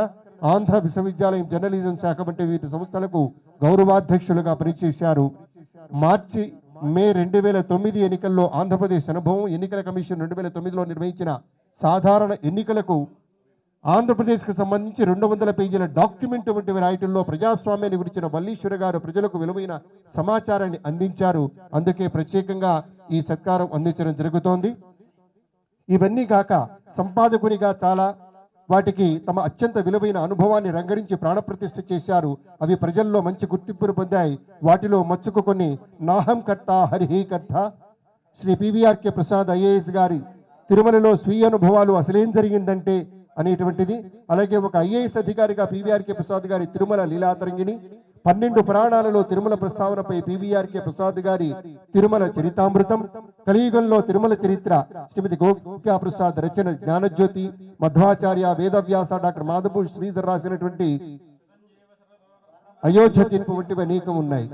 ఆంధ్ర విశ్వవిద్యాలయం జర్నలిజం శాఖ వంటి వివిధ సంస్థలకు గౌరవాధ్యక్షులుగా పనిచేశారు. మార్చి మే 2009 ఎన్నికల్లో ఆంధ్రప్రదేశ్ అనుభవం, ఎన్నికల కమిషన్ 2009లో నిర్వహించిన సాధారణ ఎన్నికలకు ఆంధ్రప్రదేశ్కు సంబంధించి 200 పేజీల డాక్యుమెంట్ వంటివి రాయటంలో ప్రజాస్వామ్యాన్ని గురించిన వల్లీశ్వరి గారు ప్రజలకు విలువైన సమాచారాన్ని అందించారు. అందుకే ప్రత్యేకంగా ఈ సత్కారం అందించడం జరుగుతోంది. ఇవన్నీ కాక సంపాదకునిగా చాలా వాటికి తమ అత్యంత విలువైన అనుభవాన్ని రంగరించి ప్రాణప్రతిష్ఠ చేశారు. అవి ప్రజల్లో మంచి గుర్తింపును పొందాయి. వాటిలో మచ్చుకు కొన్ని నాహం కర్త హరిహి కర్త, శ్రీ పివిఆర్కే ప్రసాద్ ఐఏఎస్ గారి తిరుమలలో స్వీయ అనుభవాలు అసలేం జరిగిందంటే అనేటువంటిది. అలాగే ఒక ఐఏఎస్ అధికారిగా పివిఆర్కే ప్రసాద్ గారి తిరుమల లీలాతరంగిణి, 12 పురాణాలలో తిరుమల ప్రస్తావనపై పివిఆర్కే ప్రసాద్ గారి తిరుమల చరితామృతం, కలియుగంలో తిరుమల చరిత్ర శ్రీమతి గోపికా ప్రసాద్ రచన జ్ఞానజ్యోతి, మధ్వాచార్య, వేదవ్యాస, డాక్టర్ మాధవపూర్ శ్రీధర్ రాసినటువంటి అయోధ్య తీర్పు వంటివి అనేకం ఉన్నాయి.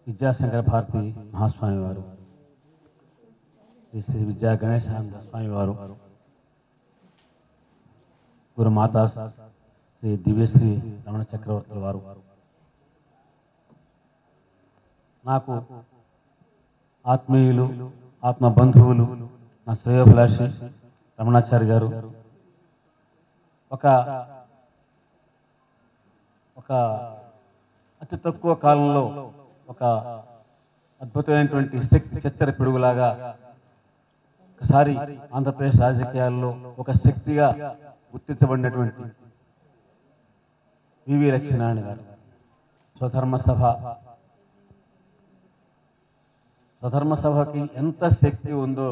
విద్యాశంకర భారతి మహాస్వామి వారు, శ్రీ విద్యా గణేశానంద స్వామి వారు, గురుమాతా శ్రీ దివ్యశ్రీ రమణ చక్రవర్తుల వారు, నాకు ఆత్మీయులు, ఆత్మ బంధువులు, నా శ్రేయోభిలాషి రమణాచారి గారు, ఒక అతి తక్కువ కాలంలో ఒక అద్భుతమైనటువంటి శక్తి చచ్చర పిడుగులాగా ఒకసారి ఆంధ్రప్రదేశ్ రాజకీయాల్లో ఒక శక్తిగా గుర్తించబడినటువంటి వివి లక్ష్మీనారాయణ గారు, స్వధర్మ సభకి ఎంత శక్తి ఉందో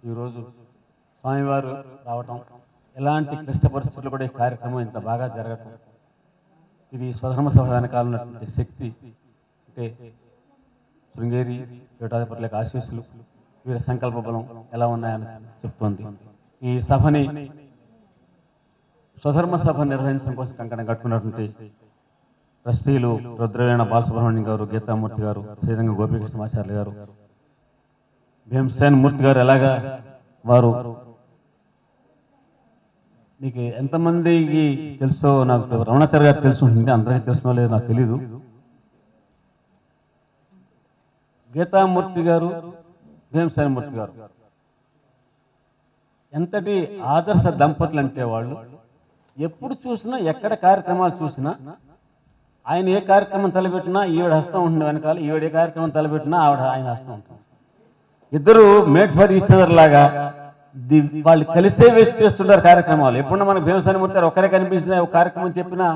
ఈరోజు స్వామివారు రావటం, ఎలాంటి క్లిష్ట పరిస్థితులు కూడా ఈ కార్యక్రమం ఇంత బాగా జరగటం, ఇది స్వధర్మ సభ వెనకాల ఉన్నటువంటి శక్తి. అంటే శృంగేరి పీఠాధిపతుల యొక్క ఆశీస్సులు, వీరి సంకల్ప బలం ఎలా ఉన్నాయని చెప్తోంది. ఈ సభని స్వధర్మ సభ నిర్వహించడం కోసం కంకణం కట్టుకున్నటువంటి ట్రస్టీలు రుద్రవేణ బాలసుబ్రహ్మణ్యం గారు, గీతామూర్తి గారు, శ్రీరంగ గోపీకృష్ణమాచార్య గారు, భీమసేన్ మూర్తి గారు, ఎలాగా వారు మీకు ఎంతమందికి తెలుసో నాకు రమణాచార్య గారు తెలుసు ఉంటుంది, అందరికీ తెలుసునో లేదో నాకు తెలీదు. గీతామూర్తి గారు, భీమసేన్ మూర్తి గారు ఎంతటి ఆదర్శ దంపతులు అంటే వాళ్ళు ఎప్పుడు చూసినా, ఎక్కడ కార్యక్రమాలు చూసినా, ఆయన ఏ కార్యక్రమం తలపెట్టినా ఈవిడ హస్తం ఉంటుంది వెనకాల, ఈవిడ ఏ కార్యక్రమం తలపెట్టినా ఆయన హస్తం ఉంటుంది. ఇద్దరు మేడ్ ఫర్ ఈచ్ అదర్ లాగా వాళ్ళు కలిసే వేస్ట్ చేస్తుంటారు కార్యక్రమాలు. ఎప్పుడన్నా మనకు భీమసేన మూర్తి గారు ఒక్కరే కనిపించిన ఒక కార్యక్రమం చెప్పినా,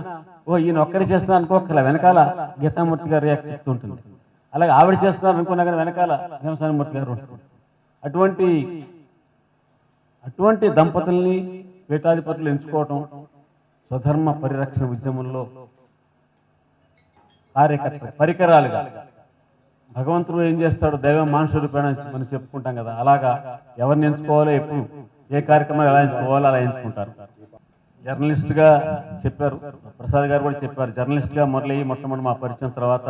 ఓ ఈయన ఒక్కరే చేస్తున్నారు అనుకోకల వెనకాల గీతామూర్తి గారు రియాక్ట్ చెప్తుంటుంది. అలాగే ఆవిడ చేస్తున్నారు అనుకున్నా కానీ వెనకాల భీమసేన మూర్తి గారు ఉంటుంది. అటువంటి దంపతుల్ని పీఠాధిపతులు ఎంచుకోవటం స్వధర్మ పరిరక్షణ ఉద్యమంలో కార్యకర్త పరికరాలుగా. భగవంతుడు ఏం చేస్తాడు, దైవం మానుష రూపేణ మనం చెప్పుకుంటాం కదా, అలాగా ఎవరిని ఎంచుకోవాలో, ఎప్పుడు ఏ కార్యక్రమాలు ఎలా ఎంచుకోవాలో అలా ఎంచుకుంటారు. జర్నలిస్ట్గా చెప్పారు, ప్రసాద్ గారు కూడా చెప్పారు, జర్నలిస్ట్గా మొదలయ్యి మొట్టమొదటి మా పరిచయం తర్వాత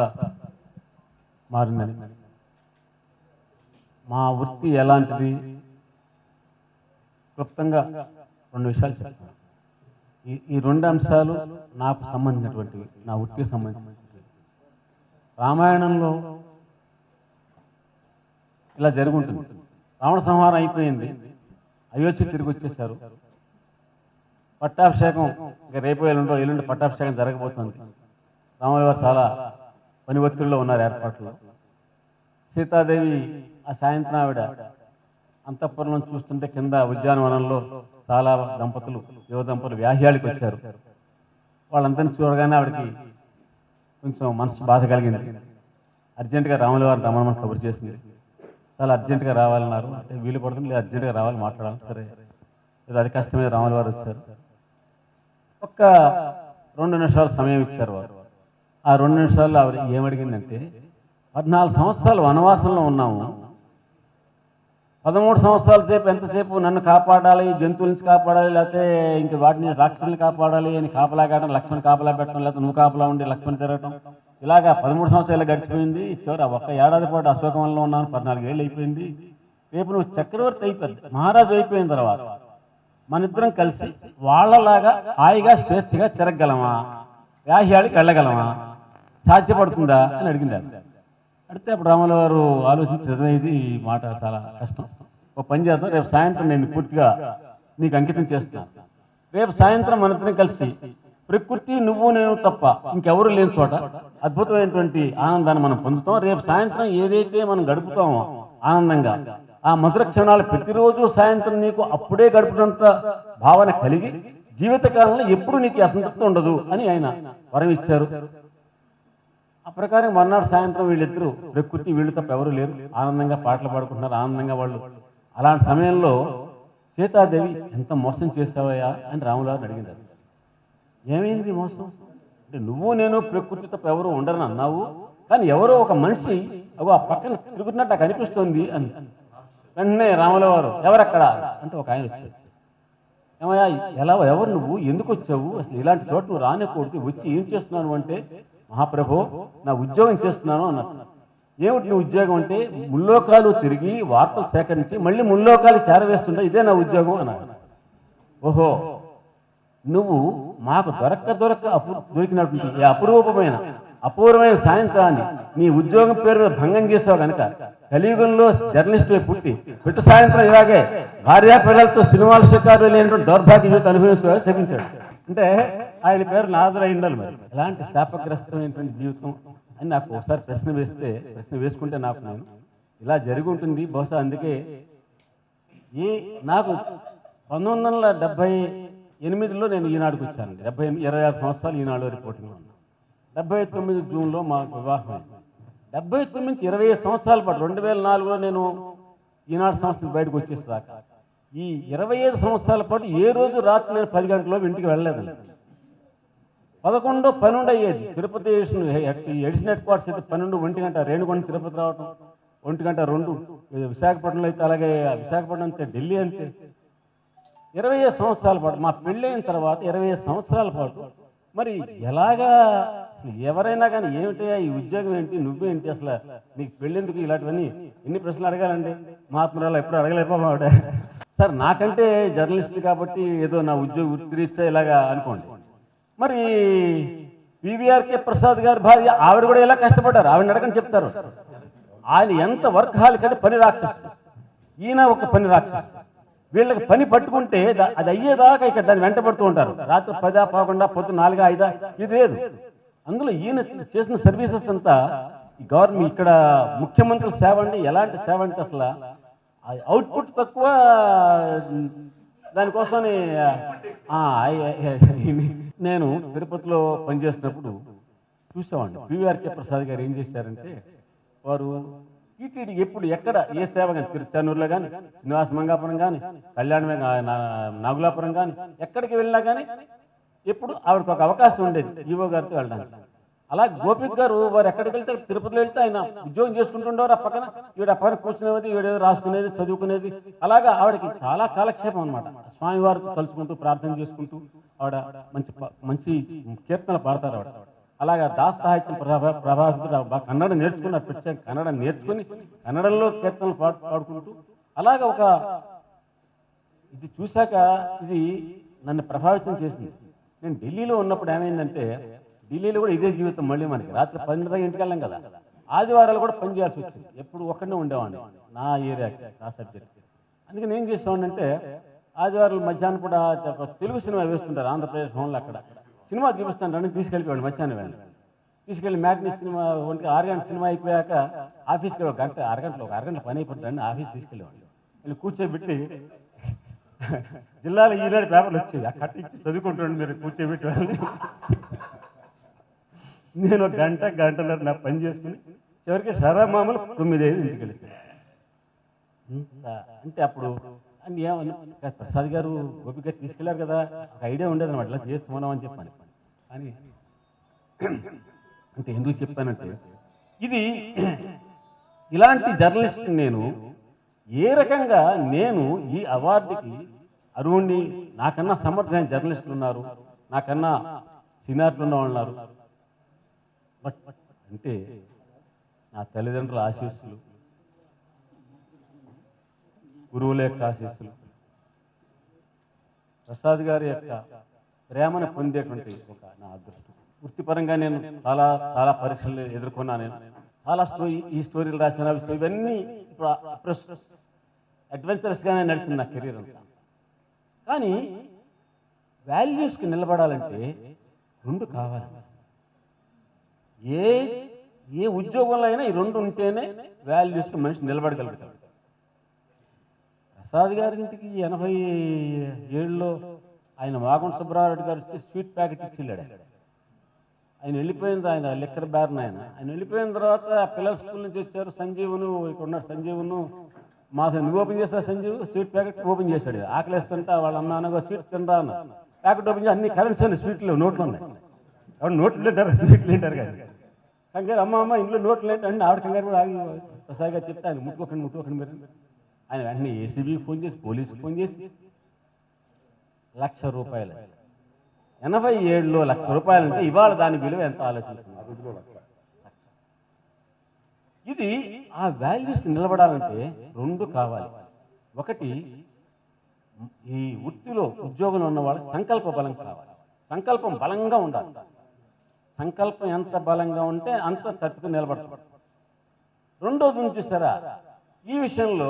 మారిందని. మా వృత్తి ఎలాంటిది క్లుప్తంగా 2 విషయాలు చెప్తాను. ఈ 2 అంశాలు నాకు సంబంధించినటువంటివి, నా వృత్తికి సంబంధించినటువంటివి. రామాయణంలో ఇలా జరుగుంటుంది. రావణ సంహారం అయిపోయింది, అయోధ్య తిరిగి వచ్చేసారు. పట్టాభిషేకం ఇక రేపు ఎల్లుండి పట్టాభిషేకం జరగబోతుంది. రాముల వారు చాలా పని ఒత్తిడిలో ఉన్నారు ఏర్పాట్లు. సీతాదేవి ఆ సాయంత్రం ఆవిడ అంతఃపురం చూస్తుంటే కింద ఉద్యానవనంలో చాలా యువ దంపతులు వ్యాహ్యాళికి వచ్చారు. వాళ్ళందరినీ చూడగానే ఆవిడకి కొంచెం మనసు బాధ కలిగింది. అర్జెంటుగా రాముల వారిని రమ్మని కబురు చేసింది. చాలా అర్జెంటుగా రావాలన్నారు. అంటే వీలు పడుతుంది, లేదు అర్జెంటుగా రావాలి, మాట్లాడాలి. సరే ఏదో అది కష్టమే, రాముల వారు వచ్చారు. ఒక్క 2 నిమిషాలు సమయం ఇచ్చారు వారు. ఆ 2 నిమిషాల్లో ఆవిడ ఏమడిగిందంటే, 14 సంవత్సరాలు వనవాసంలో ఉన్నాము, 13 సంవత్సరాల సేపు ఎంతసేపు నన్ను కాపాడాలి, జంతువుల నుంచి కాపాడాలి, లేకపోతే ఇంక వాటిని రాక్షసుల్ని కాపాడాలి అని కాపలా కావడం, లక్ష్మణ్ కాపలా పెట్టడం, లేకపోతే నువ్వు కాపలా ఉండి లక్ష్మణ్ తిరగటం, ఇలాగా 13 సంవత్సరాలు గడిచిపోయింది. చివరి ఒక్క ఏడాది పాటు అశోకవనంలో ఉన్నాను, 14 ఏళ్ళు అయిపోయింది. రేపు నువ్వు చక్రవర్తి అయిపోయింది, మహారాజు అయిపోయిన తర్వాత మన ఇద్దరం కలిసి వాళ్ళలాగా హాయిగా స్వేచ్ఛగా తిరగగలమా, వ్యాహ్యాడికి వెళ్ళగలమా, సాధ్యపడుతుందా అని అడిగింది. అడిగితే అప్పుడు రాముల వారు ఆలోచించి, ఇది ఈ మాట చాలా కష్టం, ఒక పని చేద్దాం, రేపు సాయంత్రం నేను పూర్తిగా నీకు అంకితం చేస్తున్నాను. రేపు సాయంత్రం మన ఇద్దరం కలిసి ప్రకృతి నువ్వు నేను తప్ప ఇంకెవరు లేని చోట అద్భుతమైనటువంటి ఆనందాన్ని మనం పొందుతాం. రేపు సాయంత్రం ఏదైతే మనం గడుపుతామో ఆనందంగా, ఆ మధుర క్షణాలు ప్రతిరోజు సాయంత్రం నీకు అప్పుడే గడుపునంత భావన కలిగి జీవితకాలంలో ఎప్పుడు నీకు అసంతృప్తి ఉండదు అని ఆయన వరం ఇచ్చారు. ఆ ప్రకారం మర్నాడు సాయంత్రం వీళ్ళిద్దరూ, ప్రకృతి వీళ్ళు తప్ప ఎవరు లేరు, ఆనందంగా పాటలు పాడుకుంటున్నారు, ఆనందంగా వాళ్ళు. అలాంటి సమయంలో సీతాదేవి, ఎంత మోసం చేసావయ్యా అని రాముల వారిని అడిగింది. ఏమైంది మోసం అంటే, నువ్వు నేను ప్రకృతి తప్ప ఎవరు ఉండరని అన్నావు, కానీ ఎవరో ఒక మనిషి ఆ పక్కన తిరుగుతున్నట్టు నాకు అనిపిస్తోంది అని. వెంటనే రాముల వారు, ఎవరక్కడ అంటే ఒక ఆయన వచ్చాడు. ఏమయ్యా, ఎవరు నువ్వు, ఎందుకు వచ్చావు, అసలు ఇలాంటి చోట నువ్వు రానికూడదు, వచ్చి ఏం చేస్తున్నాను అంటే, మహాప్రభు నా ఉద్యోగం చేస్తున్నాను అన్నట్టు. ఏమిటి నీ ఉద్యోగం అంటే, ముల్లోకాలు తిరిగి వార్తలు సేకరించి మళ్ళీ ముల్లోకాలు చేరవేస్తుంటే ఇదే నా ఉద్యోగం అన్నాడు. ఓహో, నువ్వు మాకు దొరికినటువంటి అపూర్వమైన సాయంత్రాన్ని నీ ఉద్యోగం పేరు భంగం చేసావు కనుక కలియుగంలో జర్నలిస్ట్ పుట్టి పెట్టు సాయంత్రం ఇలాగే భార్యా పిల్లలతో సినిమాలు షికారు లేనటువంటి దౌర్భాగ్య జీవితం అనుభవిస్తూ శపించాడు. అంటే ఆయన పేరు నాదురై ఉండాలి. మరి ఎలాంటి శాపగ్రస్తమైనటువంటి జీవితం అని నాకు ఒకసారి ప్రశ్న వేసుకుంటే నేను ఇలా జరిగి ఉంటుంది బహుశా. అందుకే నాకు 1978లో నేను ఈనాడుకు వచ్చాను. 26 సంవత్సరాలు ఈనాడు రిపోర్టింగ్ ఉన్నాను. 79 జూన్లో మాకు వివాహం అయింది. 79 నుంచి 25 సంవత్సరాల పాటు 2004లో నేను ఈనాడు సంస్థ బయటకు వచ్చేసాక ఈ 25 సంవత్సరాల పాటు ఏ రోజు రాత్రి నేను 10 గంటల్లో ఇంటికి వెళ్ళలేదండి. 11, 12 అయ్యేది. తిరుపతి ఎడిషన్ హెడ్ క్వార్టర్స్ అయితే 12, 1 గంట, రేణుగుంట తిరుపతి రావటం 1 గంట 2, విశాఖపట్నంలో అయితే అలాగే, విశాఖపట్నం అంతే, ఢిల్లీ అంతే. 25 సంవత్సరాల పాటు మా పెళ్ళైన తర్వాత 25 సంవత్సరాల పాటు మరి ఎలాగా ఎవరైనా కానీ ఏమిటయ్యా ఈ ఉద్యోగం ఏంటి, నువ్వేంటి, అసలు నీకు పెళ్ళెందుకు, ఇలాంటివన్నీ ఎన్ని ప్రశ్నలు అడగాలండి. మహాత్మురాలు ఎప్పుడు అడగలేకపోతే సార్, నాకంటే జర్నలిస్ట్ కాబట్టి ఏదో నా ఉద్యోగ వృత్తిరీత్యా ఇలాగా అనుకోండి. మరి పివిఆర్కే ప్రసాద్ గారి భార్య, ఆవిడ కూడా ఎలా కష్టపడ్డారు, ఆవిడ అడగని చెప్తారు. ఆయన ఎంత వర్క్ హాలికంటే పని రాక్షసు, ఈయన ఒక పని రాక్షసు. వీళ్ళకి పని పట్టుకుంటే అది అయ్యేదాకా ఇక దాన్ని వెంటబడుతూ ఉంటారు. రాత్రి 10, 11, పొద్దున్న 4, 5 ఇది లేదు. అందులో ఈయన చేసిన సర్వీసెస్ అంతా ఈ గవర్నమెంట్, ఇక్కడ ముఖ్యమంత్రి సేవ అండి. ఎలాంటి సేవ అంటే అసలు అవుట్పుట్ తక్కువ, దానికోసమని నేను తిరుపతిలో పనిచేసినప్పుడు చూసామండి. పివిఆర్కే ప్రసాద్ గారు ఏం చేశారంటే, వారు టీటీడీ ఎప్పుడు ఎక్కడ ఏ సేవ కానీ, తిరుచానూరులో కానీ, శ్రీనివాస మంగాపురం కానీ, కళ్యాణమే నాగులాపురం కానీ, ఎక్కడికి వెళ్ళినా కానీ ఎప్పుడు ఆవిడకి ఒక అవకాశం ఉండేది ఈవో గారితో వెళ్ళడానికి. అలా గోపిక్ గారు వారు ఎక్కడికి వెళ్తే తిరుపతిలో వెళ్తే ఆయన ఉద్యోగం చేసుకుంటుండేవారు, ఆ పక్కన ఈవిడ ఆ పక్కన కూర్చునేది, ఈవిడ రాసుకునేది, చదువుకునేది. అలాగా ఆవిడకి చాలా కాలక్షేపం అనమాట. స్వామివారితో తలుచుకుంటూ ప్రార్థన చేసుకుంటూ ఆవిడ మంచి మంచి కీర్తనలు పాడతారు ఆవిడ. అలాగా దాస్ సాహిత్యం ప్రభావితుడు. కన్నడ నేర్చుకున్నారు, ప్రత్యేక కన్నడ నేర్చుకుని కన్నడంలో కీర్తనలు పాడుకుంటూ అలాగా ఒక ఇది చూశాక ఇది నన్ను ప్రభావితం చేసింది. నేను ఢిల్లీలో ఉన్నప్పుడు ఏమైందంటే, ఢిల్లీలో కూడా ఇదే జీవితం మళ్ళీ మనకి. రాత్రి 12 దాకా ఇంటికి వెళ్ళాం కదా, ఆదివారాలు కూడా పని చేయాల్సి వచ్చింది. ఎప్పుడు ఒక్కడనే ఉండేవాడిని నా ఏరియాకి, నా సబ్జెక్ట్కి. అందుకని ఏం చేసేవాడిని అంటే, ఆదివారాలు మధ్యాహ్నం కూడా ఒక తెలుగు సినిమా వేస్తుంటారు ఆంధ్రప్రదేశ్ హోమ్లో, అక్కడ సినిమా చూపిస్తాను తీసుకెళ్ళిపోయాడు మధ్యాహ్నం వెళ్ళి. తీసుకెళ్ళి మ్యాట్నీ సినిమా 6 గంటల సినిమా అయిపోయాక ఆఫీస్కి ఒక గంట అరగంట పని అయిపోతుందండి, ఆఫీస్ తీసుకెళ్ళేవాడిని. వీళ్ళు కూర్చోబెట్టి జిల్లాలో ఈనాడు పేపర్లు వచ్చేవి, ఆ కట్టించి చదువుకుంటాడు మీరు కూర్చోబెట్టి వాళ్ళని. నేను ఒక గంటన్నర నా పని చేసుకుని చివరికి మామూలు 9-5 ఇంటికి వెళ్తాను. అంటే అప్పుడు అని ఏమన్నా ప్రసాద్ గారు గోపిక తీసుకెళ్లారు కదా, ఒక ఐడియా ఉండేది అనమాట, ఇలా చేస్తున్నాం అని చెప్పాను. అని అంటే ఎందుకు చెప్పానంటే, ఇది ఇలాంటి జర్నలిస్ట్ నేను ఏ రకంగా నేను ఈ అవార్డుకి అరువుని, నాకన్నా సమర్థమైన జర్నలిస్టులు ఉన్నారు, నాకన్నా సీనియర్లు ఉన్న వాళ్ళు ఉన్నారు. బట్ అంటే నా తల్లిదండ్రుల ఆశీస్సులు, గురువుల యొక్క ఆశీస్సులు, ప్రసాద్ గారి యొక్క ప్రేమను పొందేటువంటి ఒక నా అదృష్టం. వృత్తిపరంగా నేను చాలా చాలా పరీక్షలు ఎదుర్కొన్నాను. నేను చాలా ఈ స్టోరీలు రాసిన ఇవన్నీ అడ్వెంచరస్గానే నడిచింది నా కెరీర్ అంతా. కానీ వాల్యూస్కి నిలబడాలంటే 2 కావాలి. ఏ ఉద్యోగంలో అయినా ఈ 2 ఉంటేనే వాల్యూస్కి మనిషి నిలబడగలుగుతాడు. ప్రసాద్ గారింటికి 87లో ఆయన మాగుంట సుబ్బారెడ్డి గారు వచ్చి స్వీట్ ప్యాకెట్ ఇచ్చి వెళ్ళాడు. ఆయన వెళ్ళిపోయింది, ఆయన లిక్కర్ బ్యారన్ ఆయన వెళ్ళిపోయిన తర్వాత పిల్లల స్కూల్ నుంచి వచ్చారు. సంజీవును ఇక్కడ ఉన్నాడు, సంజీవును నువ్వు ఓపెన్ చేస్తావు సంజీవ్, స్వీట్ ప్యాకెట్ ఓపెన్ చేశాడు. ఆకలి వేస్తుంటా వాళ్ళ అమ్మ అనగా స్వీట్ తినరా అన్న, ప్యాకెట్ ఓపెన్ చేసి అన్ని కరెన్సీ ఉన్నాయి, స్వీట్లు నోట్లు ఉన్నాయి. ఆవిడ నోట్లు తింటారు, స్వీట్లు తింటారు కానీ కంగారు అమ్మ ఇంట్లో నోట్లు ఏంటంటే ఆవిడ కంగారు కూడా ఆగి ప్రసాద్ గారు చెప్తే ఆయన ముట్టుకోకండి మీరు. ఆయన వెంటనే ఏసీబీకి ఫోన్ చేసి, పోలీసుకి ఫోన్ చేసి ₹1,00,000 87లో ₹1,00,000 అంటే ఇవాళ దాని విలువ ఎంత ఆలోచిస్తున్నారు. ఇది ఆ వాల్యూస్కి నిలబడాలంటే 2 కావాలి. ఒకటి, ఈ వృత్తిలో ఉద్యోగంలో ఉన్న వాళ్ళకి సంకల్ప బలం కావాలి, సంకల్పం బలంగా ఉండాలి. సంకల్పం ఎంత బలంగా ఉంటే అంత తట్టుకుని నిలబడతాం. రెండోది చూసారా, ఈ విషయంలో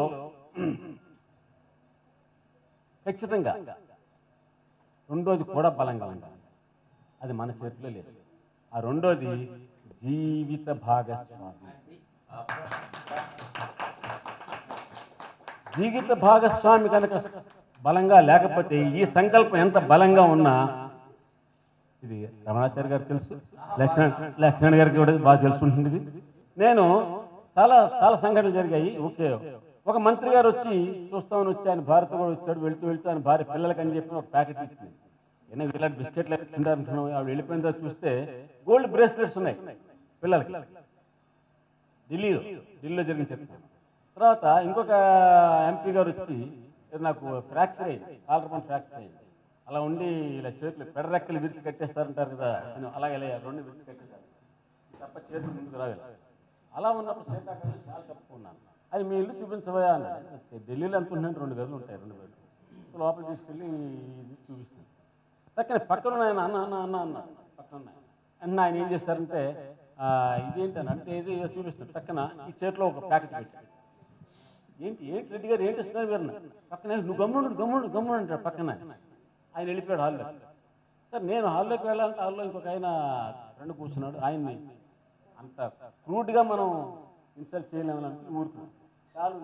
ఖచ్చితంగా రెండోది కూడా బలంగా ఉండాలి. అది మన చేతిలో లేదు. ఆ రెండోది జీవిత భాగస్వామి. జీవిత భాగస్వామి కనుక బలంగా లేకపోతే ఈ సంకల్పం ఎంత బలంగా ఉన్నా, ఇది రమణాచార్య గారికి తెలుసు, లక్ష్మణ గారికి కూడా బాగా తెలుసుకుంటుంది. ఇది నేను చాలా చాలా సంఘటనలు జరిగాయి. ఓకే, ఒక మంత్రి గారు వచ్చి చూస్తామని వచ్చి ఆయన భార్యతో కూడా వచ్చాడు. వెళ్తూ ఆయన భార్య పిల్లలకి అని చెప్పి ఒక ప్యాకెట్ ఇచ్చింది. ఏమైనా ఇలాంటి బిస్కెట్లు తింటారనుకున్నాం. ఆవిడ వెళ్ళిపోయిన తర్వాత చూస్తే గోల్డ్ బ్రేస్లెట్స్ ఉన్నాయి పిల్లలకి. ఢిల్లీలో జరిగిన చెప్తాను. తర్వాత ఇంకొక ఎంపీ గారు వచ్చి నాకు ఫ్రాక్చర్ అయింది, కాలర్ ఫ్రాక్చర్ అయింది. అలా ఉండి ఇలా చేతులు పెడరెక్కలు విరిచి కట్టేస్తారంటారు కదా, అలాగే 2 విరిచి కట్టేస్తారు తప్ప చేతులు ముందుకు రావాలి. అలా ఉన్నప్పుడు శీతాకాలం చాలా కప్పుకున్నాను. అది మీ ఇల్లు చూపించబోయా అన్నాడు. ఢిల్లీలో అనుకుంటున్నాను 2 గదులు ఉంటాయి, 2 బెడ్లు. లోపల తీసుకెళ్ళి ఇది చూపిస్తాను. పక్కన పక్కన ఆయన అన్న పక్కన అన్న ఆయన ఏం చేస్తారంటే, ఇదేంటని అంటే ఇది చూపిస్తాను. పక్కన ఈ చేతిలో ఒక ప్యాకెట్ పెట్టాడు. ఏంటి రెడ్డి గారు ఏంటి ఇస్తున్నారు మీరు పక్కన, నువ్వు గమ్ముడు అంటాడు. పక్కన ఆయన వెళ్ళిపోయాడు హాల్లో. సార్ నేను హాల్లోకి వెళ్ళాలంటే హాల్లో ఇంకొక ఆయన ఫ్రెండ్ కూర్చున్నాడు. ఆయన్ని అంత క్రూడ్గా మనం ఇన్సల్ట్ చేయలేమని ఊరుకున్నాం. చాలు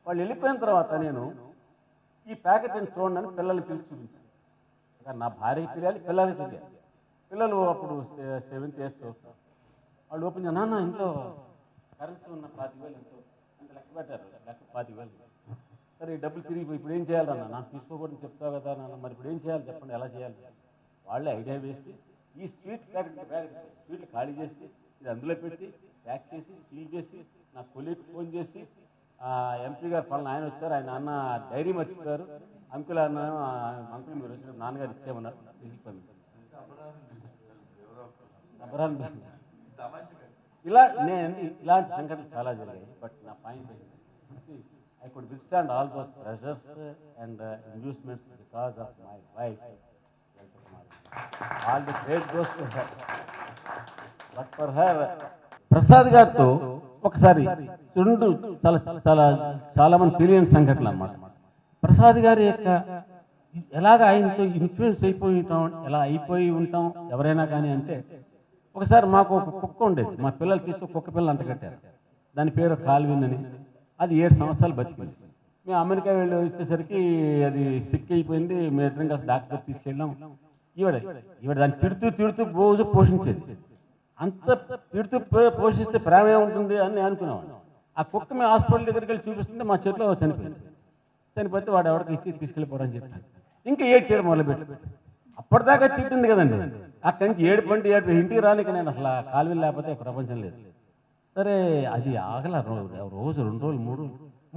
వాళ్ళు వెళ్ళిపోయిన తర్వాత నేను ఈ ప్యాకెట్ నేను చూడండి పిల్లల్ని పిలిచి చూపించాను. నా భార్యకి తెలియాలి, పిల్లలకి తెలియాలి. పిల్లలు అప్పుడు 7th 8th చదువుతారు. వాళ్ళు ఓపెన్ చేయ, నాన్న ఇంట్లో కరెన్సీ ఉన్న 25,000 ఎంతో అంటే లెక్క పెట్టారు, లెక్క 25,000. సరే ఈ డబ్బులు తిరిగిపోయి ఇప్పుడు ఏం చేయాలన్నా, నాకు తీసుకోకూడదు చెప్తావు కదా నాన్న, మరి ఇప్పుడు ఏం చేయాలి చెప్పండి, ఎలా చేయాలి? వాళ్ళే ఐడియా వేసి ఈ స్వీట్ ప్యాకెట్ స్వీట్లు ఖాళీ చేసి ఇది అందులో పెట్టి ప్యాక్ చేసి సీల్ చేసి నా కొలీగ్కి ఫోన్ చేసి ఎంపీ గారు పలానా ఆయన వచ్చారు, ఆయన అన్న డైరీ మర్చిపోయారు, అంకుల్ అన్నాను, అంకుల్ మీరు వచ్చిన నాన్నగారు ఇచ్చేయమన్నారు. ఇలా నేను ఇలాంటి సంఘటనలు చాలా జరిగాయి. బట్ నా పాయింట్ ఏంటంటే I could withstand all those pressures and inducements because of my wife. All the credit goes to her. But for her, Prasad గారితో ఒకసారి రెండు చాలా చాలా చాలా మంది తెలియని సంఘటనలు అన్నమాట. ప్రసాద్ గారి యొక్క ఎలాగ ఆయనతో ఇన్ఫ్లుయెన్స్ అయిపోయి ఉంటాం, ఎలా అయిపోయి ఉంటాం ఎవరైనా కానీ అంటే, ఒకసారి మాకు ఒక కుక్క ఉండేది, మా పిల్లలు తీసుకు కుక్క పిల్లలు అంటగట్టారు. దాని పేరు కాల్విన్ అని. అది 7 సంవత్సరాలు బతికింది. మేము అమెరికా వెళ్ళి వచ్చేసరికి అది సిక్ అయిపోయింది. మేము ఇద్దరం కాస్త డాక్టర్ తీసుకెళ్ళాం. ఈవిడ దాన్ని తిడుతూ రోజు పోషించేది. అంత తిడుతూ పోషిస్తే ప్రేమ ఏముంటుంది అని నేను అనుకునేవాడు. ఆ కుక్క మేము హాస్పిటల్ దగ్గరికి వెళ్ళి చూపిస్తుంటే మా చేతిలో చనిపోయింది. చనిపోతే వాడు ఎవరికి ఇచ్చి తీసుకెళ్ళిపోరని చెప్పాను. ఇంకా ఏడ్చేయడం మొదలుపెట్టి, అప్పటిదాకా తిట్టింది కదండి, అక్కడి నుంచి ఏడుపండి ఇంటికి రానిక నేను అసలు కాలువలు లేకపోతే ప్రపంచం లేదు. సరే అది ఆగల రోజు 2 రోజులు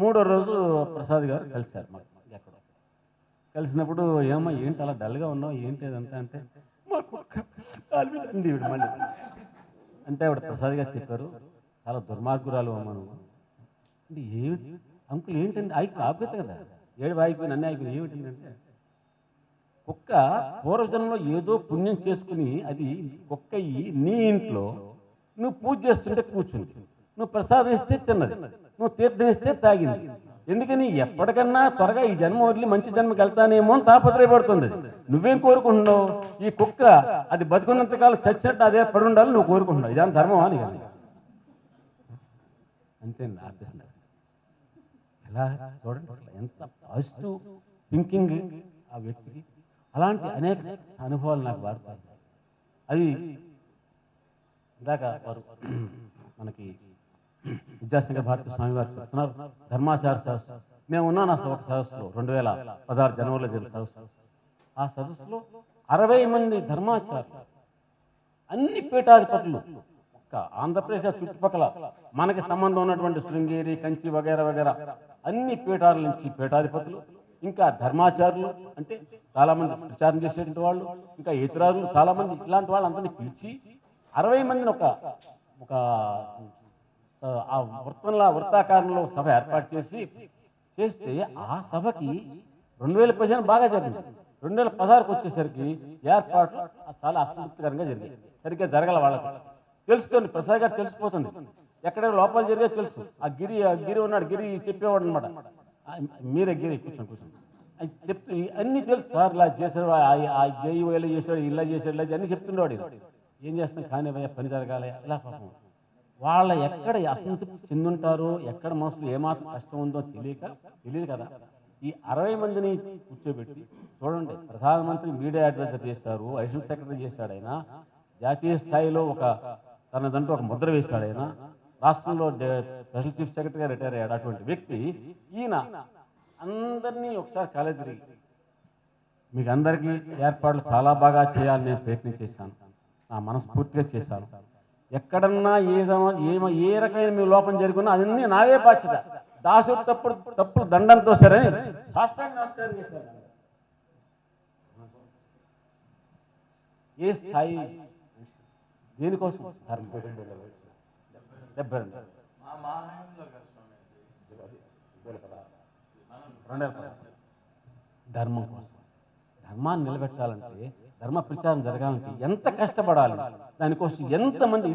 మూడో రోజు ప్రసాద్ గారు కలిశారు మాకు ఎక్కడో. కలిసినప్పుడు ఏమో ఏంటి అలా డల్గా ఉన్నావు ఏంటి అదంతా అంటే, మా కుక్క కాలువలండి ఈవిడ మళ్ళీ అంటే ఆవిడ ప్రసాద్ గారు చెప్పారు, చాలా దుర్మార్గురాలు అమ్మ నువ్వు అంటే. ఏమిటి అంకుల్ ఏంటంటే ఆగిపోతే కదా, ఏడు ఆగిపోయి నన్ను ఆగిపోయి ఏమిటంటే, కుక్క పూర్వజన్మలో ఏదో పుణ్యం చేసుకుని అది కుక్క నీ ఇంట్లో నువ్వు పూజ చేస్తుంటే కూర్చుంది, నువ్వు ప్రసాదం ఇస్తే తిన్నది, నువ్వు తీర్థం ఇస్తే తాగింది. ఎందుకని ఎప్పటికన్నా త్వరగా ఈ జన్మ వదిలి మంచి జన్మకి వెళ్తానేమో అని తాపత్రయపడుతుంది. నువ్వేం కోరుకుంటున్నావు? ఈ కుక్క అది బతుకున్నంతకాలం చచ్చినట్టు అదే పడి ఉండాలి నువ్వు కోరుకుంటున్నావు. ఇదేం ధర్మం అని కానీ అంతేండి అర్థం. ఎలా చూడండి ఎంత పాజిటివ్ థింకింగ్ ఆ వ్యక్తికి. అలాంటి అనేక అనుభవాలు నాకు వాడతాయి. అది ఇందాక వారు మనకి విద్యాశంకర భారతి స్వామి వారు చెప్తున్నారు ధర్మాచార సదస్సు. మేము ఉన్నాను ఆ ఒక సదస్సులో 2016 జనవరిలో జరిగిన సదస్సు. ఆ సదస్సులో 60 మంది ధర్మాచారులు, అన్ని పీఠాధిపతులు, ఒక్క ఆంధ్రప్రదేశ్ చుట్టుపక్కల మనకి సంబంధం ఉన్నటువంటి శృంగేరి, కంచి వగైరా వగైరా అన్ని పీఠాల నుంచి పీఠాధిపతులు, ఇంకా ధర్మాచారులు అంటే చాలామంది ప్రచారం చేసేటువంటి వాళ్ళు, ఇంకా ఇతరాలు చాలామంది, ఇలాంటి వాళ్ళందరినీ పిలిచి 60 మందిని ఒక ఆ వృత్తాకారంలో సభ ఏర్పాటు చేస్తే ఆ సభకి 2015 బాగా జరిగింది. 2016కి వచ్చేసరికి ఏర్పాట్లు చాలా అసంతృప్తికరంగా జరిగాయి. సరిగ్గా జరగల వాళ్ళకి తెలుస్తుంది. ప్రసాద్ గారు తెలిసిపోతుంది ఎక్కడ లోపాలు జరిగే తెలుసు. ఆ గిరి ఉన్నాడు, గిరి చెప్పేవాడు అనమాట. మీరే గిరి కూర్చోండి అది చెప్తూ అన్నీ తెలుసు. సార్ ఇలా చేశాడు, ఆ జేఈఓ ఇలా చేశాడు, ఇలా చేశాడు, ఇలా అన్నీ చెప్తుండేవాడు. ఏం చేస్తాం కానీ పని జరగాలి ఇలా పాపం వాళ్ళ ఎక్కడ అసంతృప్తి చెందుంటారో, ఎక్కడ మనసులో ఏమాత్రం కష్టం ఉందో తెలియదు కదా. ఈ 60 మందిని కూర్చోబెట్టి చూడండి, ప్రధానమంత్రి మీడియా అడ్వైజర్ చేశారు, అడిషనల్ సెక్రటరీ చేశాడు ఆయన, జాతీయ స్థాయిలో తనదంటూ ఒక ముద్ర వేశాడు ఆయన, రాష్ట్రంలో స్పెషల్ చీఫ్ సెక్రటరీగా రిటైర్ అయ్యాడు. అటువంటి వ్యక్తి ఈయన అందరినీ ఒకసారి కలెదిరి మీకు అందరికీ ఏర్పాట్లు చాలా బాగా చేయాలని నేను ప్రయత్నం చేశాను, నా మనస్ఫూర్తిగా చేశాను. ఎక్కడన్నా ఏ రకమైన మీ లోపం జరుగున్నా అదన్నీ నావే బాధ్యత. దాసుడు తప్పులు దండంతో సరే సాష్టాంగ నమస్కారం చేశారు. ఏ స్థాయి దేనికోసం? ధర్మం కోసం. ధర్మాన్ని నిలబెట్టాలంటే, ధర్మ ప్రచారం జరగాలంటే ఎంత కష్టపడాలి, దానికోసం ఎంతమంది.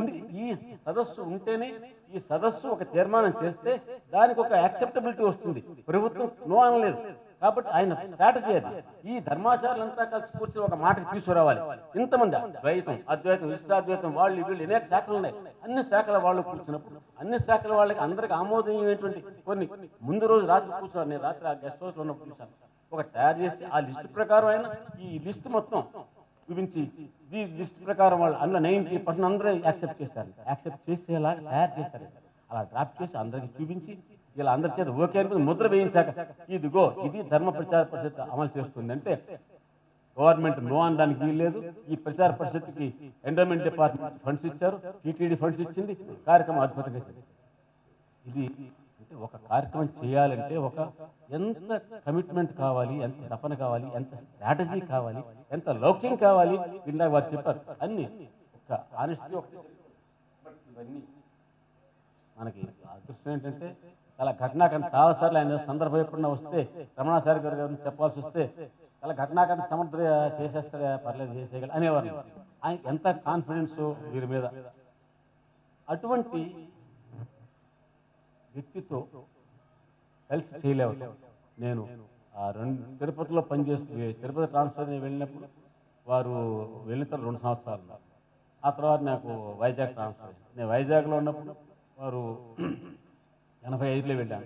ఈ సదస్సు ఉంటేనే, ఈ సదస్సు ఒక తీర్మానం చేస్తే దానికి ఒక యాక్సెప్టబిలిటీ వస్తుంది. ప్రభుత్వం నో అనలేదు. కాబట్టి ఆయన స్ట్రాటజీ అది. ఈ ధర్మాచారులంతా కలిసి కూర్చొని ఒక మాటకి తీసుకురావాలి. ఇంతమంది ద్వైతం, అద్వైతం, విశిష్టాద్వైతం, వాళ్ళు వీళ్ళు అనేక శాఖలు ఉన్నాయి. అన్ని శాఖల వాళ్ళు కూర్చున్నప్పుడు అన్ని శాఖల వాళ్ళకి అందరికి ఆమోదనీయమైనటువంటి కొన్ని ముందు రోజు రాత్రి కూర్చున్నారు. నేను రాత్రి ఆ గెస్ట్ హౌస్లో ఉన్నప్పుడు చూశాను. ఒక తయారు చేసి ఆ లిస్టు ప్రకారం ఆయన ఈ లిస్ట్ మొత్తం చూపించి ఈ లిస్ట్ ప్రకారం వాళ్ళు అందులో 90% అందరూ యాక్సెప్ట్ చేస్తారు. యాక్సెప్ట్ చేసేలా తయారు చేస్తారు. అలా డ్రాఫ్ట్ చేసి అందరికి చూపించి ఇలా అందరి చేత ఓకే అనుకుని ముద్ర వేయించాక ఇదిగో ఇది ధర్మ ప్రచార పరిషత్ అమలు చేస్తుంది అంటే గవర్నమెంట్ నో అనడానికి వీల్లేదు. ఈ ప్రచార పరిషత్తుకి ఎండోమెంట్ డిపార్ట్మెంట్ ఫండ్స్ ఇచ్చారు, టీటీడీ ఫండ్స్ ఇచ్చింది, కార్యక్రమం అద్భుతంగా చేసింది. ఇది అంటే ఒక కార్యక్రమం చేయాలంటే ఒక ఎంత కమిట్మెంట్ కావాలి, ఎంత తపన కావాలి, ఎంత స్ట్రాటజీ కావాలి, ఎంత లౌక్యం కావాలి, ఇందాక వారు చెప్పారు. అన్ని ఒక ఆనెస్టీ, ఒక ఇవన్నీ మనకి అదృష్టం ఏంటంటే చాలా ఘటనాకంటే చాలాసార్లు ఆయన సందర్భం ఎప్పుడన్నా వస్తే రమణాచారి గారు చెప్పాల్సి వస్తే చాలా ఘటనాకంటే సమర్థ చేసేస్తాడా, పర్లేదు చేసేయగల అనేవారు. ఆయన ఎంత కాన్ఫిడెన్స్ వీరి మీద. అటువంటి వ్యక్తితో కలిసి చేయలేవు. నేను తిరుపతిలో పనిచేస్తూ తిరుపతి ట్రాన్స్ఫర్ వెళ్ళినప్పుడు వారు వెళ్ళిన తర్వాత 2 సంవత్సరాలు. ఆ తర్వాత నాకు వైజాగ్ ట్రాన్స్ఫర్. నేను వైజాగ్లో ఉన్నప్పుడు వారు 85లో వెళ్ళాను.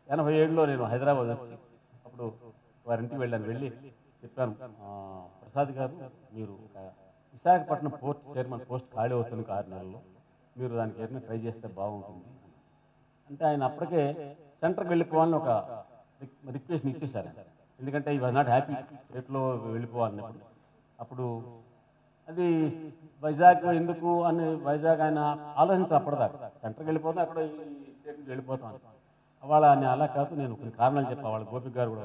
87లో నేను హైదరాబాద్ వచ్చి అప్పుడు వారింటికి వెళ్ళాను. వెళ్ళి చెప్పాను, ప్రసాద్ గారు మీరు విశాఖపట్నం పోర్ట్ చైర్మన్ పోస్ట్ ఖాళీ అవుతుంది 6 నెలల్లో, మీరు దానికి ఏదైనా ట్రై చేస్తే బాగుంటుంది అంటే ఆయన అప్పటికే సెంటర్కి వెళ్ళిపోవాలని ఒక రిక్వెస్ట్ ఇచ్చేశారు. ఎందుకంటే ఈ వాజ్ నాట్ హ్యాపీ స్టేట్లో వెళ్ళిపోవాలన్నప్పుడు. అప్పుడు అది వైజాగ్ ఎందుకు అని వైజాగ్ ఆయన ఆలోచించాలి. అప్పటిదాకా సెంటర్కి వెళ్ళిపోతాం, అక్కడ ఈ స్టేట్ నుంచి వెళ్ళిపోతాం. వాళ్ళ నేను అలా కాదు, నేను కొన్ని కారణాలు చెప్పాను. వాళ్ళ గోపిక్ గారు కూడా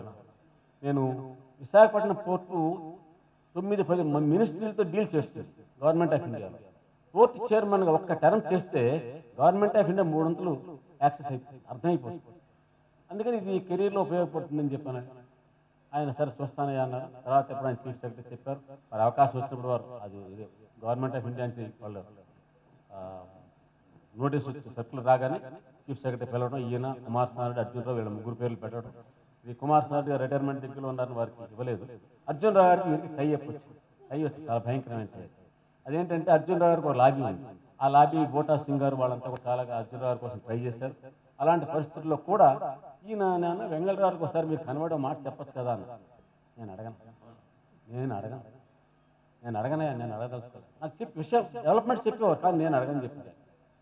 నేను విశాఖపట్నం పోర్టు 9-10 మినిస్ట్రీలతో డీల్ చేస్తుంది గవర్నమెంట్ ఆఫ్ ఇండియాలో. పోర్ట్ చైర్మన్గా ఒక్క టర్మ్ చేస్తే గవర్నమెంట్ ఆఫ్ ఇండియా 3 వంతులు యాక్సెస్ అయిపోతుంది, అర్థమైపోతుంది. అందుకని ఇది కెరీర్లో ఉపయోగపడుతుందని చెప్పాను. ఆయన సరే చూస్తానయ్యా అన్నారు. తర్వాత ఎప్పుడు ఆయన చీఫ్ సెక్రటరీ చెప్పారు, మరి అవకాశం వచ్చినప్పుడు వారు అది గవర్నమెంట్ ఆఫ్ ఇండియా నుంచి వాళ్ళు నోటీస్ వచ్చి సర్కులర్ రాగానే చీఫ్ సెక్రటరీ పిలవడం, ఈయన కుమారస్వామి అర్జునరావు వీళ్ళ 3 పేర్లు పెట్టడం. ఇది కుమారస్వామి గారు రిటైర్మెంట్ దగ్గరలో ఉన్నారని వారికి ఇవ్వలేదు. అర్జునరావు గారికి వీరికి టై అప్ వచ్చింది. టై వచ్చి చాలా భయంకరమైన. అదేంటంటే అర్జునరావు గారికి ఒక లాబీ ఉంది. ఆ లాబీ బోటా సింగ్ గారు వాళ్ళంతా కూడా చాలా అర్జునరావు గారి కోసం ట్రై చేశారు. అలాంటి పరిస్థితుల్లో కూడా ఈయన నాన్న వెంగళరావుకి ఒకసారి మీరు కనబడే మాట చెప్పచ్చు కదా అన్న. నేను అడగదలుచుకోలేదు. నాకు చెప్పి విషయం డెవలప్మెంట్ చెప్పేవారు కానీ నేను అడగని చెప్పాను.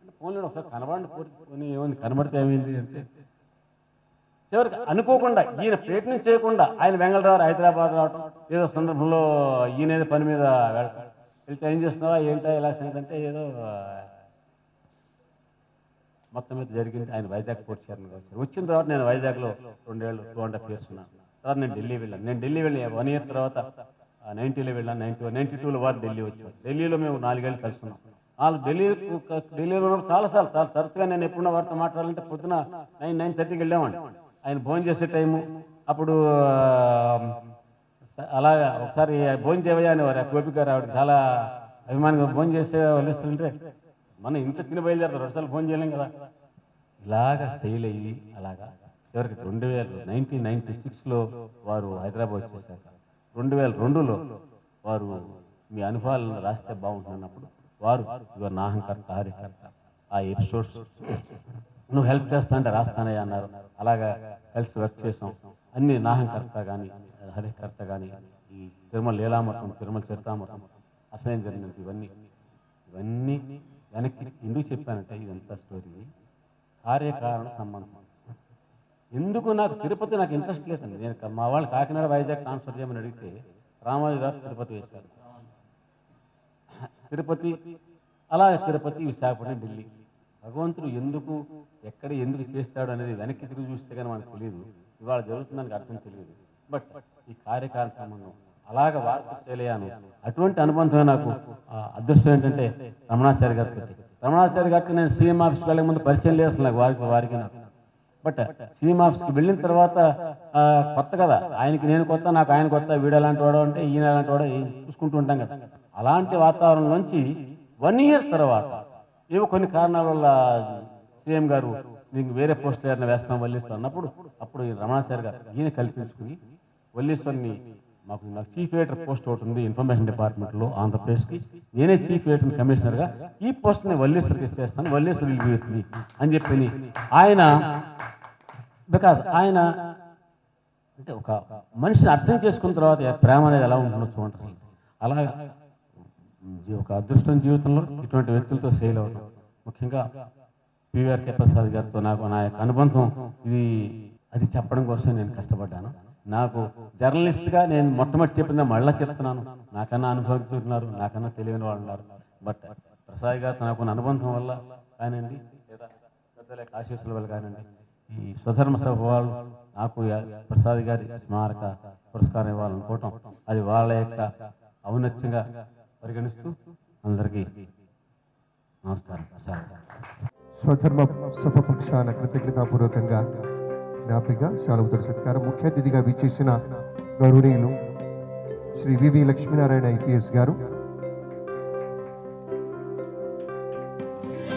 అంటే ఫోన్లో ఒకసారి కనబడండి పోనీ ఏమైంది, కనబడితే ఏమైంది అంటే చివరికి అనుకోకుండా ఈయన ప్రయత్నం చేయకుండా ఆయన వెంగళరావు హైదరాబాద్ రావటం, ఏదో సందర్భంలో ఈయన ఏదో పని మీద వెళ్తే ఏం చేస్తున్నావా ఏంటో ఇలా సంగతి ఏదో మొత్తం మీద జరిగింది. ఆయన వైజాగ్ పోర్ట్ చైర్మన్గా వచ్చారు. వచ్చిన తర్వాత నేను వైజాగ్లో 2 ఏళ్ళు 2.5 years ఉన్నాను. తర్వాత నేను ఢిల్లీ వెళ్ళాను. నేను ఢిల్లీ వెళ్ళి 1 year తర్వాత 90లో వెళ్ళాను. 92లో వారు ఢిల్లీ వచ్చారు. ఢిల్లీలో మేము 4 ఏళ్ళు కలుసుకున్నాం. వాళ్ళు ఢిల్లీలో ఉన్నప్పుడు చాలాసార్లు చాలా తరచుగా నేను ఎప్పుడున్న వారితో మాట్లాడాలంటే పొద్దున 9-9:30కి వెళ్ళామండి. ఆయన భోజనం చేసే టైము. అప్పుడు అలాగా ఒకసారి భోజనం చేయవయ్యా అనేవారు గోపిక్ గారు. ఆవిడ చాలా అభిమానంగా భోజనం చేసే వాళ్ళు ఇస్తుంటే మనం ఇంత తిని బయలుదేరుతాం, 2 సార్లు భోజనం చేయలేం కదా. ఇలాగా ఫెయిల్ అయ్యి అలాగా చివరికి 1996లో వారు హైదరాబాద్ వచ్చేసారు. 2002లో వారు మీ అనుభవాలను రాస్తే బాగుంటున్నప్పుడు వారు ఇవాళ నా అహంకర్త హరికర్త ఆ ఎపిసోడ్స్ నువ్వు హెల్ప్ చేస్తా అంటే రాస్తానయ్యా అన్నారు. అలాగా కలిసి వర్క్ చేసాం. అన్ని నాహంకర్త కానీ హరికర్త కానీ ఈ తిరుమల లీలామృతం, తిరుమల చరితామృతం అసలేం జరిగినట్టు ఇవన్నీ వెనక్కి ఎందుకు చెప్పానంటే ఇదంతా స్టోరీ కార్యకారణ సంబంధం. ఎందుకు నాకు తిరుపతి నాకు ఇంట్రెస్ట్ లేదండి. నేను మా వాళ్ళు కాకినాడ వైజాగ్ ట్రాన్స్ఫర్ చేయమని అడిగితే రామోజీ గారు తిరుపతి వేశారు. తిరుపతి అలాగే తిరుపతి, విశాఖపట్నం, ఢిల్లీ. భగవంతుడు ఎందుకు చేస్తాడు అనేది వెనక్కి తిరిగి చూస్తే కానీ మనకు తెలియదు. ఇవాళ జరుగుతుందానికి అర్థం తెలియదు. బట్ ఈ కార్యకారణ సంబంధం అలాగ వార్త చేయలేను. అటువంటి అనుబంధమే నాకు అదృష్టం ఏంటంటే రమణాచారి గారికి నేను సీఎం ఆఫీస్కి వెళ్ళే ముందు పరిచయం లేదు అసలు వారికి నాకు. బట్ సీఎం ఆఫీస్కి వెళ్ళిన తర్వాత కొత్త కదా, ఆయనకి నేను కొత్త, నాకు ఆయన కొత్త, వీడు ఎలాంటి వాడు అంటే ఈయన ఎలాంటి వాడో చూసుకుంటూ ఉంటాం కదా. అలాంటి వాతావరణం నుంచి 1 year తర్వాత ఏవో కొన్ని కారణాల వల్ల సీఎం గారు నీకు వేరే పోస్టులు ఏదైనా వేస్తాం వల్లీశ్వర్ అన్నప్పుడు అప్పుడు రమణాచారి గారు ఈయన కల్పించుకుని వల్లీశ్వర్ని నాకు చీఫ్ ఎడిటర్ పోస్ట్ ఒకటి ఉంది ఇన్ఫర్మేషన్ డిపార్ట్మెంట్లో ఆంధ్రప్రదేశ్కి, నేనే చీఫ్ ఎడిటర్ కమిషనర్గా ఈ పోస్ట్ని వల్లీశ్వర్కి ఇచ్చేస్తాను, వల్లీశ్వర్ విల్ అని చెప్పి ఆయన బికాజ్ ఆయన అంటే ఒక మనిషిని అర్థం చేసుకున్న తర్వాత ప్రేమ అనేది ఎలా ఉంటుందో చూడండి. అలా ఒక అదృష్టం జీవితంలో ఇటువంటి వ్యక్తులతో సేల్ అవుతాం. ముఖ్యంగా పివిఆర్కే ప్రసాద్ గారితో నాకు నా యొక్క అనుబంధం అది చెప్పడం కోసం నేను కష్టపడ్డాను. నాకు జర్నలిస్ట్గా నేను మొట్టమొదటి చెప్పిందా మళ్ళీ చెప్తున్నాను. నాకన్నా అనుభవిస్తున్నారు, నాకన్నా తెలియని వాళ్ళు ఉన్నారు. బట్ ప్రసాద్ గారు తనకున్న అనుబంధం వల్ల కానివ్వండి, లేదా పెద్దల యొక్క ఆశీస్సుల వల్ల కానివ్వండి, ఈ స్వధర్మ సభ వాళ్ళు నాకు ప్రసాద్ గారి స్మారక పురస్కారం ఇవ్వాలనుకోవటం అది వాళ్ళ యొక్క ఔన్నత్యంగా పరిగణిస్తూ అందరికీ నమస్కారం. ప్రసాద్ గారు స్వధర్మ సభ పక్షాన కృతజ్ఞతాపూర్వకంగా జ్ఞాపిక శాలువతో సత్కారం. ముఖ్య అతిథిగా విచ్చేసిన గౌరవనీయులు శ్రీ వివి లక్ష్మీనారాయణ ఐపీఎస్ గారు,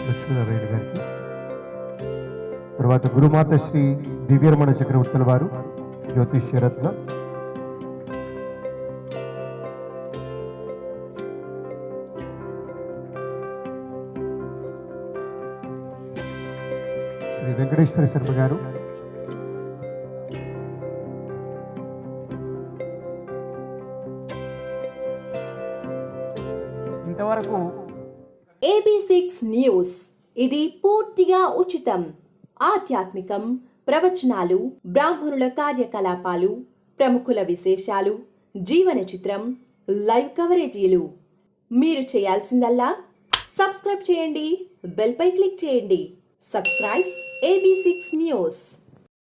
లక్ష్మీనారాయణ గారికి, తర్వాత గురుమాత శ్రీ దివ్యరమణ చక్రవర్తుల వారు జ్యోతిష్యరత్న, శ్రీ వెంకటేశ్వర శర్మ గారు, ఇంతవరకు AB6 న్యూస్ ఇది పూర్తిగా ఉచితం. ఆధ్యాత్మికం, ప్రవచనాలు, బ్రాహ్మణుల కార్యకలాపాలు, ప్రముఖుల విశేషాలు, జీవన చిత్రం, లైవ్ కవరేజీలు. మీరు చేయాల్సిందల్లా సబ్స్క్రైబ్ చేయండి, బెల్ పై క్లిక్ చేయండి. Subscribe AB6 news.